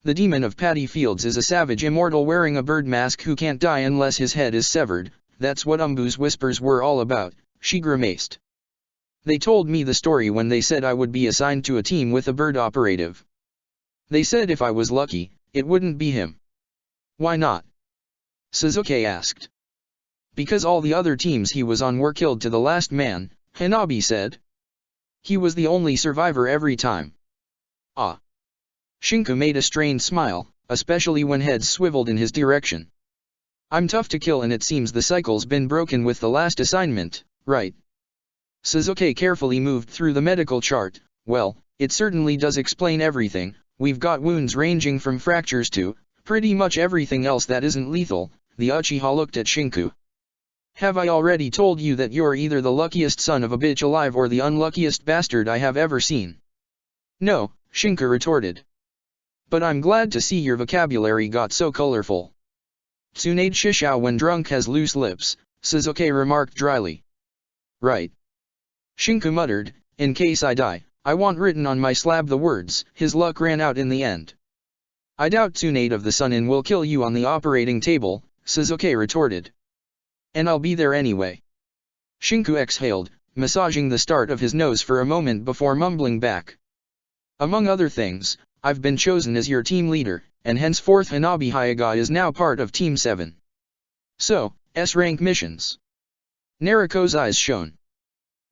The demon of Paddy Fields is a savage immortal wearing a bird mask who can't die unless his head is severed. That's what Umbu's whispers were all about, she grimaced. They told me the story when they said I would be assigned to a team with a bird operative. They said if I was lucky, it wouldn't be him. Why not? Sasuke asked. Because all the other teams he was on were killed to the last man, Hanabi said. He was the only survivor every time. Ah. Shinku made a strained smile, especially when heads swiveled in his direction. I'm tough to kill and it seems the cycle's been broken with the last assignment, right? Sasuke carefully moved through the medical chart. Well, it certainly does explain everything. We've got wounds ranging from fractures to pretty much everything else that isn't lethal. The Uchiha looked at Shinku. Have I already told you that you're either the luckiest son of a bitch alive or the unluckiest bastard I have ever seen? No, Shinku retorted. But I'm glad to see your vocabulary got so colorful. Tsunade Shishao when drunk has loose lips, Sasuke remarked dryly. Right. Shinku muttered, in case I die, I want written on my slab the words, his luck ran out in the end. I doubt Tsunade of the Sun-In will kill you on the operating table, Sasuke retorted. And I'll be there anyway. Shinku exhaled, massaging the start of his nose for a moment before mumbling back. Among other things, I've been chosen as your team leader, and henceforth Hanabi Hyuga is now part of Team 7. So, S-rank missions. Naruko's eyes shone.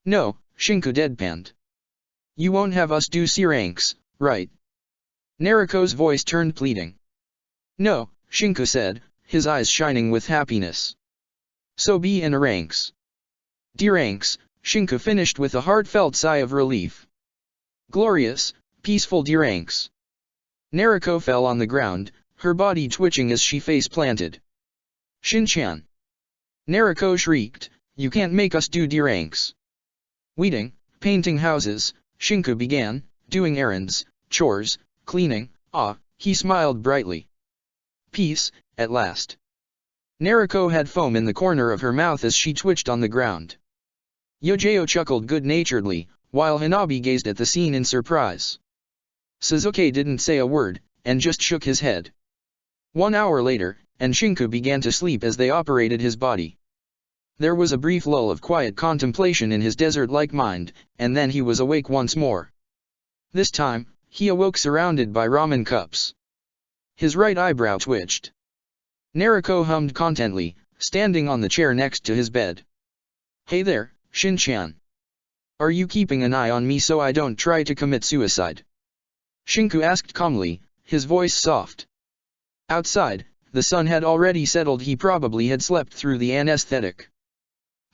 No, Shinku deadpanned. You won't have us do C-ranks, right? Naruko's voice turned pleading. No, Shinku said, his eyes shining with happiness. So be in a ranks. D ranks, Shinku finished with a heartfelt sigh of relief. Glorious, peaceful D ranks. Naruko fell on the ground, her body twitching as she face planted. Shin-chan. Naruko shrieked, you can't make us do D ranks. Weeding, painting houses, Shinku began, doing errands, chores, cleaning, he smiled brightly. Peace, at last. Naruko had foam in the corner of her mouth as she twitched on the ground. Yojao chuckled good-naturedly, while Hanabi gazed at the scene in surprise. Sasuke didn't say a word, and just shook his head. 1 hour later, and Shinku began to sleep as they operated his body. There was a brief lull of quiet contemplation in his desert-like mind, and then he was awake once more. This time, he awoke surrounded by ramen cups. His right eyebrow twitched. Naruko hummed contently, standing on the chair next to his bed. Hey there, Shin-chan. Are you keeping an eye on me so I don't try to commit suicide? Shinku asked calmly, his voice soft. Outside, the sun had already settled. He probably had slept through the anesthetic.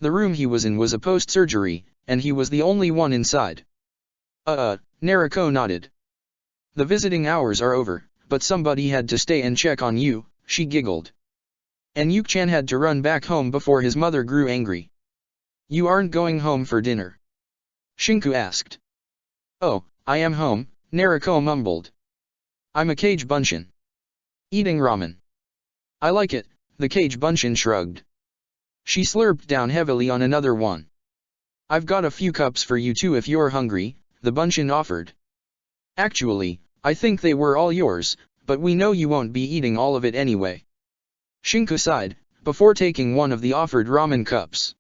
The room he was in was a post-surgery, and he was the only one inside. Naruko nodded. The visiting hours are over, but somebody had to stay and check on you, she giggled. And Yuk-chan had to run back home before his mother grew angry. You aren't going home for dinner? Shinku asked. Oh, I am home, Naruko mumbled. I'm a Kage Bunshin. Eating ramen. I like it, the Kage Bunshin shrugged. She slurped down heavily on another one. I've got a few cups for you too if you're hungry, the Bunshin offered. Actually, I think they were all yours, but we know you won't be eating all of it anyway. Shinku sighed, before taking one of the offered ramen cups.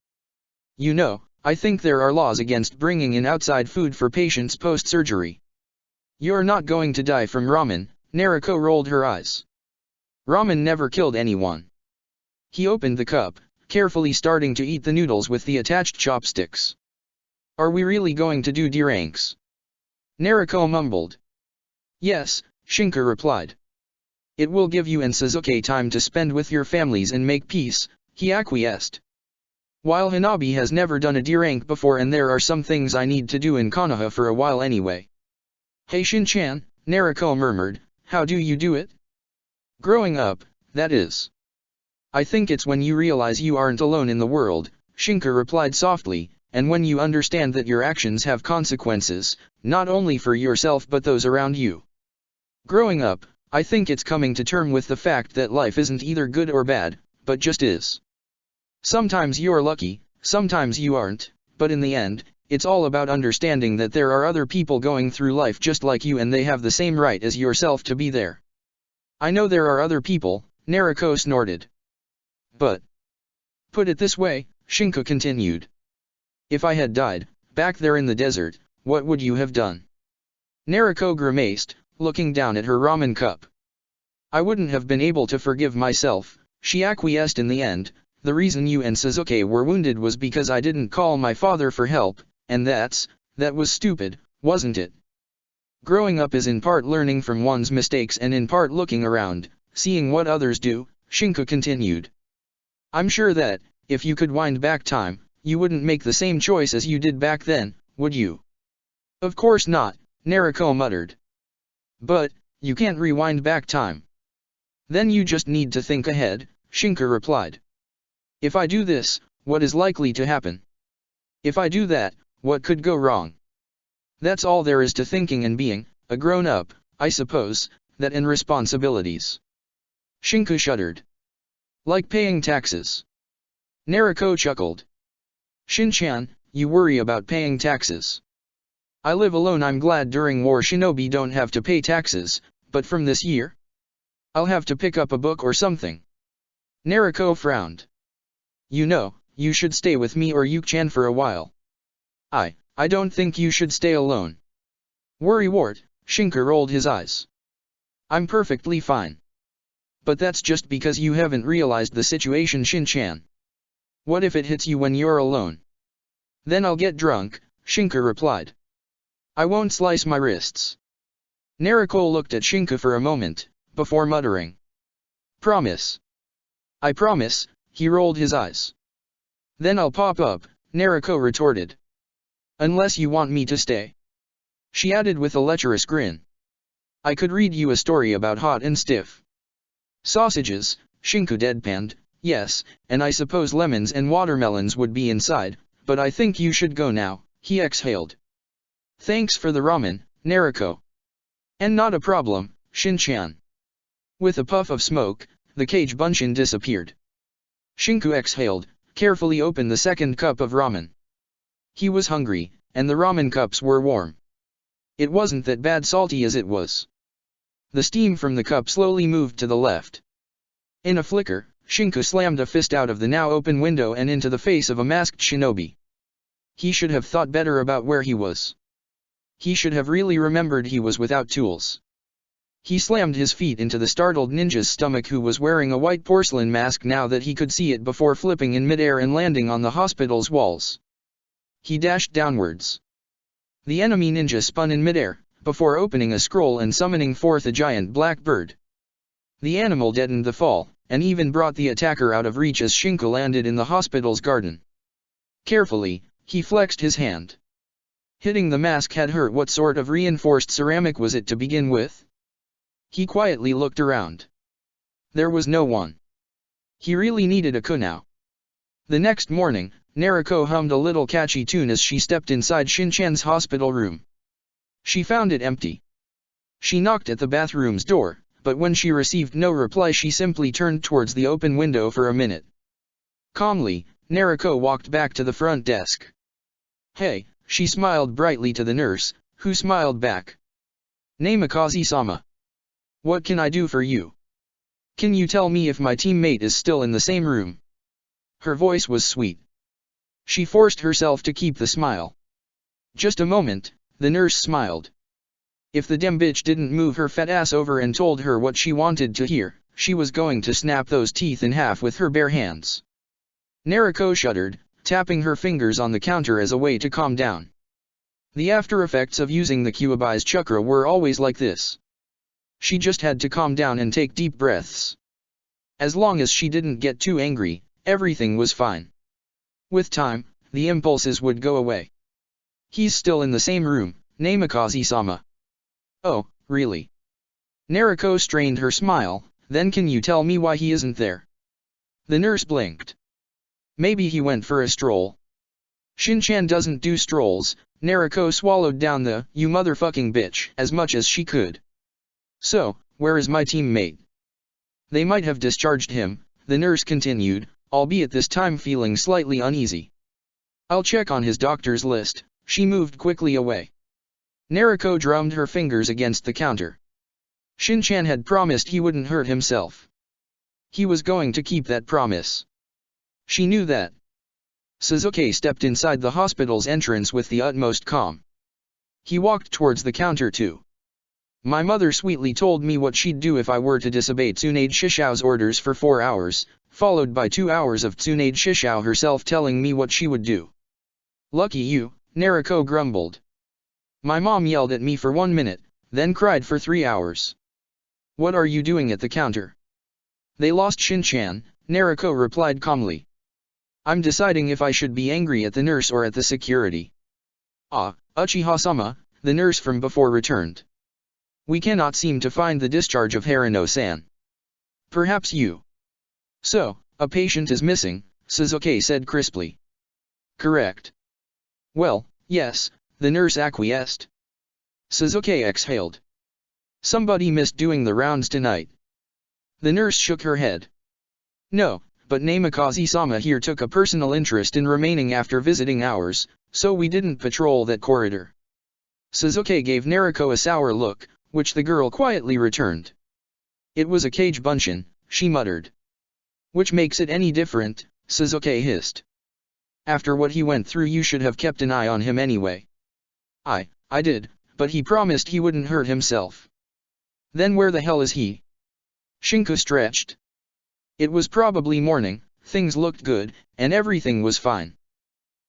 You know, I think there are laws against bringing in outside food for patients post-surgery. You're not going to die from ramen, Nariko rolled her eyes. Ramen never killed anyone. He opened the cup, carefully starting to eat the noodles with the attached chopsticks. Are we really going to do deranks? Nariko mumbled. Yes, Shinka replied. It will give you and Sasuke time to spend with your families and make peace, he acquiesced. While Hanabi has never done a derank before and there are some things I need to do in Konoha for a while anyway. Hey Shin-chan, Nariko murmured, how do you do it? Growing up, that is. I think it's when you realize you aren't alone in the world, Shinka replied softly, and when you understand that your actions have consequences, not only for yourself but those around you. Growing up, I think it's coming to terms with the fact that life isn't either good or bad, but just is. Sometimes you're lucky, sometimes you aren't, but in the end, it's all about understanding that there are other people going through life just like you and they have the same right as yourself to be there. I know there are other people, Nariko snorted. But. Put it this way, Shinka continued. If I had died, back there in the desert, what would you have done? Nariko grimaced, looking down at her ramen cup. I wouldn't have been able to forgive myself, she acquiesced in the end. The reason you and Sasuke were wounded was because I didn't call my father for help, and that was stupid, wasn't it? Growing up is in part learning from one's mistakes and in part looking around, seeing what others do, Shinka continued. I'm sure that, if you could wind back time, you wouldn't make the same choice as you did back then, would you? Of course not, Nariko muttered. But, you can't rewind back time. Then you just need to think ahead, Shinka replied. If I do this, what is likely to happen? If I do that, what could go wrong? That's all there is to thinking and being, a grown-up, I suppose, that and responsibilities. Shinka shuddered. Like paying taxes. Nariko chuckled. Shin-chan, you worry about paying taxes. I live alone. I'm glad during war shinobi don't have to pay taxes, but from this year? I'll have to pick up a book or something. Nariko frowned. You know, you should stay with me or Yuki-chan for a while. I don't think you should stay alone. Worrywart, Shinka rolled his eyes. I'm perfectly fine. But that's just because you haven't realized the situation, Shin-chan. What if it hits you when you're alone? Then I'll get drunk, Shinka replied. I won't slice my wrists. Nariko looked at Shinka for a moment, before muttering. Promise. I promise, he rolled his eyes. Then I'll pop up, Nariko retorted. Unless you want me to stay. She added with a lecherous grin. I could read you a story about hot and stiff sausages, Shinku deadpanned, yes, and I suppose lemons and watermelons would be inside, but I think you should go now, he exhaled. Thanks for the ramen, Nariko. And not a problem, Shin-chan. With a puff of smoke, the cage bunshin disappeared. Shinku exhaled, carefully opened the second cup of ramen. He was hungry, and the ramen cups were warm. It wasn't that bad salty as it was. The steam from the cup slowly moved to the left. In a flicker, Shinku slammed a fist out of the now open window and into the face of a masked shinobi. He should have thought better about where he was. He should have really remembered he was without tools. He slammed his feet into the startled ninja's stomach, who was wearing a white porcelain mask now that he could see it, before flipping in midair and landing on the hospital's walls. He dashed downwards. The enemy ninja spun in midair, before opening a scroll and summoning forth a giant black bird. The animal deadened the fall, and even brought the attacker out of reach as Shinku landed in the hospital's garden. Carefully, he flexed his hand. Hitting the mask had hurt. What sort of reinforced ceramic was it to begin with? He quietly looked around. There was no one. He really needed a coup now. The next morning, Nariko hummed a little catchy tune as she stepped inside Shin-chan's hospital room. She found it empty. She knocked at the bathroom's door, but when she received no reply, she simply turned towards the open window for a minute. Calmly, Nariko walked back to the front desk. Hey, she smiled brightly to the nurse, who smiled back. Namikaze-sama. What can I do for you? Can you tell me if my teammate is still in the same room? Her voice was sweet. She forced herself to keep the smile. Just a moment, the nurse smiled. If the dem bitch didn't move her fat ass over and told her what she wanted to hear, she was going to snap those teeth in half with her bare hands. Nariko shuddered, tapping her fingers on the counter as a way to calm down. The after effects of using the Kyuubi's chakra were always like this. She just had to calm down and take deep breaths. As long as she didn't get too angry, everything was fine. With time, the impulses would go away. He's still in the same room, Namikaze-sama. Oh, really? Nariko strained her smile, then can you tell me why he isn't there? The nurse blinked. Maybe he went for a stroll. Shin-chan doesn't do strolls. Nariko swallowed down the, you motherfucking bitch, as much as she could. So, where is my teammate? They might have discharged him, the nurse continued, albeit this time feeling slightly uneasy. I'll check on his doctor's list. She moved quickly away. Nariko drummed her fingers against the counter. Shin-chan had promised he wouldn't hurt himself. He was going to keep that promise. She knew that. Suzuki stepped inside the hospital's entrance with the utmost calm. He walked towards the counter too. My mother sweetly told me what she'd do if I were to disobey Tsunade Shishao's orders for 4 hours, followed by 2 hours of Tsunade Shishao herself telling me what she would do. Lucky you, Nariko grumbled. My mom yelled at me for 1 minute, then cried for 3 hours. What are you doing at the counter? They lost Shin-chan, Nariko replied calmly. I'm deciding if I should be angry at the nurse or at the security. Ah, Uchiha-sama, the nurse from before returned. We cannot seem to find the discharge of Harano-san. Perhaps you. So, a patient is missing, Suzuki said crisply. Correct. Well, yes, the nurse acquiesced. Suzuki exhaled. Somebody missed doing the rounds tonight. The nurse shook her head. No, but Namikaze-sama here took a personal interest in remaining after visiting hours, so we didn't patrol that corridor. Suzuki gave Nariko a sour look, which the girl quietly returned. It was a Kage Bunshin, she muttered. Which makes it any different, Suzuki hissed. After what he went through you should have kept an eye on him anyway. I did, but he promised he wouldn't hurt himself. Then where the hell is he? Shinku stretched. It was probably morning, things looked good, and everything was fine.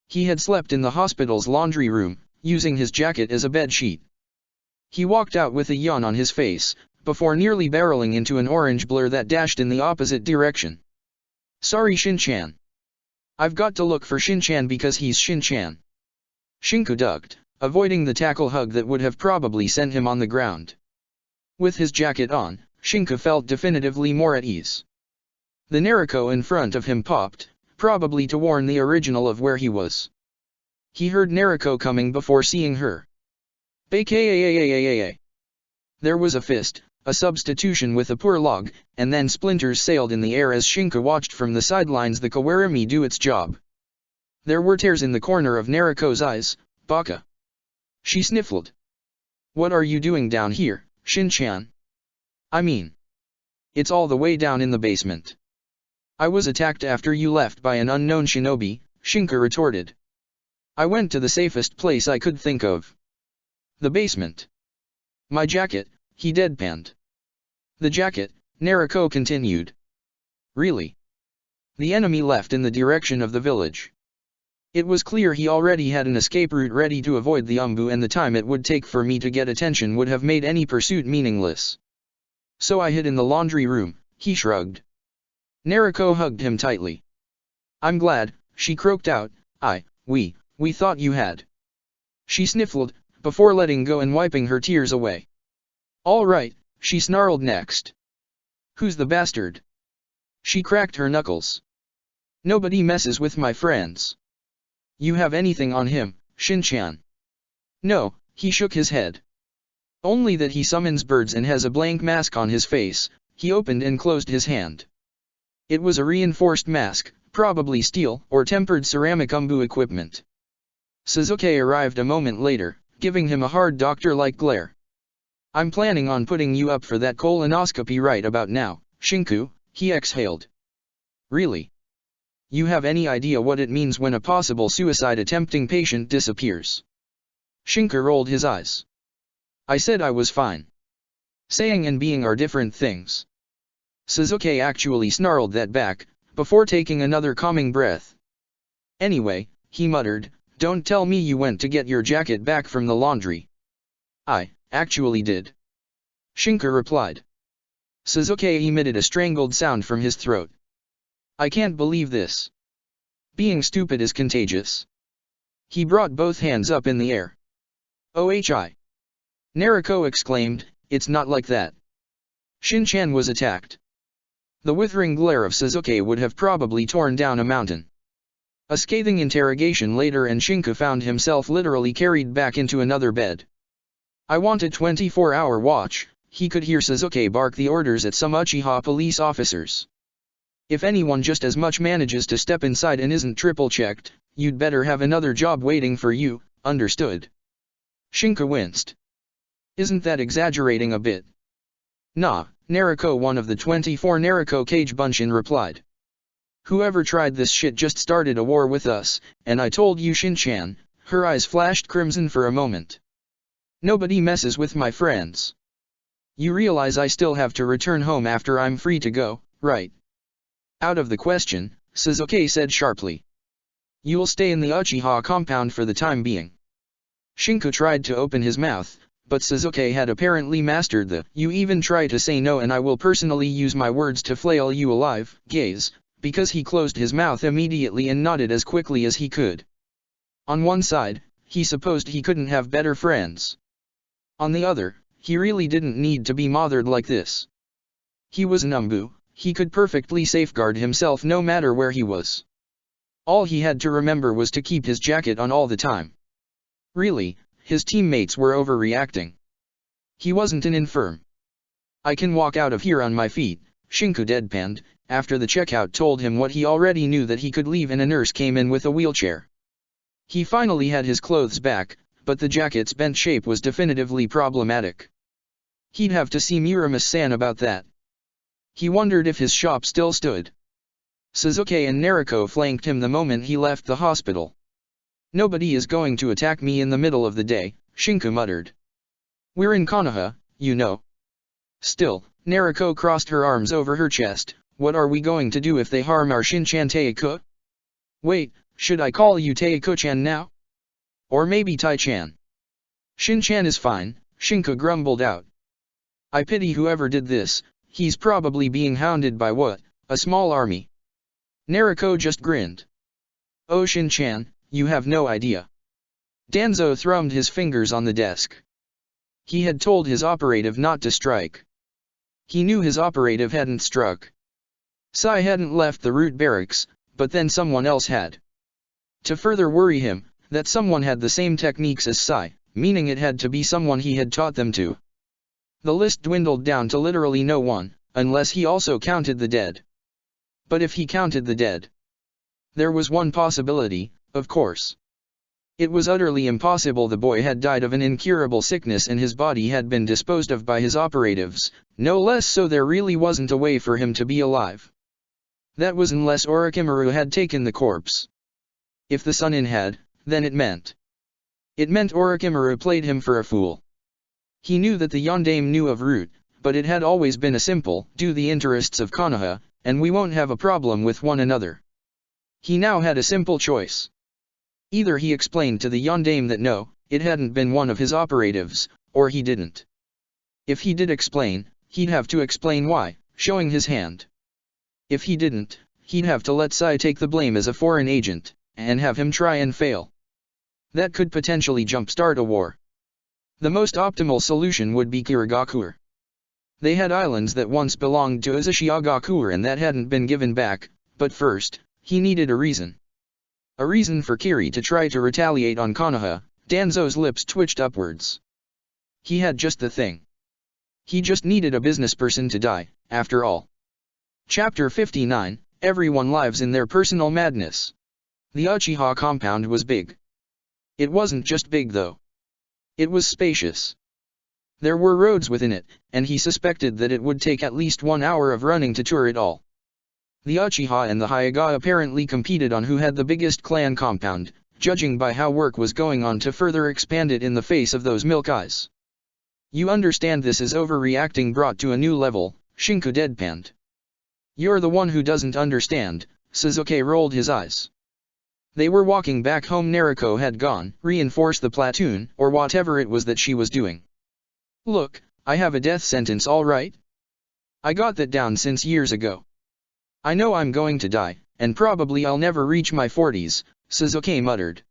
He had slept in the hospital's laundry room, using his jacket as a bed sheet. He walked out with a yawn on his face, before nearly barreling into an orange blur that dashed in the opposite direction. Sorry Shin-chan. I've got to look for Shin-chan because he's Shin-chan. Shinku ducked, avoiding the tackle hug that would have probably sent him on the ground. With his jacket on, Shinku felt definitively more at ease. The Nariko in front of him popped, probably to warn the original of where he was. He heard Nariko coming before seeing her. There was a fist, a substitution with a poor log, and then splinters sailed in the air as Shinku watched from the sidelines the Kawarimi do its job. There were tears in the corner of Nariko's eyes. Baka. She sniffled. What are you doing down here, Shin-chan? I mean, it's all the way down in the basement. I was attacked after you left by an unknown shinobi, Shinku retorted. I went to the safest place I could think of. The basement. My jacket, he deadpanned. The jacket, Nariko continued. Really? The enemy left in the direction of the village. It was clear he already had an escape route ready to avoid the Umbu, and the time it would take for me to get attention would have made any pursuit meaningless. So I hid in the laundry room, he shrugged. Nariko hugged him tightly. I'm glad, she croaked out. We thought you had. She sniffled, before letting go and wiping her tears away. All right, she snarled next. Who's the bastard? She cracked her knuckles. Nobody messes with my friends. You have anything on him, Shin-chan? No, he shook his head. Only that he summons birds and has a blank mask on his face. He opened and closed his hand. It was a reinforced mask, probably steel or tempered ceramic Umbu equipment. Suzuki arrived a moment later, giving him a hard doctor-like glare. I'm planning on putting you up for that colonoscopy right about now, Shinku, he exhaled. Really? You have any idea what it means when a possible suicide-attempting patient disappears? Shinka rolled his eyes. I said I was fine. Saying and being are different things. Sasuke actually snarled that back, before taking another calming breath. Anyway, he muttered, don't tell me you went to get your jacket back from the laundry. I actually did. Shinka replied. Sasuke emitted a strangled sound from his throat. I can't believe this. Being stupid is contagious. He brought both hands up in the air. OHI. Naruko exclaimed, it's not like that. Shin-chan was attacked. The withering glare of Sasuke would have probably torn down a mountain. A scathing interrogation later and Shinka found himself literally carried back into another bed. I want a 24-hour watch, he could hear Sasuke bark the orders at some Uchiha police officers. If anyone just as much manages to step inside and isn't triple-checked, you'd better have another job waiting for you, understood? Shinka winced. Isn't that exaggerating a bit? Nah, Naruko, one of the 24 Naruko Cage Bunshin replied. Whoever tried this shit just started a war with us, and I told you, Shin-chan. Her eyes flashed crimson for a moment. Nobody messes with my friends. You realize I still have to return home after I'm free to go, right? Out of the question, Sasuke said sharply. You'll stay in the Uchiha compound for the time being. Shinka tried to open his mouth, but Sasuke had apparently mastered the "you even try to say no and I will personally use my words to flail you alive" gaze, because he closed his mouth immediately and nodded as quickly as he could. On one side, he supposed he couldn't have better friends. On the other, he really didn't need to be mothered like this. He was Numbu, he could perfectly safeguard himself no matter where he was. All he had to remember was to keep his jacket on all the time. Really, his teammates were overreacting. He wasn't an infirm. I can walk out of here on my feet, Shinku deadpanned, after the checkout told him what he already knew, that he could leave and a nurse came in with a wheelchair. He finally had his clothes back, but the jacket's bent shape was definitively problematic. He'd have to see Muramus-san about that. He wondered if his shop still stood. Sasuke and Naruko flanked him the moment he left the hospital. Nobody is going to attack me in the middle of the day, Shinku muttered. We're in Konoha, you know. Still, Naruko crossed her arms over her chest. What are we going to do if they harm our Shin-chan Taiko? Wait, should I call you Taiko-chan now? Or maybe Tai-chan? Shin-chan is fine, Shinku grumbled out. I pity whoever did this, he's probably being hounded by what, a small army? Naruko just grinned. Oh Shin-chan, you have no idea. Danzo thrummed his fingers on the desk. He had told his operative not to strike. He knew his operative hadn't struck. Sai hadn't left the root barracks, but then someone else had. To further worry him, that someone had the same techniques as Sai, meaning it had to be someone he had taught them to. The list dwindled down to literally no one, unless he also counted the dead. But if he counted the dead, there was one possibility, of course. It was utterly impossible the boy had died of an incurable sickness and his body had been disposed of by his operatives, no less, so there really wasn't a way for him to be alive. That was unless Orochimaru had taken the corpse. If the Sunin had, then it meant Orochimaru played him for a fool. He knew that the Yondaime knew of Root, but it had always been a simple, do the interests of Konoha, and we won't have a problem with one another. He now had a simple choice. Either he explained to the Yondaime that no, it hadn't been one of his operatives, or he didn't. If he did explain, he'd have to explain why, showing his hand. If he didn't, he'd have to let Sai take the blame as a foreign agent, and have him try and fail. That could potentially jumpstart a war. The most optimal solution would be Kirigakure. They had islands that once belonged to Uzashigakure and that hadn't been given back, but first, he needed a reason. A reason for Kiri to try to retaliate on Konoha. Danzo's lips twitched upwards. He had just the thing. He just needed a businessperson to die, after all. Chapter 59, Everyone lives in their personal madness. The Uchiha compound was big. It wasn't just big though. It was spacious. There were roads within it, and he suspected that it would take at least 1 hour of running to tour it all. The Uchiha and the Hyuga apparently competed on who had the biggest clan compound, judging by how work was going on to further expand it in the face of those milk eyes. You understand this is overreacting brought to a new level, Shinku deadpanned. You're the one who doesn't understand, Sasuke rolled his eyes. They were walking back home. Naruko had gone, reinforced the platoon, or whatever it was that she was doing. Look, I have a death sentence all right? I got that down since years ago. I know I'm going to die, and probably I'll never reach my 40s, Sasuke muttered.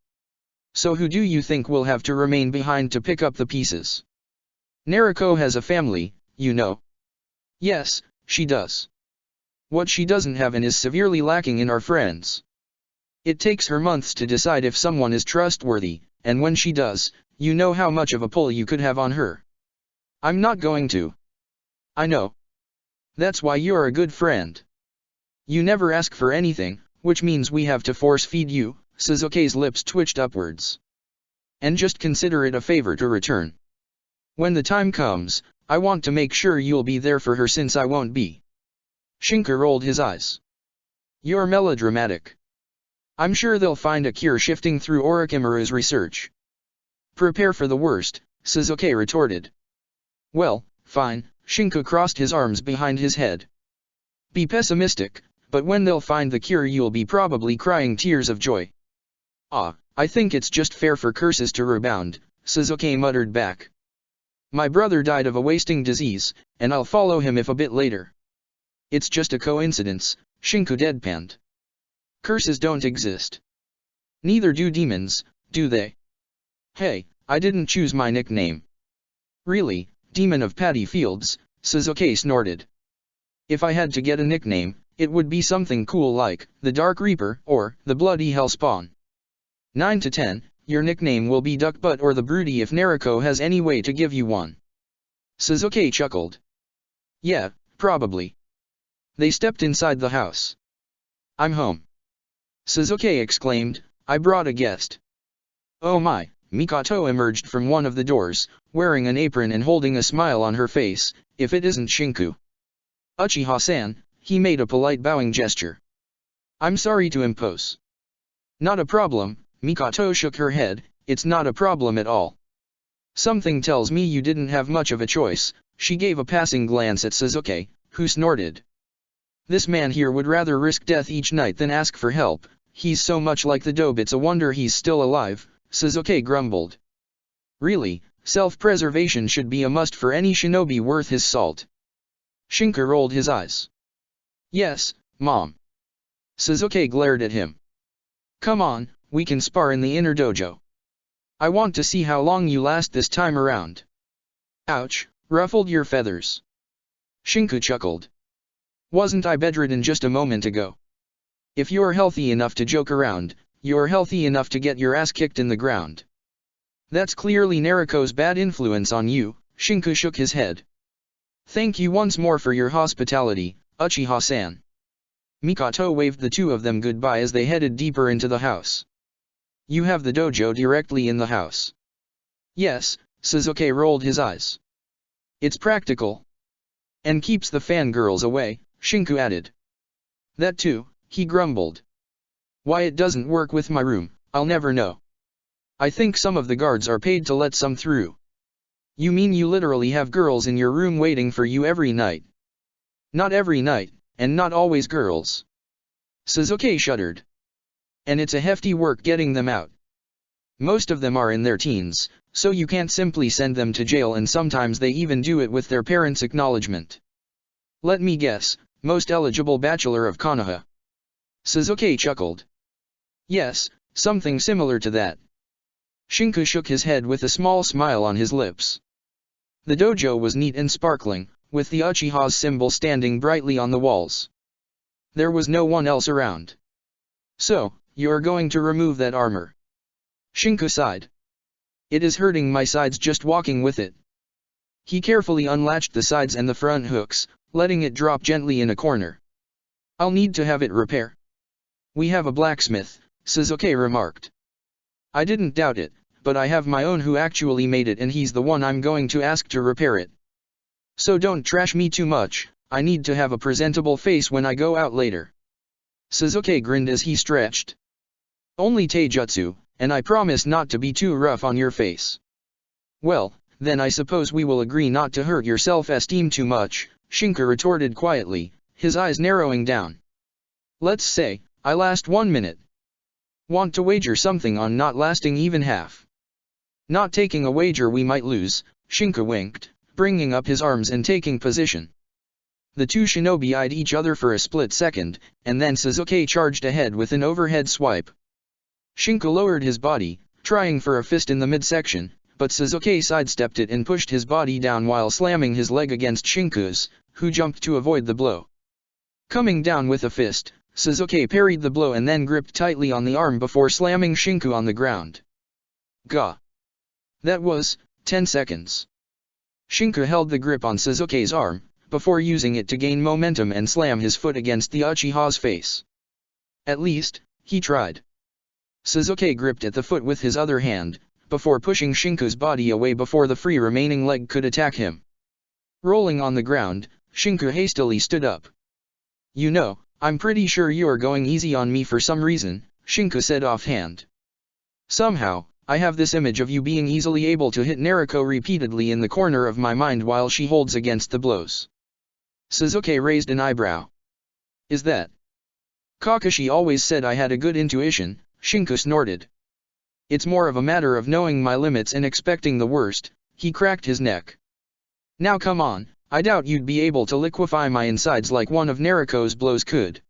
So who do you think will have to remain behind to pick up the pieces? Naruko has a family, you know. Yes, she does. What she doesn't have and is severely lacking in are friends. It takes her months to decide if someone is trustworthy, and when she does, you know how much of a pull you could have on her. I'm not going to. I know. That's why you're a good friend. You never ask for anything, which means we have to force-feed you, Sasuke's lips twitched upwards. And just consider it a favor to return. When the time comes, I want to make sure you'll be there for her since I won't be. Shinku rolled his eyes. You're melodramatic. I'm sure they'll find a cure. Shifting through Orochimaru's research. Prepare for the worst, Sasuke retorted. Well, fine, Shinku crossed his arms behind his head. Be pessimistic, but when they'll find the cure you'll be probably crying tears of joy. I think it's just fair for curses to rebound, Sasuke muttered back. My brother died of a wasting disease, and I'll follow him if a bit later. It's just a coincidence, Shinku deadpanned. Curses don't exist. Neither do demons, do they? Hey, I didn't choose my nickname. Really, Demon of Paddy Fields, Sasuke snorted. If I had to get a nickname, it would be something cool like, the Dark Reaper, or, the Bloody Hellspawn. 9 to 10, your nickname will be Duck Butt or the Broody if Naruko has any way to give you one. Sasuke chuckled. Yeah, probably. They stepped inside the house. I'm home. Sasuke exclaimed, I brought a guest. Oh my, Mikoto emerged from one of the doors, wearing an apron and holding a smile on her face, if it isn't Shinku. Uchiha-san, he made a polite bowing gesture. I'm sorry to impose. Not a problem, Mikoto shook her head, it's not a problem at all. Something tells me you didn't have much of a choice, she gave a passing glance at Sasuke, who snorted. This man here would rather risk death each night than ask for help, he's so much like the dobe it's a wonder he's still alive, Sasuke grumbled. Really, self-preservation should be a must for any shinobi worth his salt. Shinku rolled his eyes. Yes, Mom. Sasuke glared at him. Come on, we can spar in the inner dojo. I want to see how long you last this time around. Ouch, ruffled your feathers. Shinku chuckled. Wasn't I bedridden just a moment ago? If you're healthy enough to joke around, you're healthy enough to get your ass kicked in the ground. That's clearly Naruko's bad influence on you, Shinku shook his head. Thank you once more for your hospitality, Uchiha-san. Mikoto waved the two of them goodbye as they headed deeper into the house. You have the dojo directly in the house. Yes, Sasuke rolled his eyes. It's practical. And keeps the fangirls away, Shinku added. That too, he grumbled. Why it doesn't work with my room, I'll never know. I think some of the guards are paid to let some through. You mean you literally have girls in your room waiting for you every night? Not every night, and not always girls. Sasuke shuddered. And it's a hefty work getting them out. Most of them are in their teens, so you can't simply send them to jail, and sometimes they even do it with their parents' acknowledgement. Let me guess, most eligible bachelor of Konoha. Sasuke chuckled. Yes, something similar to that. Shinku shook his head with a small smile on his lips. The dojo was neat and sparkling, with the Uchiha's symbol standing brightly on the walls. There was no one else around. So, you're going to remove that armor? Shinku sighed. It is hurting my sides just walking with it. He carefully unlatched the sides and the front hooks, letting it drop gently in a corner. I'll need to have it repair. We have a blacksmith, Sasuke remarked. I didn't doubt it, but I have my own who actually made it, and he's the one I'm going to ask to repair it. So don't trash me too much, I need to have a presentable face when I go out later. Sasuke grinned as he stretched. Only taijutsu, and I promise not to be too rough on your face. Well, then I suppose we will agree not to hurt your self-esteem too much, Shinku retorted quietly, his eyes narrowing down. Let's say, I last 1 minute. Want to wager something on not lasting even half? Not taking a wager we might lose, Shinku winked, bringing up his arms and taking position. The two shinobi eyed each other for a split second, and then Sasuke charged ahead with an overhead swipe. Shinku lowered his body, trying for a fist in the midsection, but Sasuke sidestepped it and pushed his body down while slamming his leg against Shinku's, who jumped to avoid the blow. Coming down with a fist, Sasuke parried the blow and then gripped tightly on the arm before slamming Shinku on the ground. Gah! That was 10 seconds. Shinku held the grip on Sasuke's arm, before using it to gain momentum and slam his foot against the Uchiha's face. At least, he tried. Sasuke gripped at the foot with his other hand, before pushing Shinku's body away before the free remaining leg could attack him. Rolling on the ground, Shinku hastily stood up. You know, I'm pretty sure you are going easy on me for some reason, Shinku said offhand. Somehow, I have this image of you being easily able to hit Naruko repeatedly in the corner of my mind while she holds against the blows. Sasuke raised an eyebrow. Is that? Kakashi always said I had a good intuition, Shinku snorted. It's more of a matter of knowing my limits and expecting the worst, he cracked his neck. Now come on, I doubt you'd be able to liquefy my insides like one of Naruko's blows could.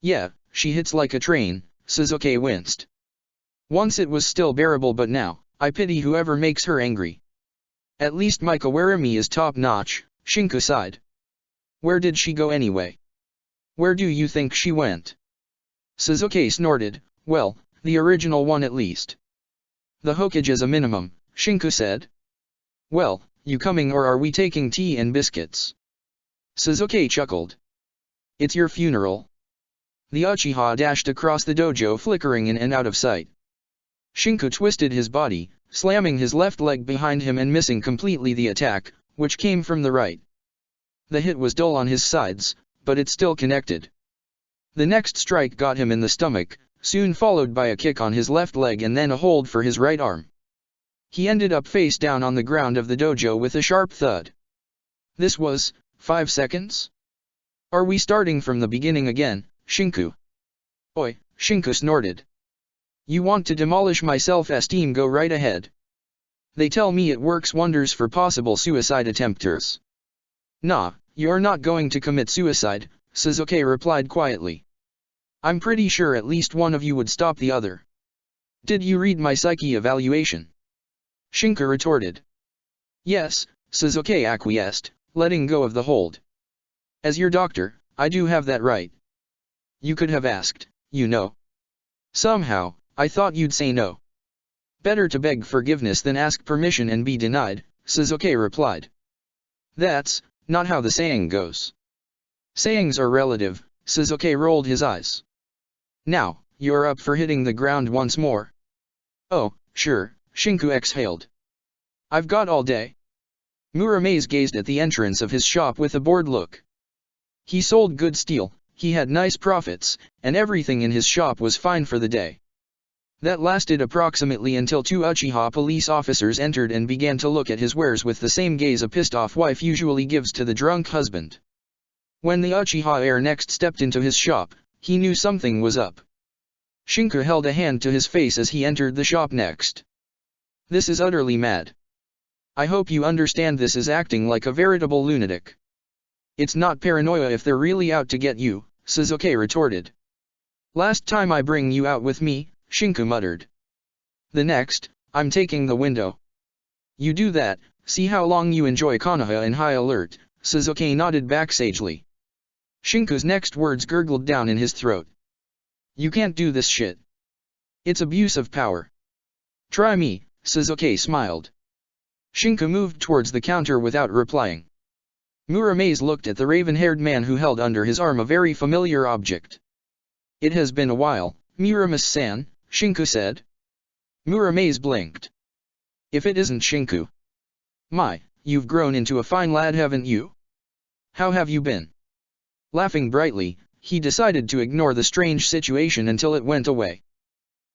Yeah, she hits like a train, Sasuke winced. Once it was still bearable but now, I pity whoever makes her angry. At least my Kawarimi is top-notch, Shinku sighed. Where did she go anyway? Where do you think she went? Sasuke snorted, well, the original one at least. The Hokage is a minimum, Shinku said. Well, you coming or are we taking tea and biscuits? Sasuke chuckled. It's your funeral. The Uchiha dashed across the dojo flickering in and out of sight. Shinku twisted his body, slamming his left leg behind him and missing completely the attack, which came from the right. The hit was dull on his sides, but it still connected. The next strike got him in the stomach, soon followed by a kick on his left leg and then a hold for his right arm. He ended up face down on the ground of the dojo with a sharp thud. This was 5 seconds? Are we starting from the beginning again, Shinku? Oi, Shinku snorted. You want to demolish my self-esteem? Go right ahead. They tell me it works wonders for possible suicide attempters. Nah, you're not going to commit suicide, Sasuke replied quietly. I'm pretty sure at least one of you would stop the other. Did you read my psyche evaluation? Shinku retorted. Yes, Sasuke acquiesced, letting go of the hold. As your doctor, I do have that right. You could have asked, you know. Somehow, I thought you'd say no. Better to beg forgiveness than ask permission and be denied, Sasuke replied. That's not how the saying goes. Sayings are relative, Sasuke rolled his eyes. Now, you're up for hitting the ground once more. Oh, sure, Shinku exhaled. I've got all day. Muramaze gazed at the entrance of his shop with a bored look. He sold good steel, he had nice profits, and everything in his shop was fine for the day. That lasted approximately until 2 Uchiha police officers entered and began to look at his wares with the same gaze a pissed-off wife usually gives to the drunk husband. When the Uchiha heir next stepped into his shop, he knew something was up. Shinku held a hand to his face as he entered the shop next. This is utterly mad. I hope you understand this is acting like a veritable lunatic. It's not paranoia if they're really out to get you, Sasuke retorted. Last time I bring you out with me, Shinku muttered. The next, I'm taking the window. You do that, see how long you enjoy Konoha in high alert, Sasuke nodded back sagely. Shinku's next words gurgled down in his throat. You can't do this shit. It's abuse of power. Try me, Sasuke smiled. Shinku moved towards the counter without replying. Muramaze looked at the raven-haired man who held under his arm a very familiar object. It has been a while, Muramas-san, Shinku said. Muramaze blinked. If it isn't Shinku. My, you've grown into a fine lad, haven't you? How have you been? Laughing brightly, he decided to ignore the strange situation until it went away.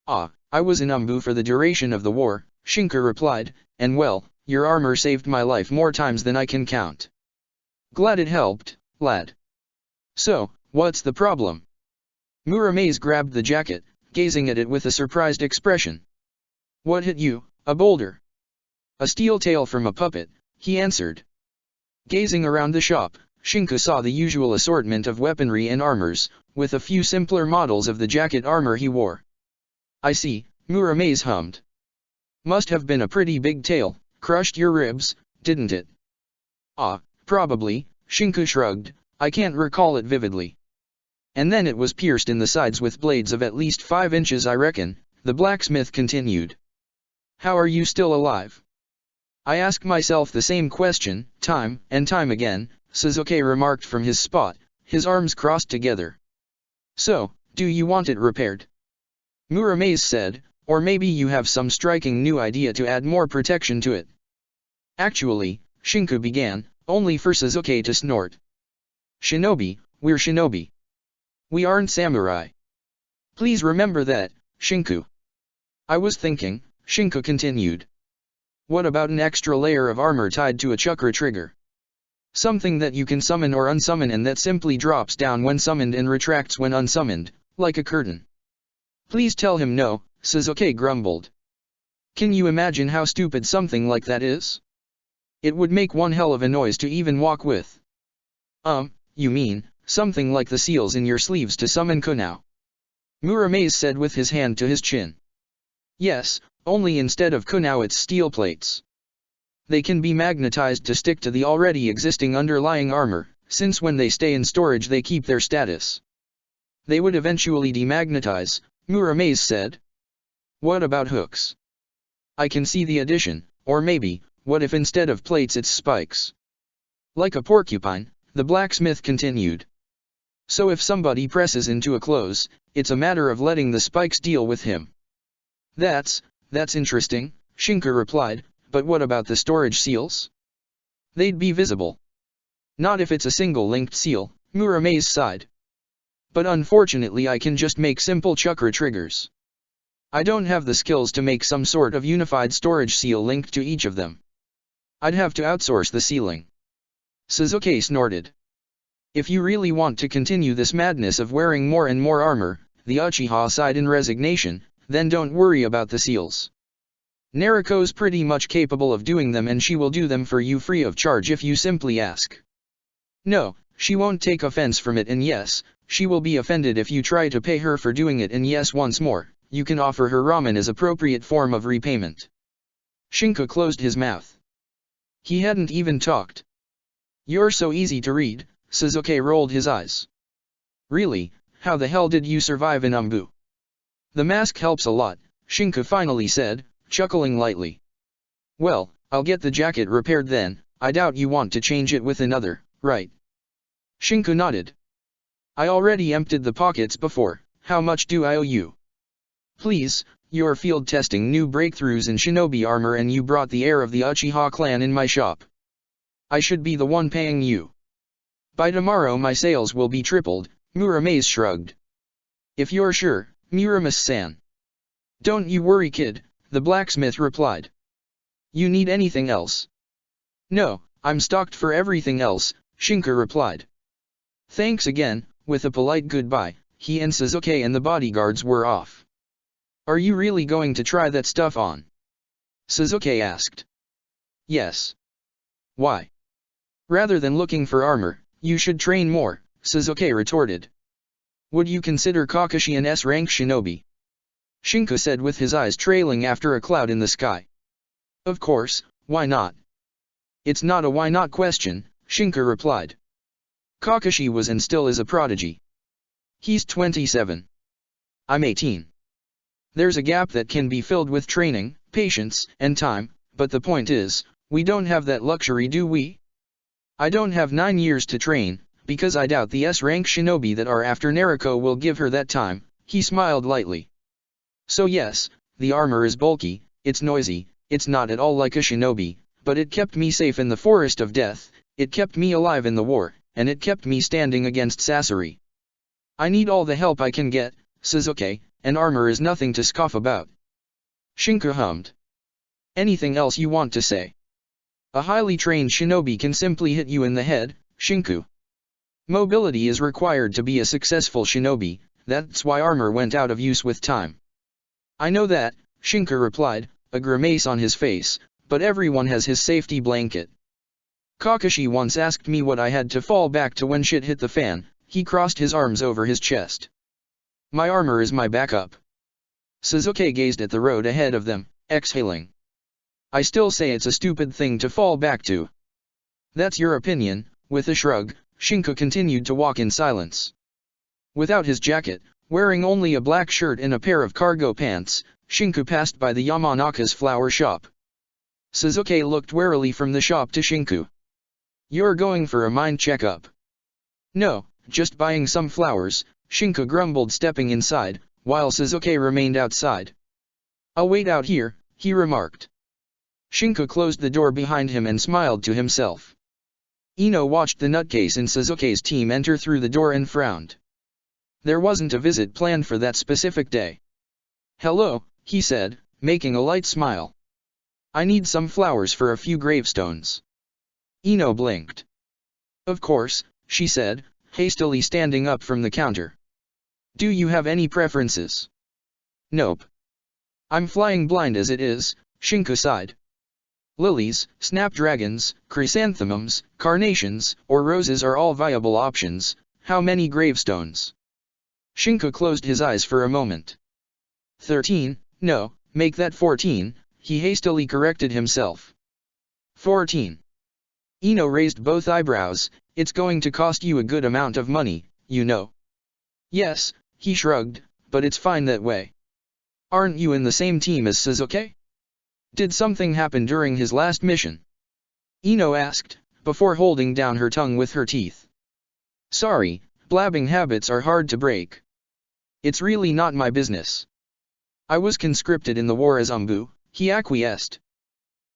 I was in Umbu for the duration of the war, Shinku replied, and well, your armor saved my life more times than I can count. Glad it helped, lad. So, what's the problem? Muramaze grabbed the jacket, gazing at it with a surprised expression. What hit you, a boulder? A steel tail from a puppet, he answered. Gazing around the shop, Shinku saw the usual assortment of weaponry and armors, with a few simpler models of the jacket armor he wore. I see, Muramaze hummed. Must have been a pretty big tail, crushed your ribs, didn't it? Probably, Shinku shrugged, I can't recall it vividly. And then it was pierced in the sides with blades of at least 5 inches I reckon, the blacksmith continued. How are you still alive? I ask myself the same question, time and time again, Sasuke remarked from his spot, his arms crossed together. So, do you want it repaired? Muramaze said, or maybe you have some striking new idea to add more protection to it. Actually, Shinku began, only for Sasuke to snort. Shinobi, we're shinobi. We aren't samurai. Please remember that, Shinku. I was thinking, Shinku continued. What about an extra layer of armor tied to a chakra trigger? Something that you can summon or unsummon and that simply drops down when summoned and retracts when unsummoned, like a curtain. Please tell him no, Sasuke grumbled. Can you imagine how stupid something like that is? It would make one hell of a noise to even walk with. You mean, something like the seals in your sleeves to summon Kunao? Muramaze said with his hand to his chin. Yes, only instead of Kunao it's steel plates. They can be magnetized to stick to the already existing underlying armor, since when they stay in storage they keep their status. They would eventually demagnetize, Muramaze said. What about hooks? I can see the addition, or maybe, what if instead of plates it's spikes? Like a porcupine, the blacksmith continued. So if somebody presses into a close, it's a matter of letting the spikes deal with him. That's interesting, Shinku replied, but what about the storage seals? They'd be visible. Not if it's a single linked seal, Muramaze sighed. But unfortunately I can just make simple chakra triggers. I don't have the skills to make some sort of unified storage seal linked to each of them. I'd have to outsource the sealing. Sasuke snorted. If you really want to continue this madness of wearing more and more armor, the Uchiha sighed in resignation, then don't worry about the seals. Naruko's pretty much capable of doing them and she will do them for you free of charge if you simply ask. No, she won't take offense from it, and yes, she will be offended if you try to pay her for doing it, and yes, once more, you can offer her ramen as appropriate form of repayment. Shinku closed his mouth. He hadn't even talked. You're so easy to read, Sasuke rolled his eyes. Really, how the hell did you survive in Umbu? The mask helps a lot, Shinku finally said, chuckling lightly. Well, I'll get the jacket repaired then. I doubt you want to change it with another, right? Shinku nodded. I already emptied the pockets before, how much do I owe you? Please, you're field testing new breakthroughs in shinobi armor and you brought the heir of the Uchiha clan in my shop. I should be the one paying you. By tomorrow my sales will be tripled, Muramaze shrugged. If you're sure, Muramas-san. Don't you worry, kid, the blacksmith replied. You need anything else? No, I'm stocked for everything else, Shinku replied. Thanks again. With a polite goodbye, he and Sasuke and the bodyguards were off. Are you really going to try that stuff on? Sasuke asked. Yes. Why? Rather than looking for armor, you should train more, Sasuke retorted. Would you consider Kakashi an S-rank shinobi? Shinku said with his eyes trailing after a cloud in the sky. Of course, why not? It's not a why not question, Shinku replied. Kakashi was and still is a prodigy. He's 27. I'm 18. There's a gap that can be filled with training, patience, and time, but the point is, we don't have that luxury, do we? I don't have 9 years to train, because I doubt the S-rank shinobi that are after Naruko will give her that time, he smiled lightly. So yes, the armor is bulky, it's noisy, it's not at all like a shinobi, but it kept me safe in the forest of death, it kept me alive in the war, and it kept me standing against Sasori. I need all the help I can get, Sasuke, and armor is nothing to scoff about. Shinku hummed. Anything else you want to say? A highly trained shinobi can simply hit you in the head, Shinku. Mobility is required to be a successful shinobi, that's why armor went out of use with time. I know that, Shinku replied, a grimace on his face, but everyone has his safety blanket. Kakashi once asked me what I had to fall back to when shit hit the fan. He crossed his arms over his chest. My armor is my backup. Sasuke gazed at the road ahead of them, exhaling. I still say it's a stupid thing to fall back to. That's your opinion. With a shrug, Shinku continued to walk in silence. Without his jacket, wearing only a black shirt and a pair of cargo pants, Shinku passed by the Yamanaka's flower shop. Sasuke looked warily from the shop to Shinku. You're going for a mind checkup? No, just buying some flowers, Shinku grumbled, stepping inside, while Sasuke remained outside. I'll wait out here, he remarked. Shinku closed the door behind him and smiled to himself. Ino watched the nutcase in Sasuke's team enter through the door and frowned. There wasn't a visit planned for that specific day. Hello, he said, making a light smile. I need some flowers for a few gravestones. Ino blinked. Of course, she said, hastily standing up from the counter. Do you have any preferences? Nope. I'm flying blind as it is, Shinku sighed. Lilies, snapdragons, chrysanthemums, carnations, or roses are all viable options. How many gravestones? Shinku closed his eyes for a moment. 13, no, make that 14, he hastily corrected himself. 14. Ino raised both eyebrows. It's going to cost you a good amount of money, you know. Yes, he shrugged, but it's fine that way. Aren't you in the same team as Sasuke? Did something happen during his last mission? Ino asked, before holding down her tongue with her teeth. Sorry, blabbing habits are hard to break. It's really not my business. I was conscripted in the war as Umbu, he acquiesced.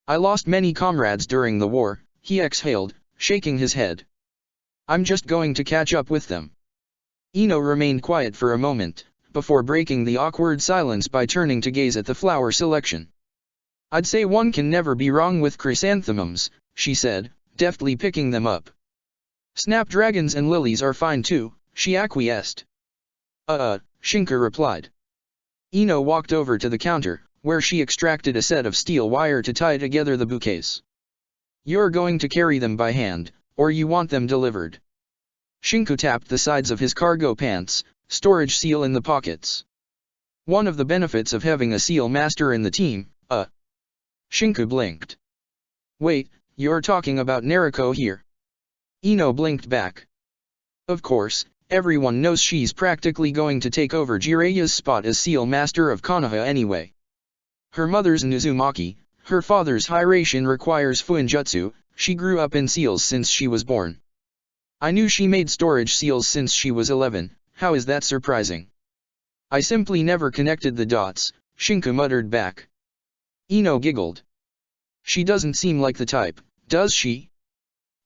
I lost many comrades during the war, he exhaled, shaking his head. I'm just going to catch up with them. Ino remained quiet for a moment, before breaking the awkward silence by turning to gaze at the flower selection. I'd say one can never be wrong with chrysanthemums, she said, deftly picking them up. Snapdragons and lilies are fine too, she acquiesced. Shinku replied. Ino walked over to the counter, where she extracted a set of steel wire to tie together the bouquets. You're going to carry them by hand, or you want them delivered? Shinku tapped the sides of his cargo pants, storage seal in the pockets. One of the benefits of having a seal master in the team, Shinku blinked. Wait, you're talking about Naruko here? Ino blinked back. Of course, everyone knows she's practically going to take over Jiraiya's spot as seal master of Konoha anyway. Her mother's Nuzumaki, her father's Hiraishin requires Fuinjutsu. She grew up in seals since she was born. I knew she made storage seals since she was 11, how is that surprising? I simply never connected the dots, Shinku muttered back. Ino giggled. She doesn't seem like the type, does she?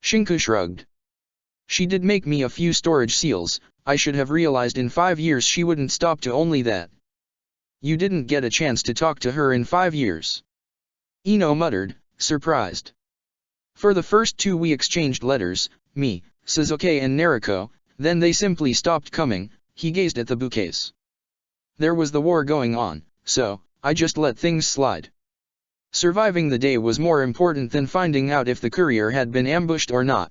Shinku shrugged. She did make me a few storage seals. I should have realized in 5 years she wouldn't stop to only that. You didn't get a chance to talk to her in 5 years. Ino muttered, surprised. For the first 2 we exchanged letters, me, Sasuke and Naruko, then they simply stopped coming. He gazed at the bouquets. There was the war going on, so I just let things slide. Surviving the day was more important than finding out if the courier had been ambushed or not.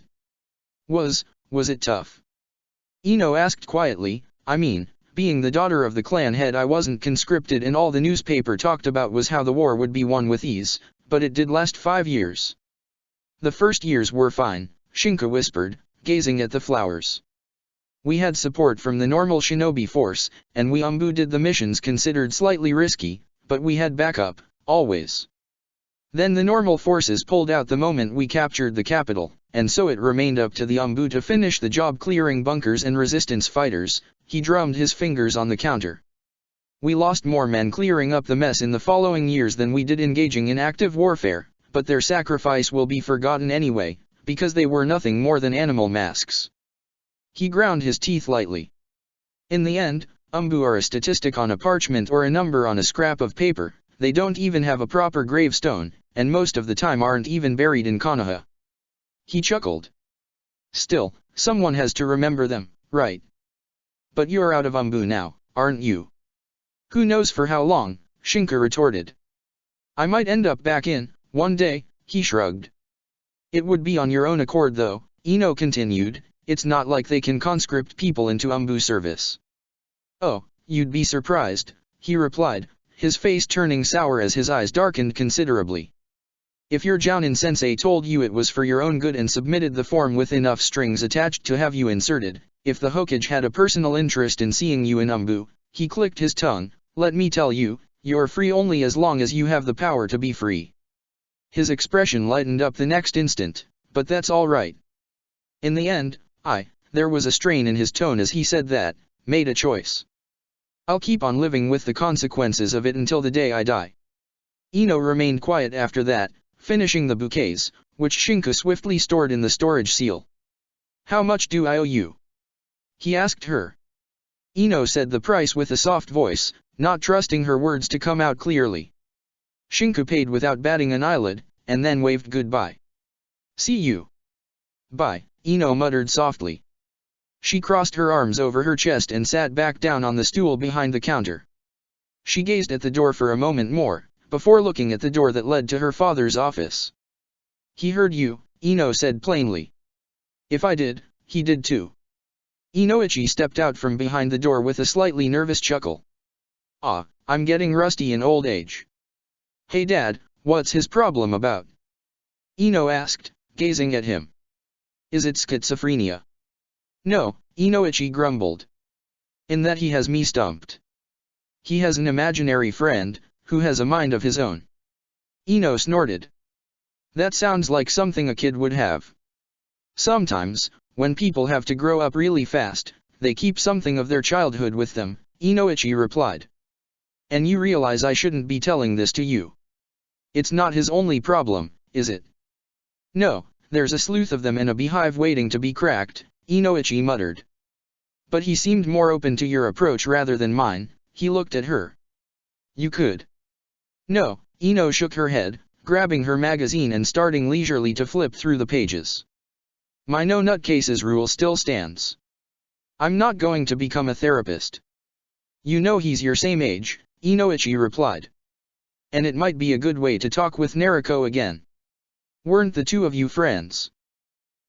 Was it tough? Ino asked quietly. I mean, being the daughter of the clan head, I wasn't conscripted and all the newspaper talked about was how the war would be won with ease, but it did last 5 years. The first years were fine, Shinku whispered, gazing at the flowers. We had support from the normal shinobi force, and we Umbu did the missions considered slightly risky, but we had backup, always. Then the normal forces pulled out the moment we captured the capital, and so it remained up to the Umbu to finish the job clearing bunkers and resistance fighters. He drummed his fingers on the counter. We lost more men clearing up the mess in the following years than we did engaging in active warfare, but their sacrifice will be forgotten anyway, because they were nothing more than animal masks. He ground his teeth lightly. In the end, Umbu are a statistic on a parchment or a number on a scrap of paper. They don't even have a proper gravestone, and most of the time aren't even buried in Konoha. He chuckled. Still, someone has to remember them, right? But you're out of Umbu now, aren't you? Who knows for how long, Shinka retorted. I might end up back in, one day, he shrugged. It would be on your own accord though, Ino continued. It's not like they can conscript people into Umbu service. Oh, you'd be surprised, he replied, his face turning sour as his eyes darkened considerably. If your Jounin-sensei told you it was for your own good and submitted the form with enough strings attached to have you inserted, if the Hokage had a personal interest in seeing you in Umbu, he clicked his tongue, let me tell you, you're free only as long as you have the power to be free. His expression lightened up the next instant, but that's all right. In the end, there was a strain in his tone as he said that, made a choice. I'll keep on living with the consequences of it until the day I die. Ino remained quiet after that, finishing the bouquets, which Shinka swiftly stored in the storage seal. How much do I owe you? He asked her. Ino said the price with a soft voice, not trusting her words to come out clearly. Shinka paid without batting an eyelid, and then waved goodbye. See you. Bye, Ino muttered softly. She crossed her arms over her chest and sat back down on the stool behind the counter. She gazed at the door for a moment more, before looking at the door that led to her father's office. He heard you, Ino said plainly. If I did, he did too. Inoichi stepped out from behind the door with a slightly nervous chuckle. Ah, I'm getting rusty in old age. Hey Dad, what's his problem about? Ino asked, gazing at him. Is it schizophrenia? No, Inoichi grumbled. In that he has me stumped. He has an imaginary friend, who has a mind of his own. Ino snorted. That sounds like something a kid would have. Sometimes, when people have to grow up really fast, they keep something of their childhood with them, Inoichi replied. And you realize I shouldn't be telling this to you. It's not his only problem, is it? No, there's a sleuth of them in a beehive waiting to be cracked, Inoichi muttered. But he seemed more open to your approach rather than mine, he looked at her. You could. No, Ino shook her head, grabbing her magazine and starting leisurely to flip through the pages. My no nutcases rule still stands. I'm not going to become a therapist. You know he's your same age, Inoichi replied. And it might be a good way to talk with Nariko again. Weren't the two of you friends?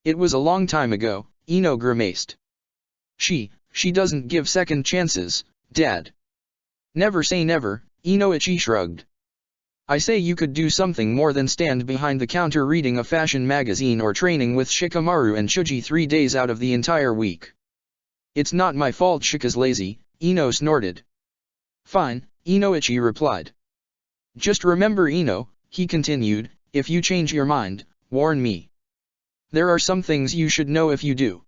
It was a long time ago, Ino grimaced. She doesn't give second chances, Dad. Never say never, Inoichi shrugged. I say you could do something more than stand behind the counter reading a fashion magazine or training with Shikamaru and Shuji 3 days out of the entire week. It's not my fault Shika's lazy, Ino snorted. Fine, Inoichi replied. Just remember Ino, he continued, if you change your mind, warn me. There are some things you should know if you do.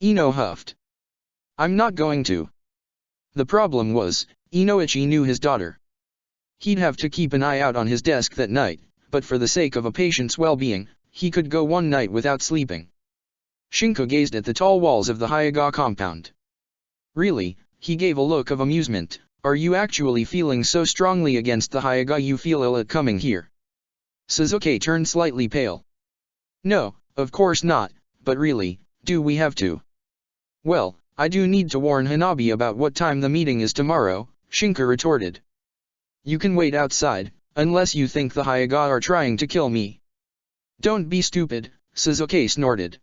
Ino huffed. I'm not going to. The problem was, Inoichi knew his daughter. He'd have to keep an eye out on his desk that night, but for the sake of a patient's well-being, he could go one night without sleeping. Shinka gazed at the tall walls of the Hyaga compound. Really, he gave a look of amusement, are you actually feeling so strongly against the Hyaga you feel ill at coming here? Suzuki turned slightly pale. No, of course not, but really, do we have to? Well, I do need to warn Hanabi about what time the meeting is tomorrow, Shinka retorted. You can wait outside, unless you think the Hyaga are trying to kill me. Don't be stupid, Suzuki snorted.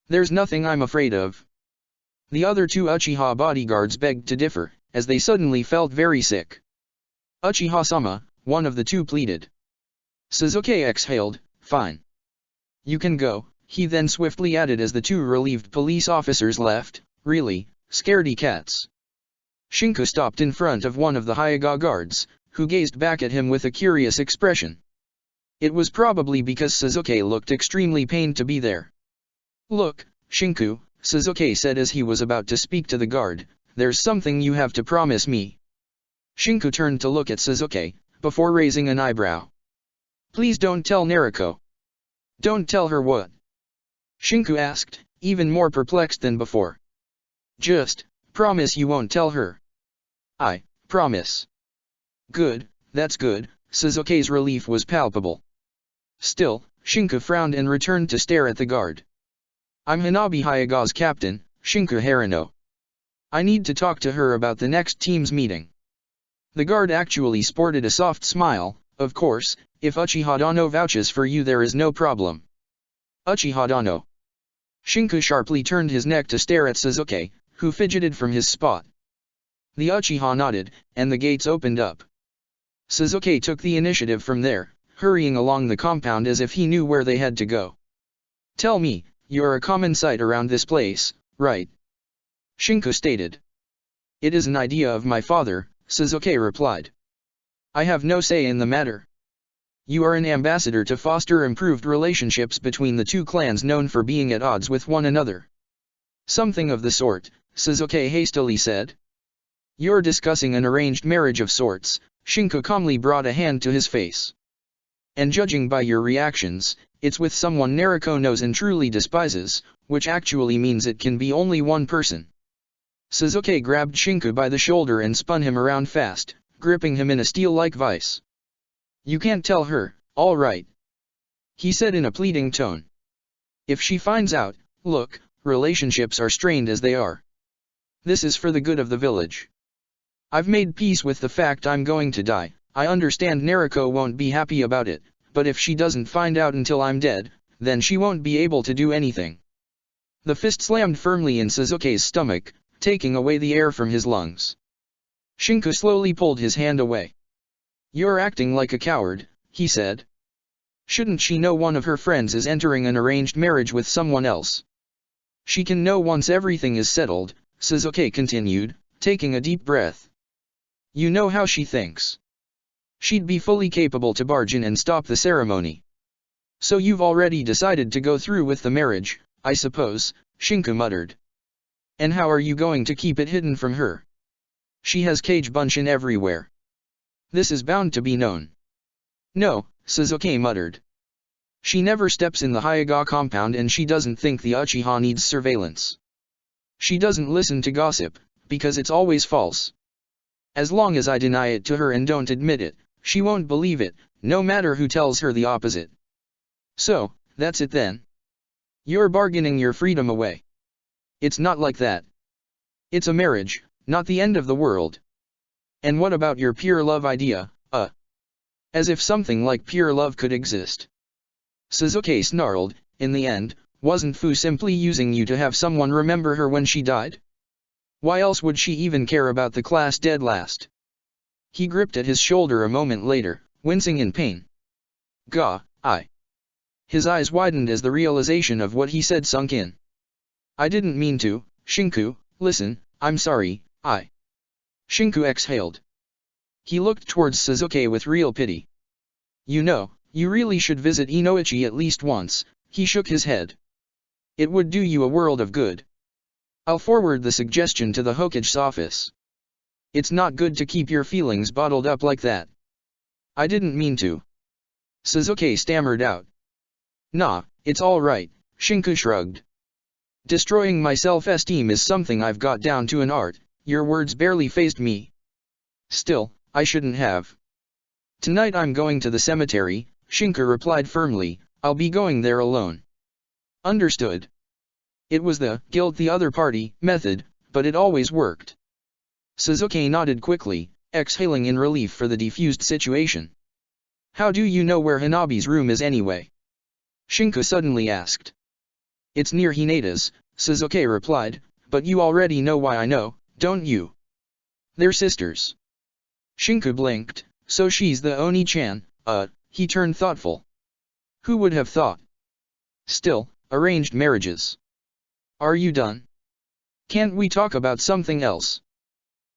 There's nothing I'm afraid of. The other two Uchiha bodyguards begged to differ, as they suddenly felt very sick. Uchiha-sama, one of the two pleaded. Suzuki exhaled, fine. You can go, he then swiftly added as the two relieved police officers left, really, scaredy cats. Shinka stopped in front of one of the Hyaga guards, who gazed back at him with a curious expression. It was probably because Suzuki looked extremely pained to be there. Look, Shinku, Suzuki said as he was about to speak to the guard, there's something you have to promise me. Shinku turned to look at Suzuki, before raising an eyebrow. Please don't tell Nariko. Don't tell her what? Shinku asked, even more perplexed than before. Just, Promise you won't tell her. I promise. Good, that's good. Suzuki's relief was palpable. Still, Shinku frowned and returned to stare at the guard. I'm Hanabi Hayaga's captain, Shinku Harano. I need to talk to her about the next team's meeting. The guard actually sported a soft smile. Of course, if Uchiha Dano vouches for you there is no problem. Uchiha Dano. Shinku sharply turned his neck to stare at Suzuki, who fidgeted from his spot. The Uchiha nodded, and the gates opened up. Suzuki took the initiative from there, hurrying along the compound as if he knew where they had to go. Tell me, you're a common sight around this place, right? Shinku stated. It is an idea of my father, Suzuki replied. I have no say in the matter. You are an ambassador to foster improved relationships between the two clans known for being at odds with one another. Something of the sort, Suzuki hastily said. You're discussing an arranged marriage of sorts, Shinku calmly brought a hand to his face. And judging by your reactions, it's with someone Nariko knows and truly despises, which actually means it can be only one person. Suzuki grabbed Shinku by the shoulder and spun him around fast, gripping him in a steel-like vice. You can't tell her, all right? He said in a pleading tone. If she finds out, look, relationships are strained as they are. This is for the good of the village. I've made peace with the fact I'm going to die. I understand Nariko won't be happy about it, but if she doesn't find out until I'm dead, then she won't be able to do anything. The fist slammed firmly in Suzuki's stomach, taking away the air from his lungs. Shinku slowly pulled his hand away. You're acting like a coward, he said. Shouldn't she know one of her friends is entering an arranged marriage with someone else? She can know once everything is settled, Suzuki continued, taking a deep breath. You know how she thinks. She'd be fully capable to barge in and stop the ceremony. So you've already decided to go through with the marriage, I suppose, Shinku muttered. And how are you going to keep it hidden from her? She has Kage Bunshin everywhere. This is bound to be known. No, Suzuki muttered. She never steps in the Hayaga compound and she doesn't think the Uchiha needs surveillance. She doesn't listen to gossip, because it's always false. As long as I deny it to her and don't admit it, she won't believe it, no matter who tells her the opposite. So, that's it then. You're bargaining your freedom away. It's not like that. It's a marriage, not the end of the world. And what about your pure love idea, As if something like pure love could exist. Suzuki snarled, in the end, wasn't Fu simply using you to have someone remember her when she died? Why else would she even care about the class dead last? He gripped at his shoulder a moment later, wincing in pain. Gah, His eyes widened as the realization of what he said sunk in. I didn't mean to, Shinku, listen, I'm sorry, Shinku exhaled. He looked towards Suzuki with real pity. You know, you really should visit Inoichi at least once, he shook his head. It would do you a world of good. I'll forward the suggestion to the Hokage's office. It's not good to keep your feelings bottled up like that. I didn't mean to. Suzuki stammered out. Nah, it's all right, Shinku shrugged. Destroying my self-esteem is something I've got down to an art, your words barely fazed me. Still, I shouldn't have. Tonight I'm going to the cemetery, Shinku replied firmly, I'll be going there alone. Understood. It was the guilt the other party method, but it always worked. Suzuki nodded quickly, exhaling in relief for the defused situation. How do you know where Hanabi's room is anyway? Shinku suddenly asked. It's near Hinata's, Suzuki replied, but you already know why I know, don't you? They're sisters. Shinku blinked, so she's the Oni-chan, he turned thoughtful. Who would have thought? Still, arranged marriages. Are you done? Can't we talk about something else?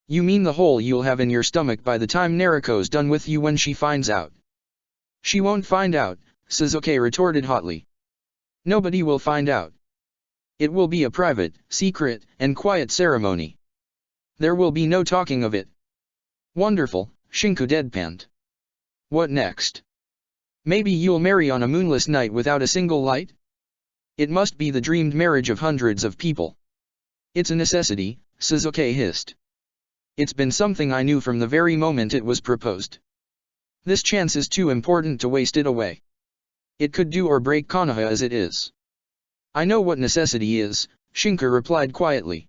You mean the hole you'll have in your stomach by the time Nariko's done with you when she finds out? She won't find out, Suzuki retorted hotly. Nobody will find out. It will be a private, secret, and quiet ceremony. There will be no talking of it. Wonderful, Shinku deadpanned. What next? Maybe you'll marry on a moonless night without a single light? It must be the dreamed marriage of hundreds of people. It's a necessity, Sasuke hissed. It's been something I knew from the very moment it was proposed. This chance is too important to waste it away. It could do or break Konoha as it is. I know what necessity is, Shinku replied quietly.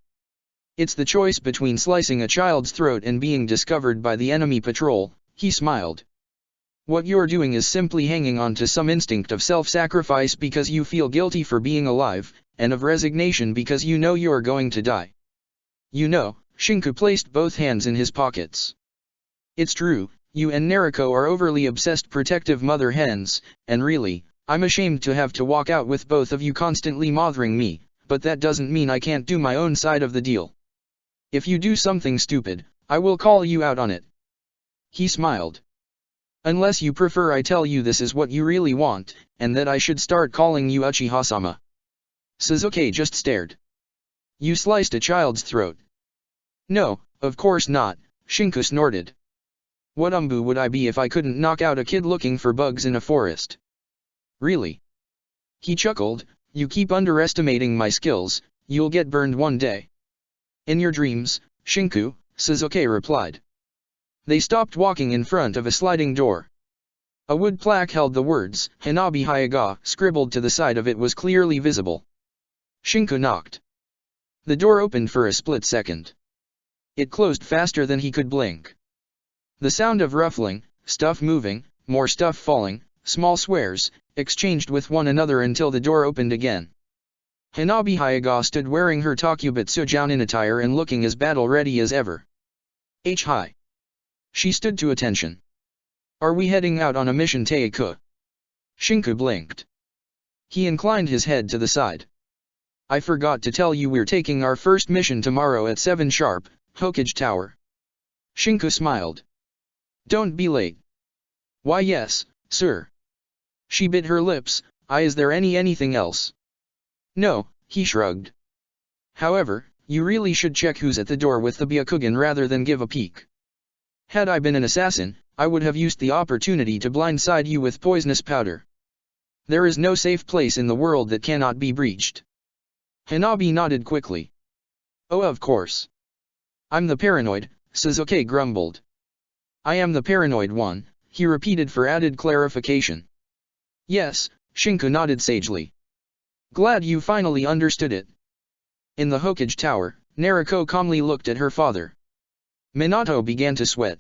It's the choice between slicing a child's throat and being discovered by the enemy patrol, he smiled. What you're doing is simply hanging on to some instinct of self-sacrifice because you feel guilty for being alive, and of resignation because you know you're going to die. You know, Shinku placed both hands in his pockets. It's true, you and Naruko are overly obsessed protective mother hens, and really, I'm ashamed to have to walk out with both of you constantly mothering me, but that doesn't mean I can't do my own side of the deal. If you do something stupid, I will call you out on it. He smiled. Unless you prefer I tell you this is what you really want, and that I should start calling you Uchiha-sama. Sasuke just stared. You sliced a child's throat. No, of course not, Shinku snorted. What umbu would I be if I couldn't knock out a kid looking for bugs in a forest? Really? He chuckled, you keep underestimating my skills, you'll get burned one day. In your dreams, Shinku, Sasuke replied. They stopped walking in front of a sliding door. A wood plaque held the words, Hanabi Hyaga, scribbled to the side of it was clearly visible. Shinku knocked. The door opened for a split second. It closed faster than he could blink. The sound of ruffling, stuff moving, more stuff falling, small swears, exchanged with one another until the door opened again. Hanabi Hyaga stood wearing her Takubutsu Jounin attire and looking as battle-ready as ever. Hi. She stood to attention. Are we heading out on a mission, Teiku? Shinku blinked. He inclined his head to the side. I forgot to tell you we're taking our first mission tomorrow at 7 sharp, Hokage Tower. Shinku smiled. Don't be late. Why yes, sir. She bit her lips. Is there anything else? No, he shrugged. However, you really should check who's at the door with the Byakugan rather than give a peek. Had I been an assassin, I would have used the opportunity to blindside you with poisonous powder. There is no safe place in the world that cannot be breached. Hanabi nodded quickly. Oh, of course. I'm the paranoid, Sasuke grumbled. I am the paranoid one, he repeated for added clarification. Yes, Shinku nodded sagely. Glad you finally understood it. In the Hokage Tower, Naruko calmly looked at her father. Minato began to sweat.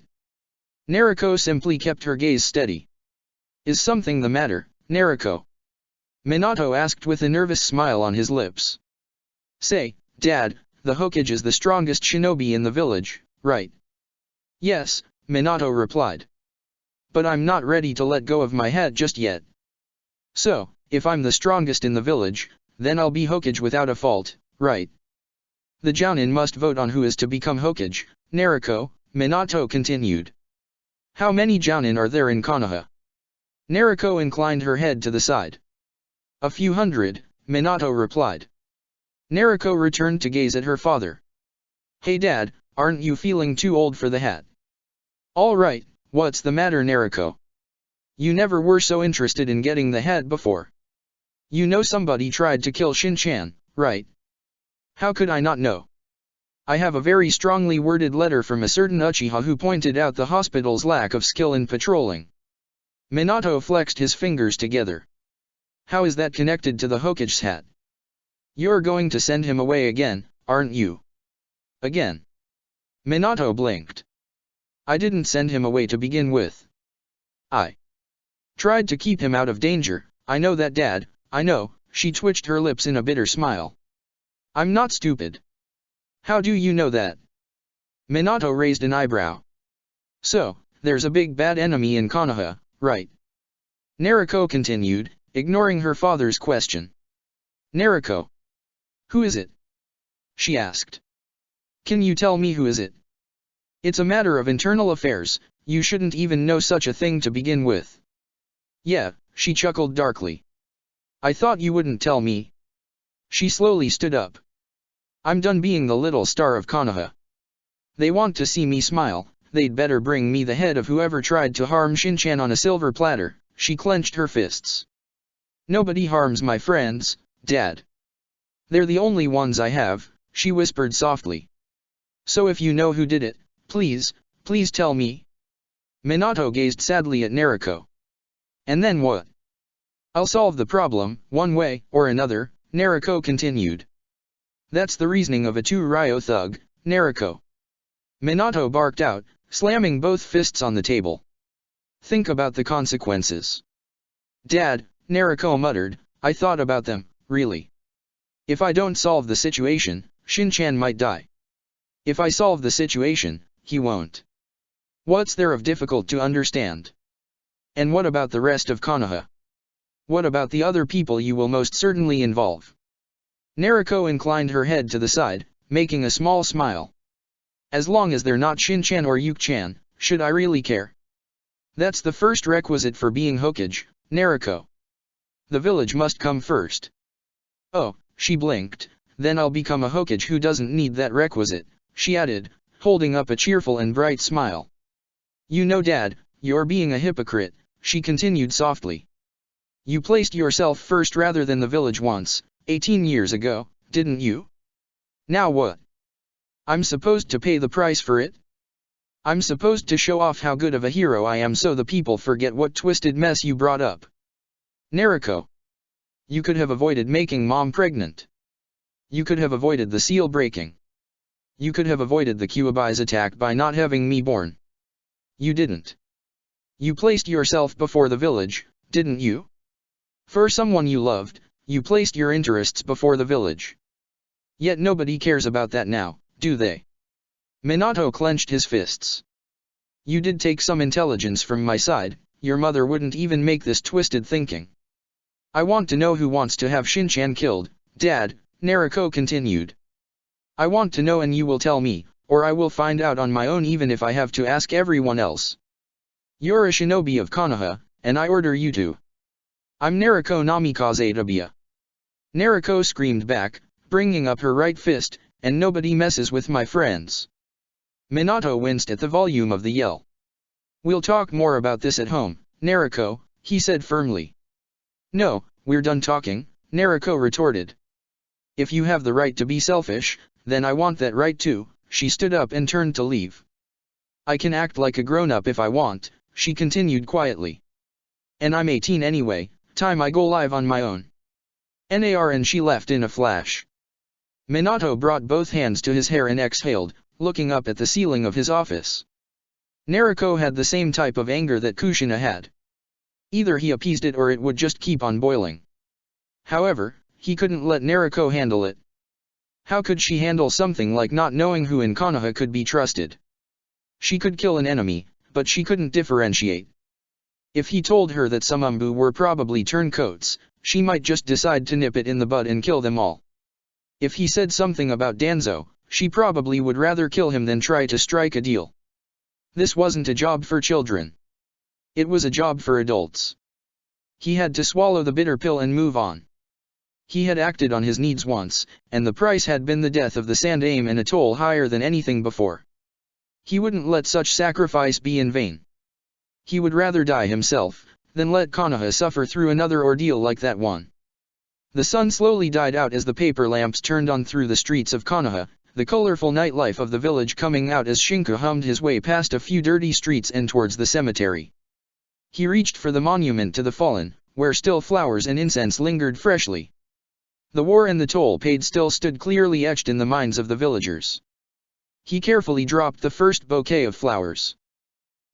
Naruko simply kept her gaze steady. Is something the matter, Naruko? Minato asked with a nervous smile on his lips. Say, Dad, the Hokage is the strongest shinobi in the village, right? Yes, Minato replied. But I'm not ready to let go of my hat just yet. So, if I'm the strongest in the village, then I'll be Hokage without a fault, right? The Jounin must vote on who is to become Hokage, Naruko, Minato continued. How many Jounin are there in Konoha? Naruko inclined her head to the side. A few hundred, Minato replied. Naruko returned to gaze at her father. Hey Dad, aren't you feeling too old for the hat? All right, what's the matter Naruko? You never were so interested in getting the hat before. You know somebody tried to kill Shin-chan, right? How could I not know? I have a very strongly worded letter from a certain Uchiha who pointed out the hospital's lack of skill in patrolling. Minato flexed his fingers together. How is that connected to the Hokage's hat? You're going to send him away again, aren't you? Again. Minato blinked. I didn't send him away to begin with. I tried to keep him out of danger, I know that Dad, I know, she twitched her lips in a bitter smile. I'm not stupid. How do you know that? Minato raised an eyebrow. So, there's a big bad enemy in Konoha, right? Naruko continued, ignoring her father's question. Naruko. Who is it? She asked. Can you tell me who is it? It's a matter of internal affairs, you shouldn't even know such a thing to begin with. Yeah, she chuckled darkly. I thought you wouldn't tell me. She slowly stood up. I'm done being the little star of Konoha. They want to see me smile, they'd better bring me the head of whoever tried to harm Shin-chan on a silver platter, she clenched her fists. Nobody harms my friends, Dad. They're the only ones I have, she whispered softly. So if you know who did it, please tell me. Minato gazed sadly at Naruko. And then what? I'll solve the problem, one way or another, Naruko continued. That's the reasoning of a two-ryo thug, Naruko. Minato barked out, slamming both fists on the table. Think about the consequences. Dad, Naruko muttered, I thought about them, really. If I don't solve the situation, Shin-chan might die. If I solve the situation, he won't. What's there of difficult to understand? And what about the rest of Konoha? What about the other people you will most certainly involve? Naruko inclined her head to the side, making a small smile. As long as they're not Shin-chan or Yuki-chan, should I really care? That's the first requisite for being Hokage, Naruko. The village must come first. Oh, she blinked, then I'll become a Hokage who doesn't need that requisite, she added, holding up a cheerful and bright smile. You know Dad, you're being a hypocrite, she continued softly. You placed yourself first rather than the village once, 18 years ago, didn't you? Now what? I'm supposed to pay the price for it? I'm supposed to show off how good of a hero I am so the people forget what twisted mess you brought up. Naruko. You could have avoided making Mom pregnant. You could have avoided the seal breaking. You could have avoided the Kyuubi's attack by not having me born. You didn't. You placed yourself before the village, didn't you? For someone you loved, you placed your interests before the village. Yet nobody cares about that now, do they? Minato clenched his fists. You did take some intelligence from my side, your mother wouldn't even make this twisted thinking. I want to know who wants to have Shin-chan killed, Dad, Naruko continued. I want to know and you will tell me, or I will find out on my own even if I have to ask everyone else. You're a shinobi of Konoha, and I order you to. I'm Naruko Namikaze Itabiya. Naruko screamed back, bringing up her right fist, and nobody messes with my friends. Minato winced at the volume of the yell. We'll talk more about this at home, Naruko, he said firmly. No, we're done talking, Naruko retorted. If you have the right to be selfish, then I want that right too, she stood up and turned to leave. I can act like a grown-up if I want, she continued quietly. And I'm 18 anyway, time I go live on my own. NAR and she left in a flash. Minato brought both hands to his hair and exhaled, looking up at the ceiling of his office. Naruko had the same type of anger that Kushina had. Either he appeased it or it would just keep on boiling. However, he couldn't let Naruko handle it. How could she handle something like not knowing who in Konoha could be trusted? She could kill an enemy, but she couldn't differentiate. If he told her that some Umbu were probably turncoats, she might just decide to nip it in the bud and kill them all. If he said something about Danzo, she probably would rather kill him than try to strike a deal. This wasn't a job for children. It was a job for adults. He had to swallow the bitter pill and move on. He had acted on his needs once, and the price had been the death of the Sandaime and a toll higher than anything before. He wouldn't let such sacrifice be in vain. He would rather die himself, than let Konoha suffer through another ordeal like that one. The sun slowly died out as the paper lamps turned on through the streets of Konoha, the colorful nightlife of the village coming out as Shinka hummed his way past a few dirty streets and towards the cemetery. He reached for the monument to the fallen, where still flowers and incense lingered freshly. The war and the toll paid still stood clearly etched in the minds of the villagers. He carefully dropped the first bouquet of flowers.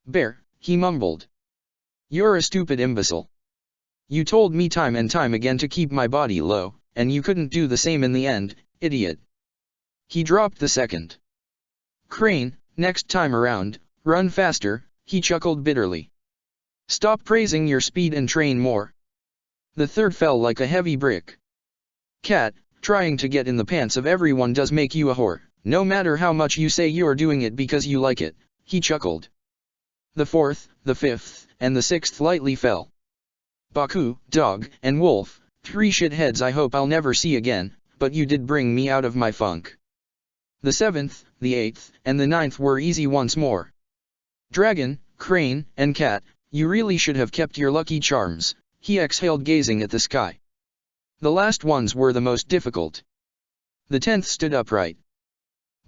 Bear, he mumbled. You're a stupid imbecile. You told me time and time again to keep my body low, and you couldn't do the same in the end, idiot. He dropped the second. Crane, next time around, run faster, he chuckled bitterly. Stop praising your speed and train more. The third fell like a heavy brick. Cat, trying to get in the pants of everyone does make you a whore, no matter how much you say you're doing it because you like it, he chuckled. The fourth, the fifth, and the sixth lightly fell. Baku, dog, and wolf, 3 shitheads I hope I'll never see again, but you did bring me out of my funk. The 7th, the 8th, and the 9th were easy once more. Dragon, crane, and cat, you really should have kept your lucky charms, he exhaled gazing at the sky. The last ones were the most difficult. The 10th stood upright.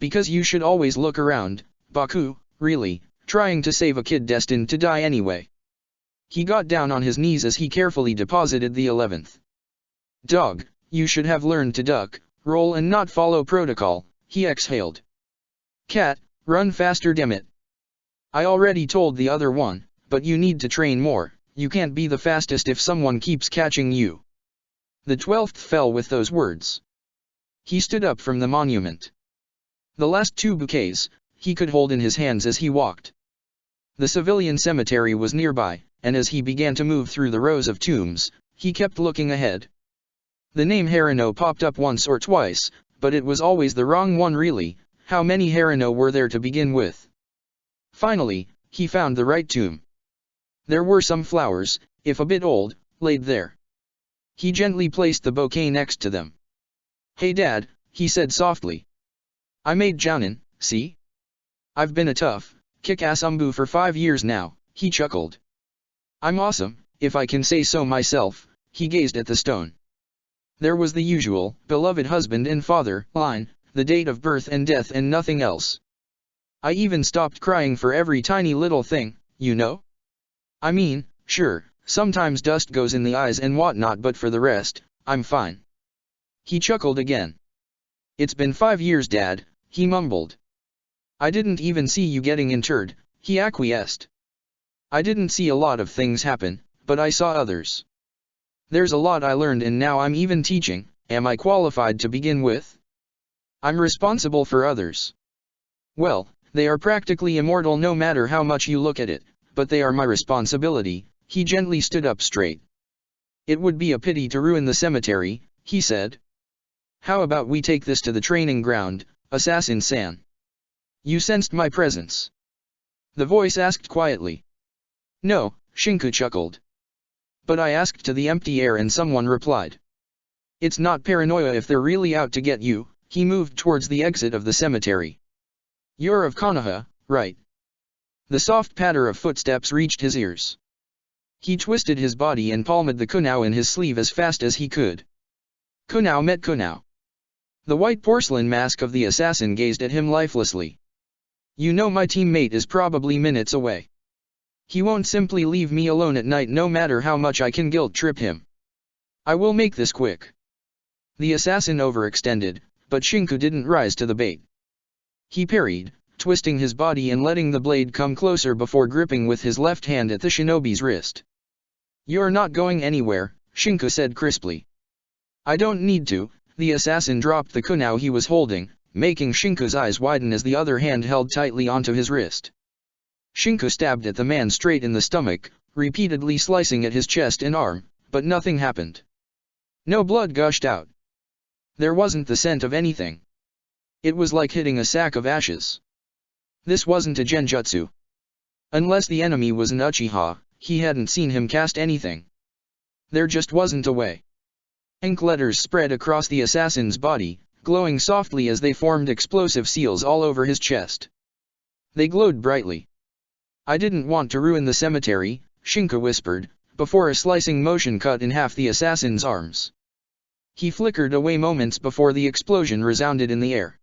Because you should always look around, Baku, really, trying to save a kid destined to die anyway. He got down on his knees as he carefully deposited the 11th. Dog, you should have learned to duck, roll and not follow protocol, he exhaled. Cat, run faster dammit. I already told the other one, but you need to train more, you can't be the fastest if someone keeps catching you. The 12th fell with those words. He stood up from the monument. The last 2 bouquets, he could hold in his hands as he walked. The civilian cemetery was nearby, and as he began to move through the rows of tombs, he kept looking ahead. The name Harano popped up once or twice, but it was always the wrong one really. How many Harano were there to begin with? Finally, he found the right tomb. There were some flowers, if a bit old, laid there. He gently placed the bouquet next to them. Hey Dad, he said softly. I made Jounin, see? I've been a tough, kick-ass umbu for 5 years now, he chuckled. I'm awesome, if I can say so myself, he gazed at the stone. There was the usual, beloved husband and father, line, the date of birth and death and nothing else. I even stopped crying for every tiny little thing, you know? I mean, sure, sometimes dust goes in the eyes and whatnot, but for the rest, I'm fine. He chuckled again. It's been 5 years, Dad, he mumbled. I didn't even see you getting interred, he acquiesced. I didn't see a lot of things happen, but I saw others. There's a lot I learned and now I'm even teaching. Am I qualified to begin with? I'm responsible for others. Well, they are practically immortal no matter how much you look at it, but they are my responsibility. He gently stood up straight. It would be a pity to ruin the cemetery, he said. How about we take this to the training ground, Assassin-san? You sensed my presence. The voice asked quietly. No, Shinku chuckled. But I asked to the empty air and someone replied. It's not paranoia if they're really out to get you. He moved towards the exit of the cemetery. You're of Konoha, right? The soft patter of footsteps reached his ears. He twisted his body and palmed the kunao in his sleeve as fast as he could. Kunao met kunao. The white porcelain mask of the assassin gazed at him lifelessly. You know my teammate is probably minutes away. He won't simply leave me alone at night no matter how much I can guilt-trip him. I will make this quick. The assassin overextended, but Shinku didn't rise to the bait. He parried, twisting his body and letting the blade come closer before gripping with his left hand at the shinobi's wrist. You're not going anywhere, Shinku said crisply. I don't need to. The assassin dropped the kunao he was holding, making Shinku's eyes widen as the other hand held tightly onto his wrist. Shinku stabbed at the man straight in the stomach, repeatedly slicing at his chest and arm, but nothing happened. No blood gushed out. There wasn't the scent of anything. It was like hitting a sack of ashes. This wasn't a genjutsu. Unless the enemy was an Uchiha, he hadn't seen him cast anything. There just wasn't a way. Ink letters spread across the assassin's body, glowing softly as they formed explosive seals all over his chest. They glowed brightly. I didn't want to ruin the cemetery, Shinku whispered, before a slicing motion cut in half the assassin's arms. He flickered away moments before the explosion resounded in the air.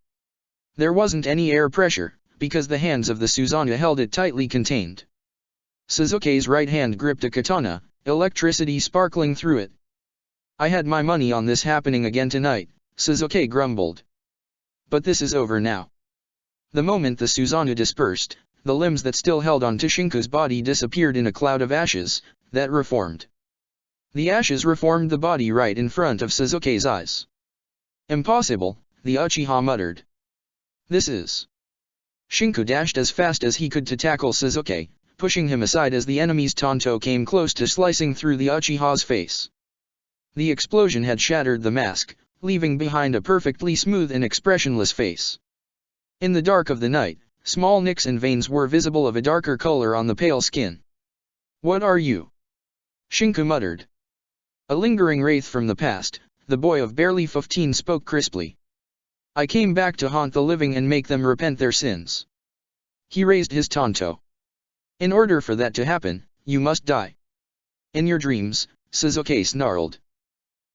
There wasn't any air pressure, because the hands of the Susanoo held it tightly contained. Sasuke's right hand gripped a katana, electricity sparkling through it. I had my money on this happening again tonight, Sasuke grumbled. But this is over now. The moment the Susanoo dispersed, the limbs that still held on to Shinku's body disappeared in a cloud of ashes, that reformed. The ashes reformed the body right in front of Sasuke's eyes. Impossible, the Uchiha muttered. This is... Shinku dashed as fast as he could to tackle Sasuke, pushing him aside as the enemy's tanto came close to slicing through the Uchiha's face. The explosion had shattered the mask, leaving behind a perfectly smooth and expressionless face. In the dark of the night, small nicks and veins were visible of a darker color on the pale skin. What are you? Shinku muttered. A lingering wraith from the past, the boy of barely 15 spoke crisply. I came back to haunt the living and make them repent their sins. He raised his tanto. In order for that to happen, you must die. In your dreams, Sasuke snarled.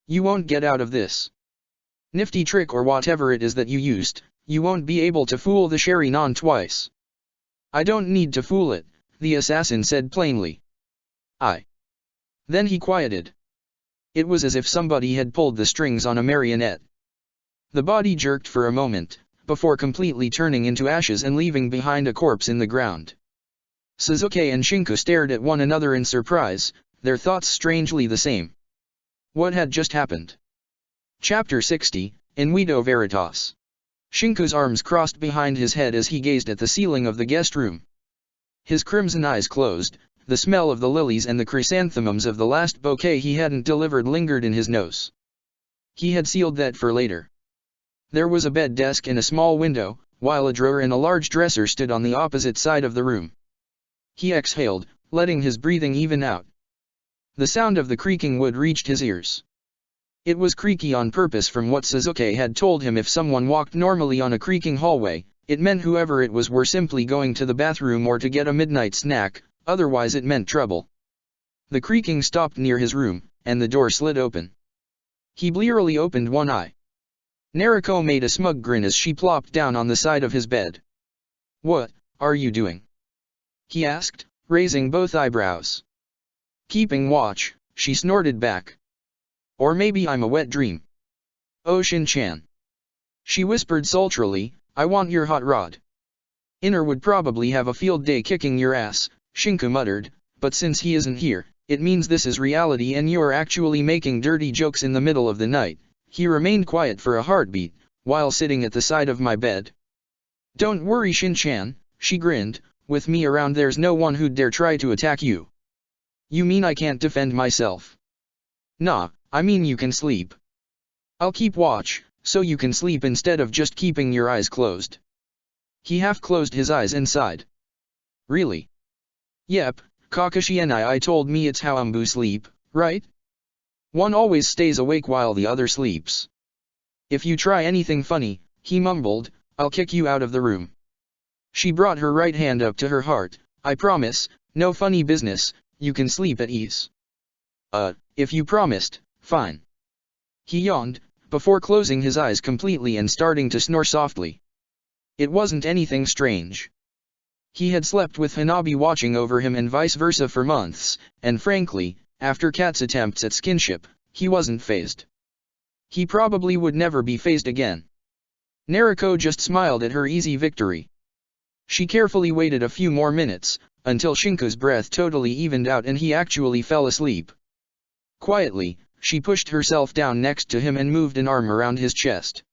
You won't get out of this. Nifty trick or whatever it is that you used, you won't be able to fool the Sherinon twice. I don't need to fool it, the assassin said plainly. Then he quieted. It was as if somebody had pulled the strings on a marionette. The body jerked for a moment, before completely turning into ashes and leaving behind a corpse in the ground. Sasuke and Shinku stared at one another in surprise, their thoughts strangely the same. What had just happened? Chapter 60, Inwito Veritas. Shinku's arms crossed behind his head as he gazed at the ceiling of the guest room. His crimson eyes closed, the smell of the lilies and the chrysanthemums of the last bouquet he hadn't delivered lingered in his nose. He had sealed that for later. There was a bed desk and a small window, while a drawer and a large dresser stood on the opposite side of the room. He exhaled, letting his breathing even out. The sound of the creaking wood reached his ears. It was creaky on purpose from what Sasuke had told him. If someone walked normally on a creaking hallway, it meant whoever it was were simply going to the bathroom or to get a midnight snack, otherwise it meant trouble. The creaking stopped near his room, and the door slid open. He blearily opened one eye. Nariko made a smug grin as she plopped down on the side of his bed. "What are you doing?" he asked, raising both eyebrows. "Keeping watch," she snorted back. "Or maybe I'm a wet dream." "Oh Shin-chan," she whispered sultrily, "I want your hot rod." "Inner would probably have a field day kicking your ass," Shinku muttered, "but since he isn't here, it means this is reality and you're actually making dirty jokes in the middle of the night." He remained quiet for a heartbeat, while sitting at the side of my bed. "Don't worry Shin-chan," she grinned, "with me around there's no one who'd dare try to attack you." "You mean I can't defend myself?" "Nah, I mean you can sleep. I'll keep watch, so you can sleep instead of just keeping your eyes closed." He half closed his eyes and sighed. "Really?" "Yep, Kakashi and I told me it's how Umbu sleep, right? One always stays awake while the other sleeps. If you try anything funny," he mumbled, "I'll kick you out of the room." She brought her right hand up to her heart. "I promise, no funny business, you can sleep at ease." If you promised, fine." He yawned, before closing his eyes completely and starting to snore softly. It wasn't anything strange. He had slept with Hanabi watching over him and vice versa for months, and frankly, after Kat's attempts at skinship, he wasn't fazed. He probably would never be fazed again. Nariko just smiled at her easy victory. She carefully waited a few more minutes, until Shinku's breath totally evened out and he actually fell asleep. Quietly, she pushed herself down next to him and moved an arm around his chest.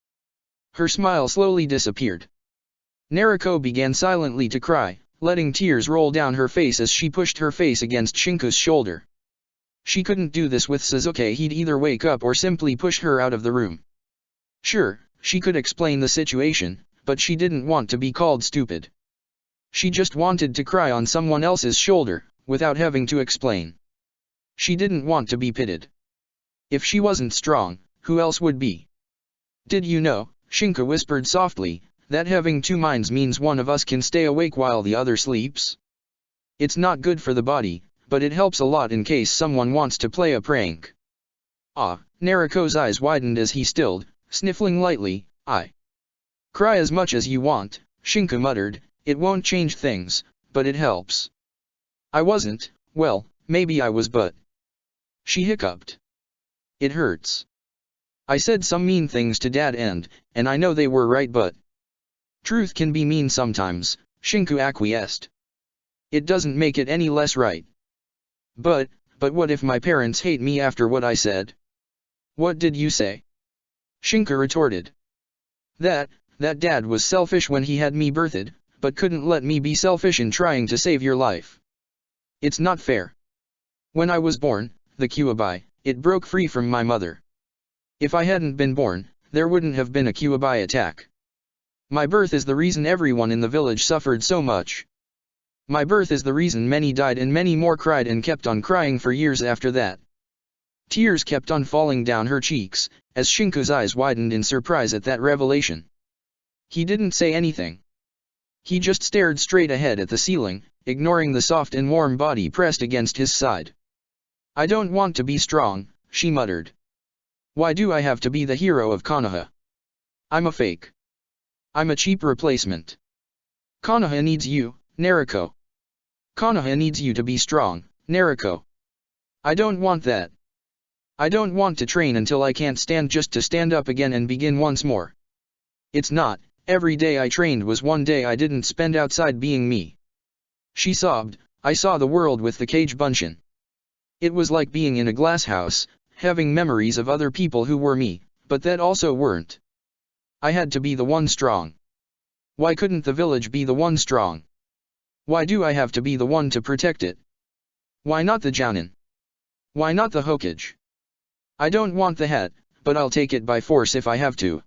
Her smile slowly disappeared. Nariko began silently to cry, letting tears roll down her face as she pushed her face against Shinku's shoulder. She couldn't do this with Sasuke. He'd either wake up or simply push her out of the room. Sure, she could explain the situation, but she didn't want to be called stupid. She just wanted to cry on someone else's shoulder, without having to explain. She didn't want to be pitied. If she wasn't strong, who else would be? "Did you know," Shinku whispered softly, "that having two minds means one of us can stay awake while the other sleeps? It's not good for the body, but it helps a lot in case someone wants to play a prank." Nariko's eyes widened as he stilled, sniffling lightly. "Cry as much as you want," Shinku muttered, "it won't change things, but it helps." "I wasn't, well, maybe I was but..." She hiccuped. "It hurts. I said some mean things to Dad and I know they were right but..." "Truth can be mean sometimes," Shinku acquiesced. "It doesn't make it any less right." But what if my parents hate me after what I said?" "What did you say?" Shinku retorted. That Dad was selfish when he had me birthed, but couldn't let me be selfish in trying to save your life. It's not fair. When I was born, the Kyuubi, it broke free from my mother. If I hadn't been born, there wouldn't have been a Kyuubi attack. My birth is the reason everyone in the village suffered so much. My birth is the reason many died and many more cried and kept on crying for years after that." Tears kept on falling down her cheeks, as Shinku's eyes widened in surprise at that revelation. He didn't say anything. He just stared straight ahead at the ceiling, ignoring the soft and warm body pressed against his side. "I don't want to be strong," she muttered. "Why do I have to be the hero of Konoha? I'm a fake." I'm a cheap replacement. Konoha needs you, Naruko. Konoha needs you to be strong, Naruko. I don't want that. I don't want to train until I can't stand just to stand up again and begin once more. It's not, every day I trained was one day I didn't spend outside being me. She sobbed. I saw the world with the Kage Bunshin. It was like being in a glass house, having memories of other people who were me, but that also weren't. I had to be the one strong. Why couldn't the village be the one strong? Why do I have to be the one to protect it? Why not the Jounin? Why not the Hokage? I don't want the hat, but I'll take it by force if I have to.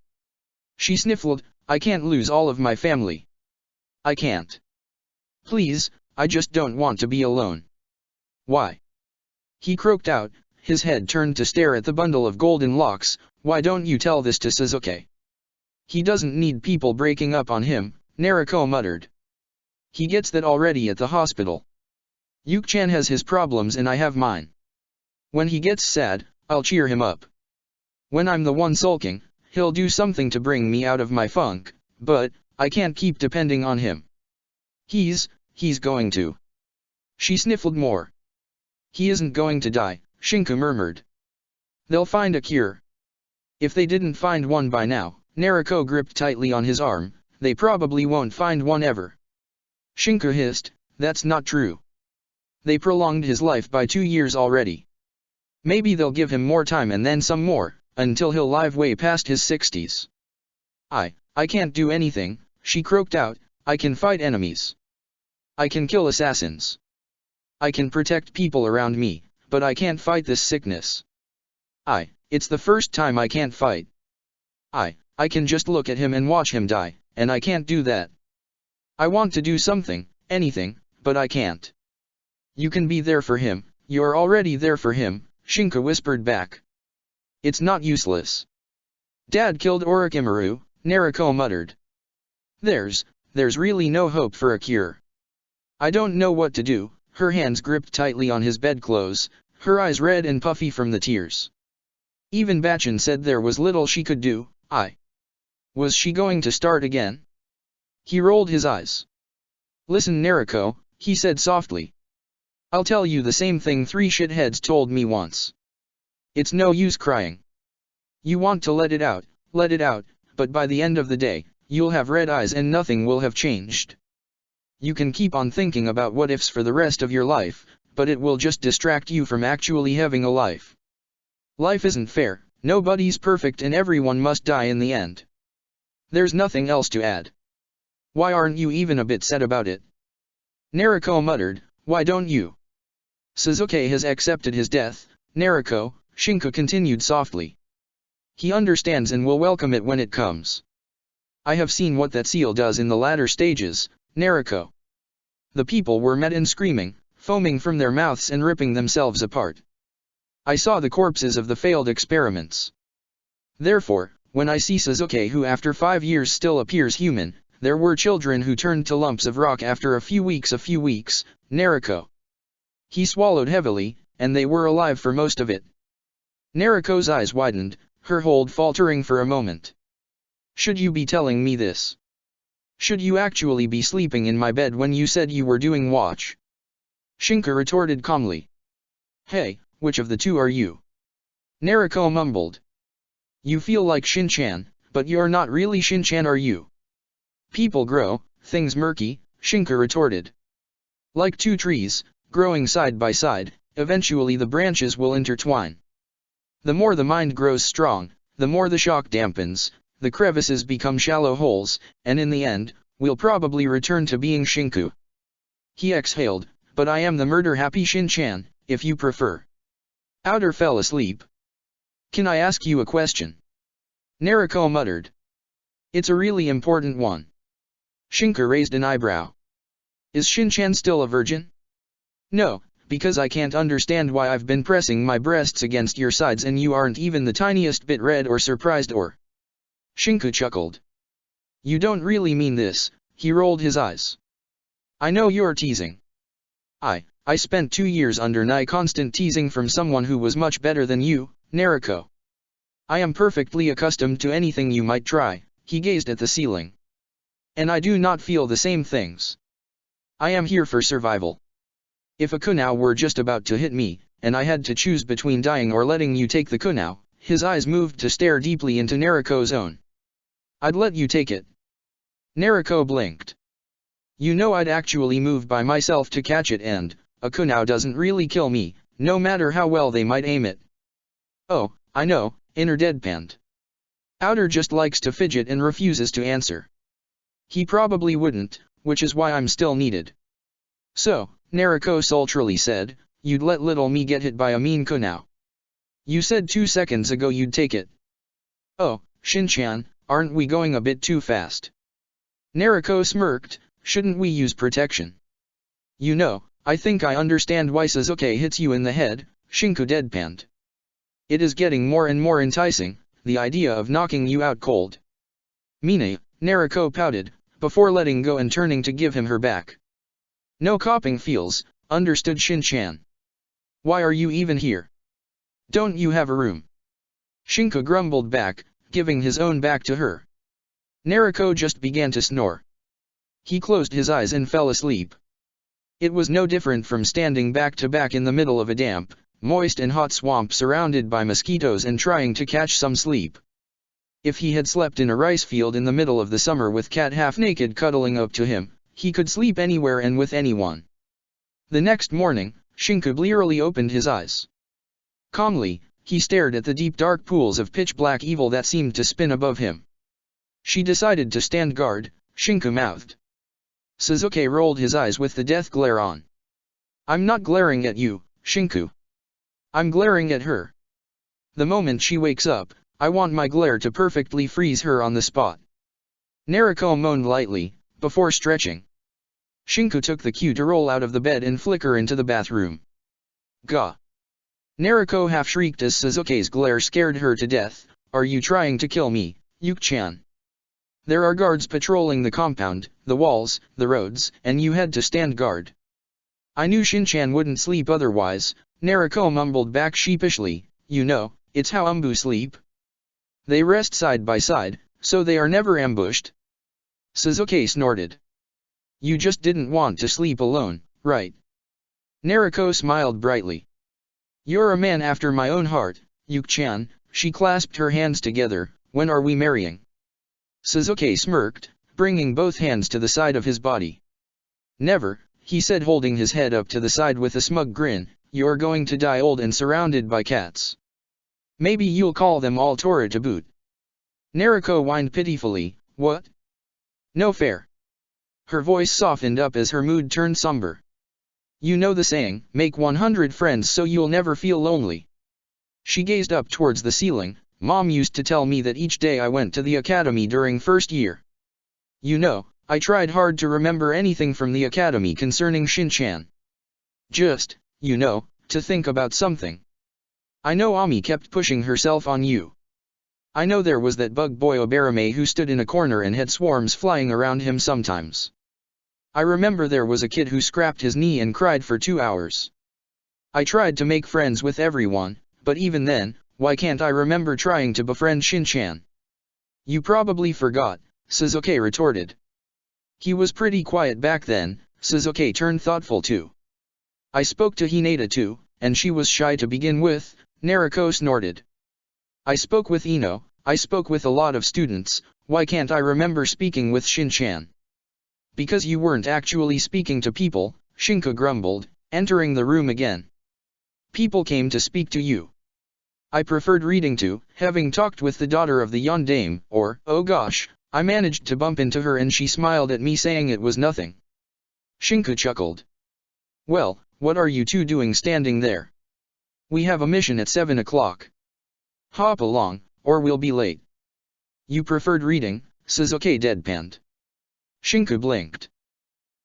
She sniffled. I can't lose all of my family. I can't. Please, I just don't want to be alone. Why? He croaked out, his head turned to stare at the bundle of golden locks. Why don't you tell this to Sasuke? He doesn't need people breaking up on him, Naruko muttered. He gets that already at the hospital. Yuki-chan has his problems and I have mine. When he gets sad, I'll cheer him up. When I'm the one sulking, he'll do something to bring me out of my funk, but I can't keep depending on him. He's going to. She sniffled more. He isn't going to die, Shinku murmured. They'll find a cure. If they didn't find one by now, Naruko gripped tightly on his arm, they probably won't find one ever. Shinku hissed, that's not true. They prolonged his life by 2 years already. Maybe they'll give him more time and then some more, until he'll live way past his 60s. I can't do anything, she croaked out. I can fight enemies. I can kill assassins. I can protect people around me, but I can't fight this sickness. It's the first time I can't fight. I can just look at him and watch him die, and I can't do that. I want to do something, anything, but I can't. You can be there for him, you're already there for him, Shinku whispered back. It's not useless. Dad killed Orochimaru, Naruko muttered. There's really no hope for a cure. I don't know what to do, her hands gripped tightly on his bedclothes, her eyes red and puffy from the tears. Even Bachin said there was little she could do. Was she going to start again? He rolled his eyes. Listen Naruko, he said softly. I'll tell you the same thing 3 shitheads told me once. It's no use crying. You want to let it out, but by the end of the day, you'll have red eyes and nothing will have changed. You can keep on thinking about what ifs for the rest of your life, but it will just distract you from actually having a life. Life isn't fair, nobody's perfect and everyone must die in the end. There's nothing else to add. Why aren't you even a bit sad about it? Naruko muttered, why don't you? Sasuke has accepted his death, Naruko, Shinku continued softly. He understands and will welcome it when it comes. I have seen what that seal does in the latter stages, Naruko. The people were mad and screaming, foaming from their mouths and ripping themselves apart. I saw the corpses of the failed experiments. Therefore, when I see Sasuke who after 5 years still appears human, there were children who turned to lumps of rock after a few weeks, Naruko. He swallowed heavily, and they were alive for most of it. Naruko's eyes widened, her hold faltering for a moment. Should you be telling me this? Should you actually be sleeping in my bed when you said you were doing watch? Shinku retorted calmly. Hey, which of the two are you? Naruko mumbled. You feel like Shin-chan, but you're not really Shin-chan, are you? People grow, things murky, Shinku retorted. Like 2 trees, growing side by side, eventually the branches will intertwine. The more the mind grows strong, the more the shock dampens, the crevices become shallow holes, and in the end, we'll probably return to being Shinku. He exhaled, but I am the murder-happy Shin-chan, if you prefer. Outer fell asleep. Can I ask you a question? Naruko muttered. It's a really important one. Shinku raised an eyebrow. Is Shin-chan still a virgin? No, because I can't understand why I've been pressing my breasts against your sides and you aren't even the tiniest bit red or surprised or... Shinku chuckled. You don't really mean this, he rolled his eyes. I know you're teasing. I spent 2 years under constant teasing from someone who was much better than you, Naruko. I am perfectly accustomed to anything you might try, he gazed at the ceiling. And I do not feel the same things. I am here for survival. If a kunao were just about to hit me, and I had to choose between dying or letting you take the kunao, his eyes moved to stare deeply into Naruko's own. I'd let you take it. Naruko blinked. You know I'd actually move by myself to catch it, and a kunao doesn't really kill me, no matter how well they might aim it. Oh, I know, Inner deadpanned. Outer just likes to fidget and refuses to answer. He probably wouldn't, which is why I'm still needed. So, Naruko sultrily said, you'd let little me get hit by a mean kunao. You said 2 seconds ago you'd take it. Oh, Shin-chan, aren't we going a bit too fast? Naruko smirked, shouldn't we use protection? You know, I think I understand why Sasuke hits you in the head, Shinku deadpanned. It is getting more and more enticing, the idea of knocking you out cold. Mine, Naruko pouted, before letting go and turning to give him her back. No copping feels, understood Shin-chan. Why are you even here? Don't you have a room? Shinku grumbled back, giving his own back to her. Naruko just began to snore. He closed his eyes and fell asleep. It was no different from standing back to back in the middle of a damp, moist and hot swamp surrounded by mosquitoes and trying to catch some sleep. If he had slept in a rice field in the middle of the summer with cat half naked cuddling up to him, he could sleep anywhere and with anyone. The next morning, Shinku blearily opened his eyes. Calmly, he stared at the deep dark pools of pitch-black evil that seemed to spin above him. She decided to stand guard, Shinku mouthed. Sasuke rolled his eyes with the death glare on. I'm not glaring at you, Shinku. I'm glaring at her. The moment she wakes up, I want my glare to perfectly freeze her on the spot. Naruko moaned lightly, before stretching. Shinku took the cue to roll out of the bed and flicker into the bathroom. Gah! Naruko half-shrieked as Sasuke's glare scared her to death. Are you trying to kill me, Yuki-chan? There are guards patrolling the compound, the walls, the roads, and you had to stand guard. I knew Shin-chan wouldn't sleep otherwise, Naruko mumbled back sheepishly, you know, it's how Umbu sleep. They rest side by side, so they are never ambushed. Sasuke snorted. You just didn't want to sleep alone, right? Naruko smiled brightly. You're a man after my own heart, Yuki-chan. She clasped her hands together. When are we marrying? Sasuke smirked, bringing both hands to the side of his body. Never, he said holding his head up to the side with a smug grin, you're going to die old and surrounded by cats. Maybe you'll call them all Tora to boot. Naruko whined pitifully, what? No fair. Her voice softened up as her mood turned somber. You know the saying, make 100 friends so you'll never feel lonely. She gazed up towards the ceiling. Mom used to tell me that each day I went to the academy during first year. You know, I tried hard to remember anything from the academy concerning Shin-chan. Just, you know, to think about something. I know Ami kept pushing herself on you. I know there was that bug boy Obarame who stood in a corner and had swarms flying around him sometimes. I remember there was a kid who scraped his knee and cried for 2 hours. I tried to make friends with everyone, but even then, why can't I remember trying to befriend Shin-chan? You probably forgot, Sasuke retorted. He was pretty quiet back then. Sasuke turned thoughtful too. I spoke to Hinata too, and she was shy to begin with, Naruko snorted. I spoke with Ino, I spoke with a lot of students. Why can't I remember speaking with Shin-chan? Because you weren't actually speaking to people, Shinku grumbled, entering the room again. People came to speak to you. I preferred reading to, having talked with the daughter of the Yondaime, or, oh gosh, I managed to bump into her and she smiled at me saying it was nothing. Shinku chuckled. Well, what are you two doing standing there? We have a mission at 7 o'clock. Hop along, or we'll be late. You preferred reading, Sasuke deadpanned. Shinku blinked.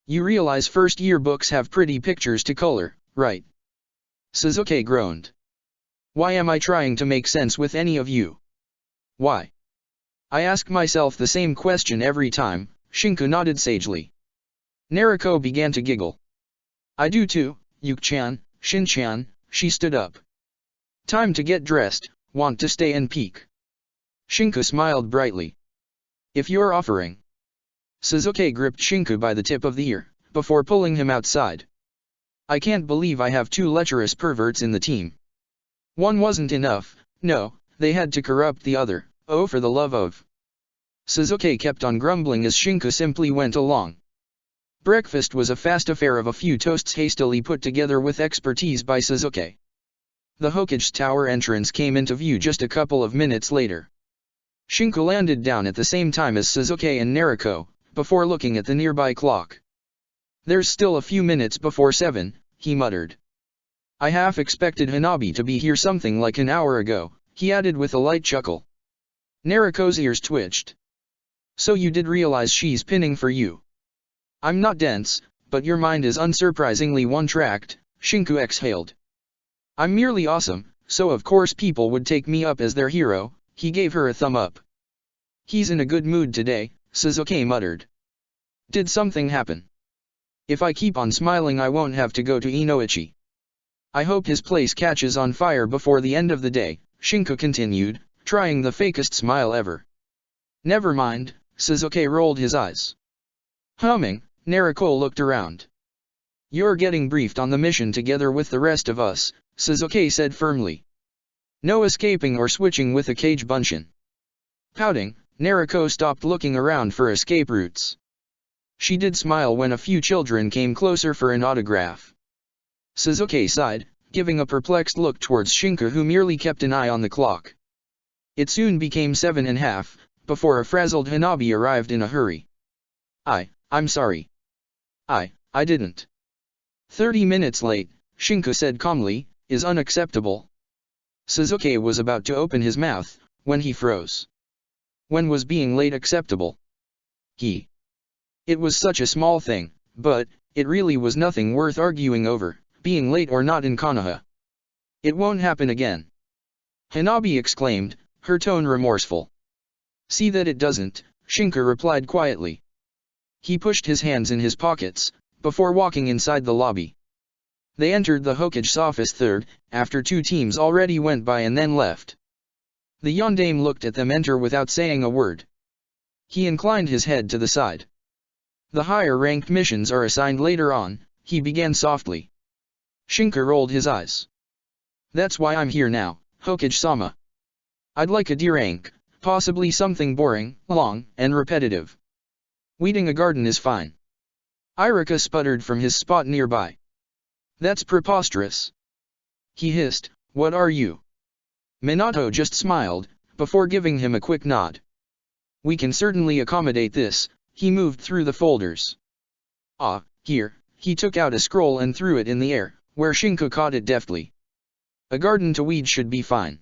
You realize first-year books have pretty pictures to color, right? Sasuke groaned. Why am I trying to make sense with any of you? Why? I ask myself the same question every time, Shinku nodded sagely. Naruko began to giggle. I do too, Yuki-chan, Shin-chan. She stood up. Time to get dressed, want to stay and peek. Shinku smiled brightly. If you're offering. Suzuki gripped Shinku by the tip of the ear, before pulling him outside. I can't believe I have two lecherous perverts in the team. One wasn't enough, no, they had to corrupt the other, oh for the love of. Suzuki kept on grumbling as Shinku simply went along. Breakfast was a fast affair of a few toasts hastily put together with expertise by Suzuki. The Hokage Tower entrance came into view just a couple of minutes later. Shinku landed down at the same time as Suzuki and Nariko, before looking at the nearby clock. There's still a few minutes before 7, he muttered. I half expected Hanabi to be here something like an hour ago, he added with a light chuckle. Nariko's ears twitched. So you did realize she's pinning for you. I'm not dense, but your mind is unsurprisingly one-tracked, Shinku exhaled. I'm merely awesome, so of course people would take me up as their hero, he gave her a thumb up. He's in a good mood today, Suzuki muttered. Did something happen? If I keep on smiling I won't have to go to Inoichi. I hope his place catches on fire before the end of the day, Shinku continued, trying the fakest smile ever. Never mind, Suzuki rolled his eyes. Humming, Nariko looked around. You're getting briefed on the mission together with the rest of us, Suzuki said firmly. No escaping or switching with a Kage Bunshin. Pouting, Nariko stopped looking around for escape routes. She did smile when a few children came closer for an autograph. Suzuki sighed, giving a perplexed look towards Shinku who merely kept an eye on the clock. It soon became 7:30, before a frazzled Hanabi arrived in a hurry. I'm sorry. I didn't. 30 minutes late, Shinku said calmly, is unacceptable. Suzuki was about to open his mouth, when he froze. When was being late acceptable? It was such a small thing, but, it really was nothing worth arguing over, being late or not in Konoha. It won't happen again. Hanabi exclaimed, her tone remorseful. See that it doesn't, Shinku replied quietly. He pushed his hands in his pockets, before walking inside the lobby. They entered the Hokage's office third, after two teams already went by and then left. The Yondaime looked at them enter without saying a word. He inclined his head to the side. The higher-ranked missions are assigned later on, he began softly. Shinku rolled his eyes. That's why I'm here now, Hokage-sama. I'd like a D rank, possibly something boring, long, and repetitive. Weeding a garden is fine. Irika sputtered from his spot nearby. That's preposterous. He hissed, what are you? Minato just smiled, before giving him a quick nod. We can certainly accommodate this, he moved through the folders. Here, he took out a scroll and threw it in the air, where Shinku caught it deftly. A garden to weed should be fine.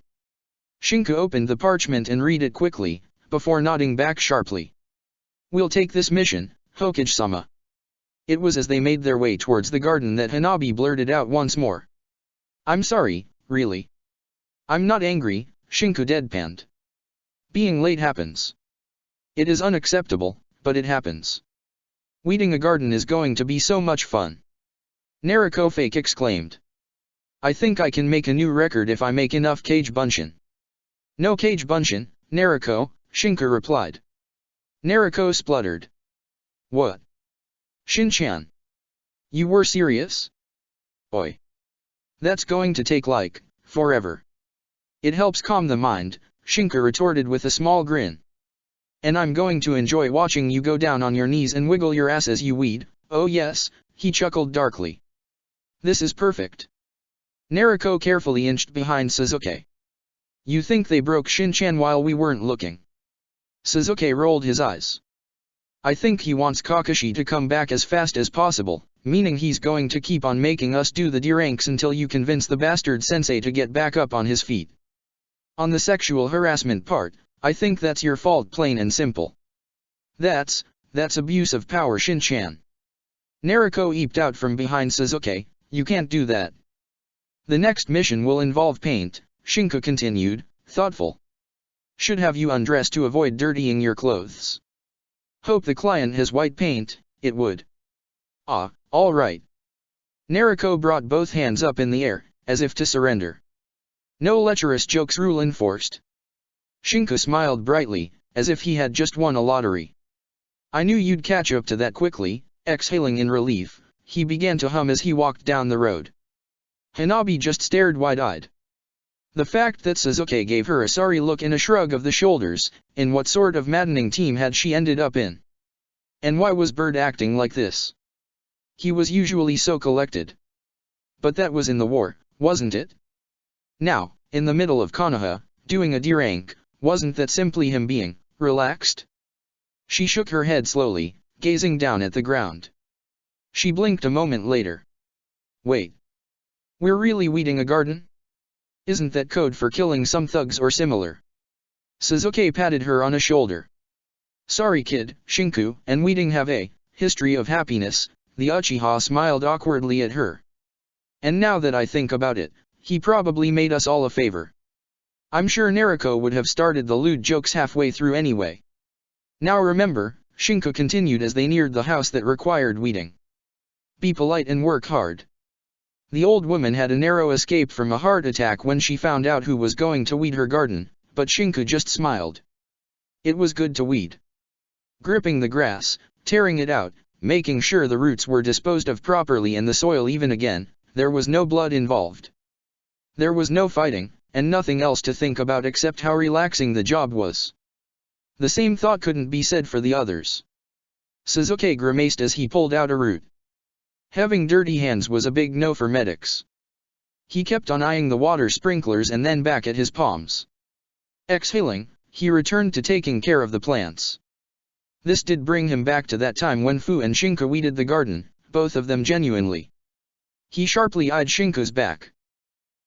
Shinku opened the parchment and read it quickly, before nodding back sharply. We'll take this mission, Hokage-sama. It was as they made their way towards the garden that Hanabi blurted out once more. I'm sorry, really. I'm not angry, Shinku deadpanned. Being late happens. It is unacceptable, but it happens. Weeding a garden is going to be so much fun. Nariko fake exclaimed. I think I can make a new record if I make enough Kage Bunshin. No Kage Bunshin, Nariko, Shinku replied. Nariko spluttered. What? Shinchan. You were serious? Oi. That's going to take like, forever. It helps calm the mind, Shinku retorted with a small grin. And I'm going to enjoy watching you go down on your knees and wiggle your ass as you weed, oh yes, he chuckled darkly. This is perfect. Nariko carefully inched behind Suzuki. You think they broke Shinchan while we weren't looking? Suzuki rolled his eyes. I think he wants Kakashi to come back as fast as possible, meaning he's going to keep on making us do the D ranks until you convince the bastard sensei to get back up on his feet. On the sexual harassment part, I think that's your fault plain and simple. That's abuse of power Shinchan. Nariko eeped out from behind Suzuki, you can't do that. The next mission will involve paint, Shinku continued, thoughtful. Should have you undressed to avoid dirtying your clothes. Hope the client has white paint, it would. All right. Nariko brought both hands up in the air, as if to surrender. No lecherous jokes rule enforced. Shinku smiled brightly, as if he had just won a lottery. I knew you'd catch up to that quickly. Exhaling in relief, he began to hum as he walked down the road. Hanabi just stared wide-eyed. The fact that Sasuke gave her a sorry look and a shrug of the shoulders, in what sort of maddening team had she ended up in? And why was Bird acting like this? He was usually so collected. But that was in the war, wasn't it? Now, in the middle of Konoha, doing a D-rank, wasn't that simply him being relaxed? She shook her head slowly, gazing down at the ground. She blinked a moment later. Wait. We're really weeding a garden? Isn't that code for killing some thugs or similar? Sasuke patted her on a shoulder. Sorry kid, Shinku and weeding have a history of happiness. The Uchiha smiled awkwardly at her. And now that I think about it, he probably made us all a favor. I'm sure Naruko would have started the lewd jokes halfway through anyway. Now remember, Shinku continued as they neared the house that required weeding. Be polite and work hard. The old woman had a narrow escape from a heart attack when she found out who was going to weed her garden, but Shinku just smiled. It was good to weed. Gripping the grass, tearing it out, making sure the roots were disposed of properly and the soil even again, there was no blood involved. There was no fighting, and nothing else to think about except how relaxing the job was. The same thought couldn't be said for the others. Sasuke grimaced as he pulled out a root. Having dirty hands was a big no for medics. He kept on eyeing the water sprinklers and then back at his palms. Exhaling, he returned to taking care of the plants. This did bring him back to that time when Fu and Shinku weeded the garden, both of them genuinely. He sharply eyed Shinku's back.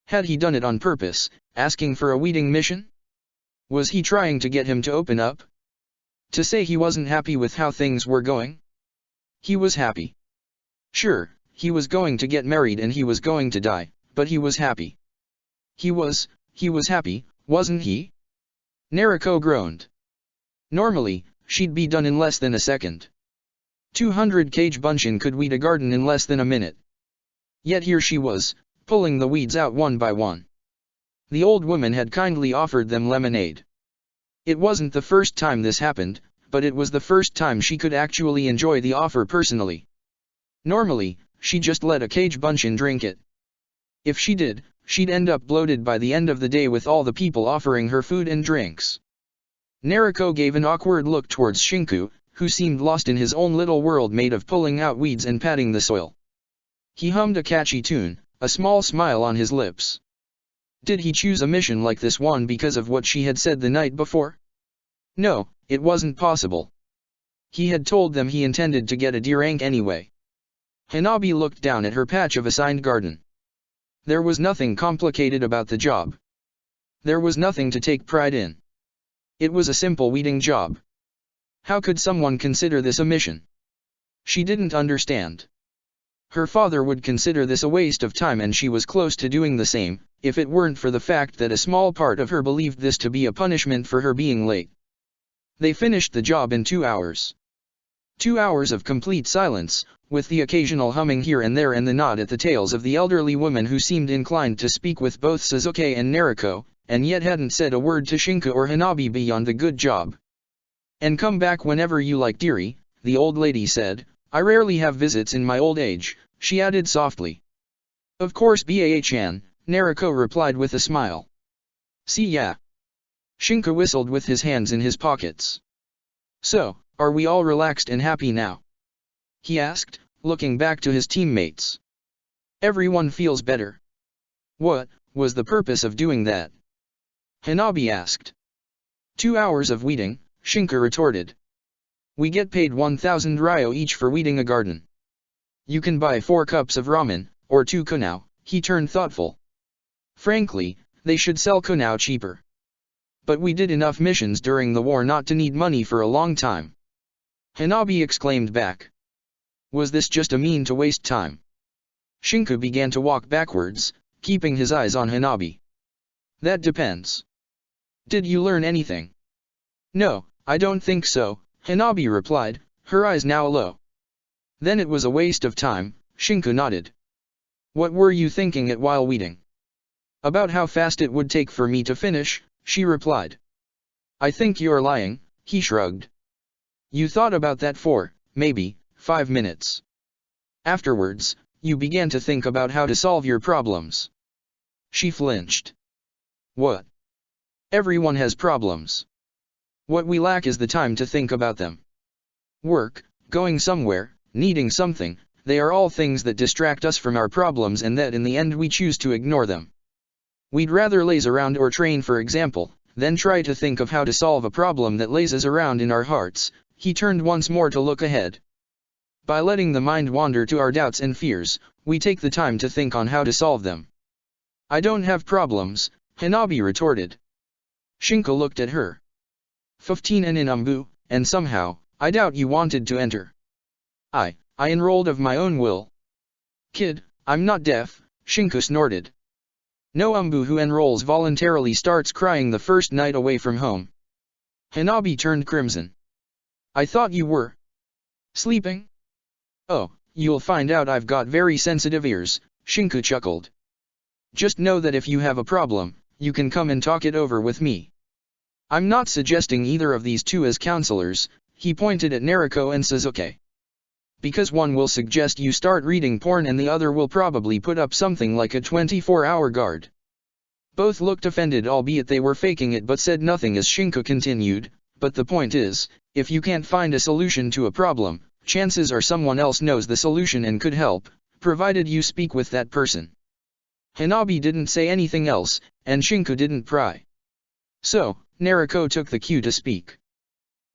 Had he done it on purpose, asking for a weeding mission? Was he trying to get him to open up? To say he wasn't happy with how things were going? He was happy. Sure, he was going to get married and he was going to die, but he was happy. He was happy, wasn't he? Naruko groaned. Normally, she'd be done in less than a second. 200 Kage Bunshin could weed a garden in less than a minute. Yet here she was, pulling the weeds out one by one. The old woman had kindly offered them lemonade. It wasn't the first time this happened, but it was the first time she could actually enjoy the offer personally. Normally, she just let a Kage Bunshin drink it. If she did, she'd end up bloated by the end of the day with all the people offering her food and drinks. Naruko gave an awkward look towards Shinku, who seemed lost in his own little world made of pulling out weeds and patting the soil. He hummed a catchy tune, a small smile on his lips. Did he choose a mission like this one because of what she had said the night before? No, it wasn't possible. He had told them he intended to get a D rank anyway. Hanabi looked down at her patch of assigned garden. There was nothing complicated about the job. There was nothing to take pride in. It was a simple weeding job. How could someone consider this a mission? She didn't understand. Her father would consider this a waste of time and she was close to doing the same, if it weren't for the fact that a small part of her believed this to be a punishment for her being late. They finished the job in 2 hours. 2 hours of complete silence, with the occasional humming here and there and the nod at the tails of the elderly woman who seemed inclined to speak with both Sasuke and Naruko, and yet hadn't said a word to Shinku or Hanabi beyond the good job. And come back whenever you like, dearie, the old lady said. I rarely have visits in my old age, she added softly. Of course Baa-chan, Naruko replied with a smile. See ya. Shinku whistled with his hands in his pockets. So, are we all relaxed and happy now? He asked, looking back to his teammates. Everyone feels better. What was the purpose of doing that? Hanabi asked. 2 hours of weeding, Shinku retorted. We get paid 1,000 ryo each for weeding a garden. You can buy 4 cups of ramen, or 2 kunao, he turned thoughtful. Frankly, they should sell kunao cheaper. But we did enough missions during the war not to need money for a long time. Hanabi exclaimed back. Was this just a mean to waste time? Shinku began to walk backwards, keeping his eyes on Hanabi. That depends. Did you learn anything? No, I don't think so, Hanabi replied, her eyes now low. Then it was a waste of time, Shinku nodded. What were you thinking it while weeding? About how fast it would take for me to finish, she replied. I think you're lying, he shrugged. You thought about that for, maybe, 5 minutes. Afterwards, you began to think about how to solve your problems. She flinched. What? Everyone has problems. What we lack is the time to think about them. Work, going somewhere, needing something, they are all things that distract us from our problems and that in the end we choose to ignore them. We'd rather laze around or train, for example, than try to think of how to solve a problem that lazes around in our hearts. He turned once more to look ahead. By letting the mind wander to our doubts and fears, we take the time to think on how to solve them. I don't have problems, Hanabi retorted. Shinko looked at her. 15 in Umbu, and somehow, I doubt you wanted to enter. I enrolled of my own will. Kid, I'm not deaf, Shinko snorted. No Umbu who enrolls voluntarily starts crying the first night away from home. Hanabi turned crimson. I thought you were sleeping? Oh, you'll find out I've got very sensitive ears, Shinku chuckled. Just know that if you have a problem, you can come and talk it over with me. I'm not suggesting either of these two as counselors, he pointed at Naruko and Suzuki. Because one will suggest you start reading porn and the other will probably put up something like a 24-hour guard. Both looked offended, albeit they were faking it, but said nothing as Shinku continued, but the point is, if you can't find a solution to a problem, chances are someone else knows the solution and could help, provided you speak with that person. Hanabi didn't say anything else, and Shinku didn't pry. So, Naruko took the cue to speak.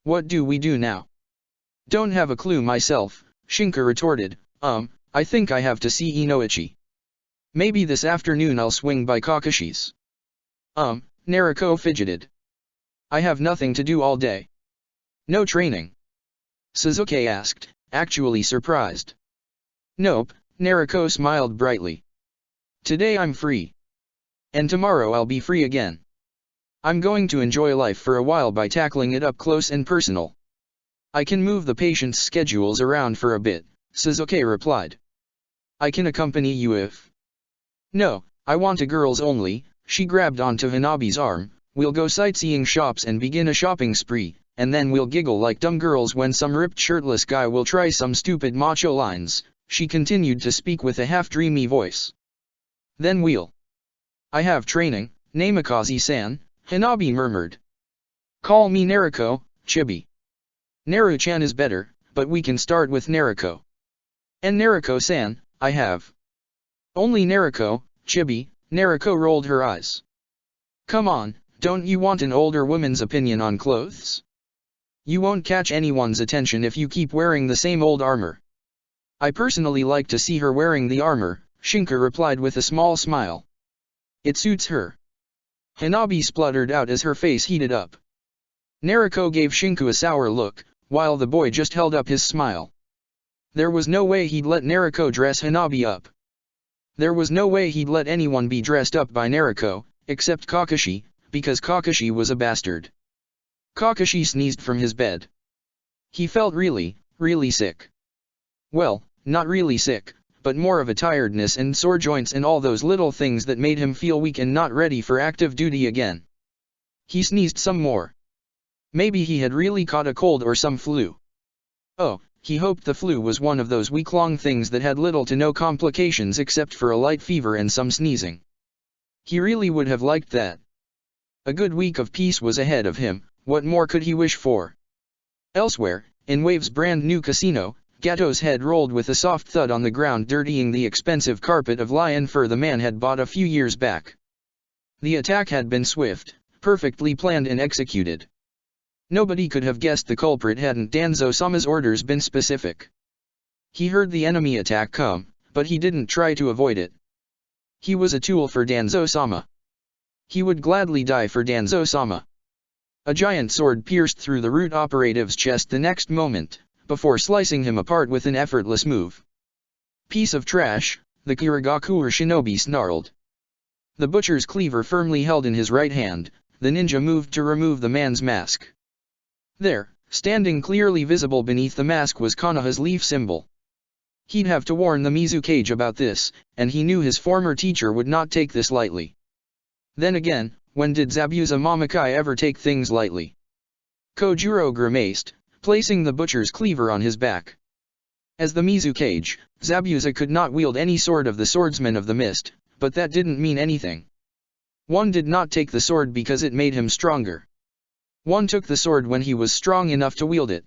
What do we do now? Don't have a clue myself, Shinku retorted. I think I have to see Inoichi. Maybe this afternoon I'll swing by Kakashi's. Naruko fidgeted. I have nothing to do all day. No training? Suzuki asked, actually surprised. Nope, Naruko smiled brightly. Today I'm free. And tomorrow I'll be free again. I'm going to enjoy life for a while by tackling it up close and personal. I can move the patient's schedules around for a bit, Suzuki replied. I can accompany you if... No, I want a girls only, she grabbed onto Hanabi's arm. We'll go sightseeing shops and begin a shopping spree, and then we'll giggle like dumb girls when some ripped shirtless guy will try some stupid macho lines, she continued to speak with a half-dreamy voice. Then we'll... I have training, Namikaze-san, Hanabi murmured. Call me Naruko, Chibi. Naru-chan is better, but we can start with Naruko. And Naruko-san, I have. Only Naruko, Chibi, Naruko rolled her eyes. Come on, don't you want an older woman's opinion on clothes? You won't catch anyone's attention if you keep wearing the same old armor. I personally like to see her wearing the armor, Shinku replied with a small smile. It suits her. Hanabi spluttered out as her face heated up. Naruko gave Shinku a sour look, while the boy just held up his smile. There was no way he'd let Naruko dress Hanabi up. There was no way he'd let anyone be dressed up by Naruko, except Kakashi, because Kakashi was a bastard. Kakashi sneezed from his bed. He felt really, really sick. Well, not really sick, but more of a tiredness and sore joints and all those little things that made him feel weak and not ready for active duty again. He sneezed some more. Maybe he had really caught a cold or some flu. Oh, he hoped the flu was one of those week-long things that had little to no complications except for a light fever and some sneezing. He really would have liked that. A good week of peace was ahead of him, what more could he wish for? Elsewhere, in Wave's brand new casino, Gato's head rolled with a soft thud on the ground, dirtying the expensive carpet of lion fur the man had bought a few years back. The attack had been swift, perfectly planned and executed. Nobody could have guessed the culprit hadn't Danzo-sama's orders been specific. He heard the enemy attack come, but he didn't try to avoid it. He was a tool for Danzo-sama. He would gladly die for Danzo-sama. A giant sword pierced through the root operative's chest the next moment, before slicing him apart with an effortless move. Piece of trash, the Kirigakure shinobi snarled. The butcher's cleaver firmly held in his right hand, the ninja moved to remove the man's mask. There, standing clearly visible beneath the mask was Konoha's leaf symbol. He'd have to warn the Mizukage about this, and he knew his former teacher would not take this lightly. Then again, when did Zabuza Momokai ever take things lightly? Kojuro grimaced, placing the butcher's cleaver on his back. As the Mizukage, Zabuza could not wield any sword of the swordsman of the mist, but that didn't mean anything. One did not take the sword because it made him stronger. One took the sword when he was strong enough to wield it.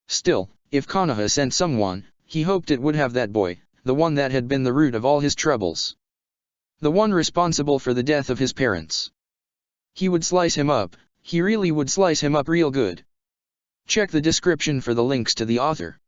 Still, if Konoha sent someone, he hoped it would have that boy, the one that had been the root of all his troubles. The one responsible for the death of his parents. He would slice him up, he really would slice him up real good. Check the description for the links to the author.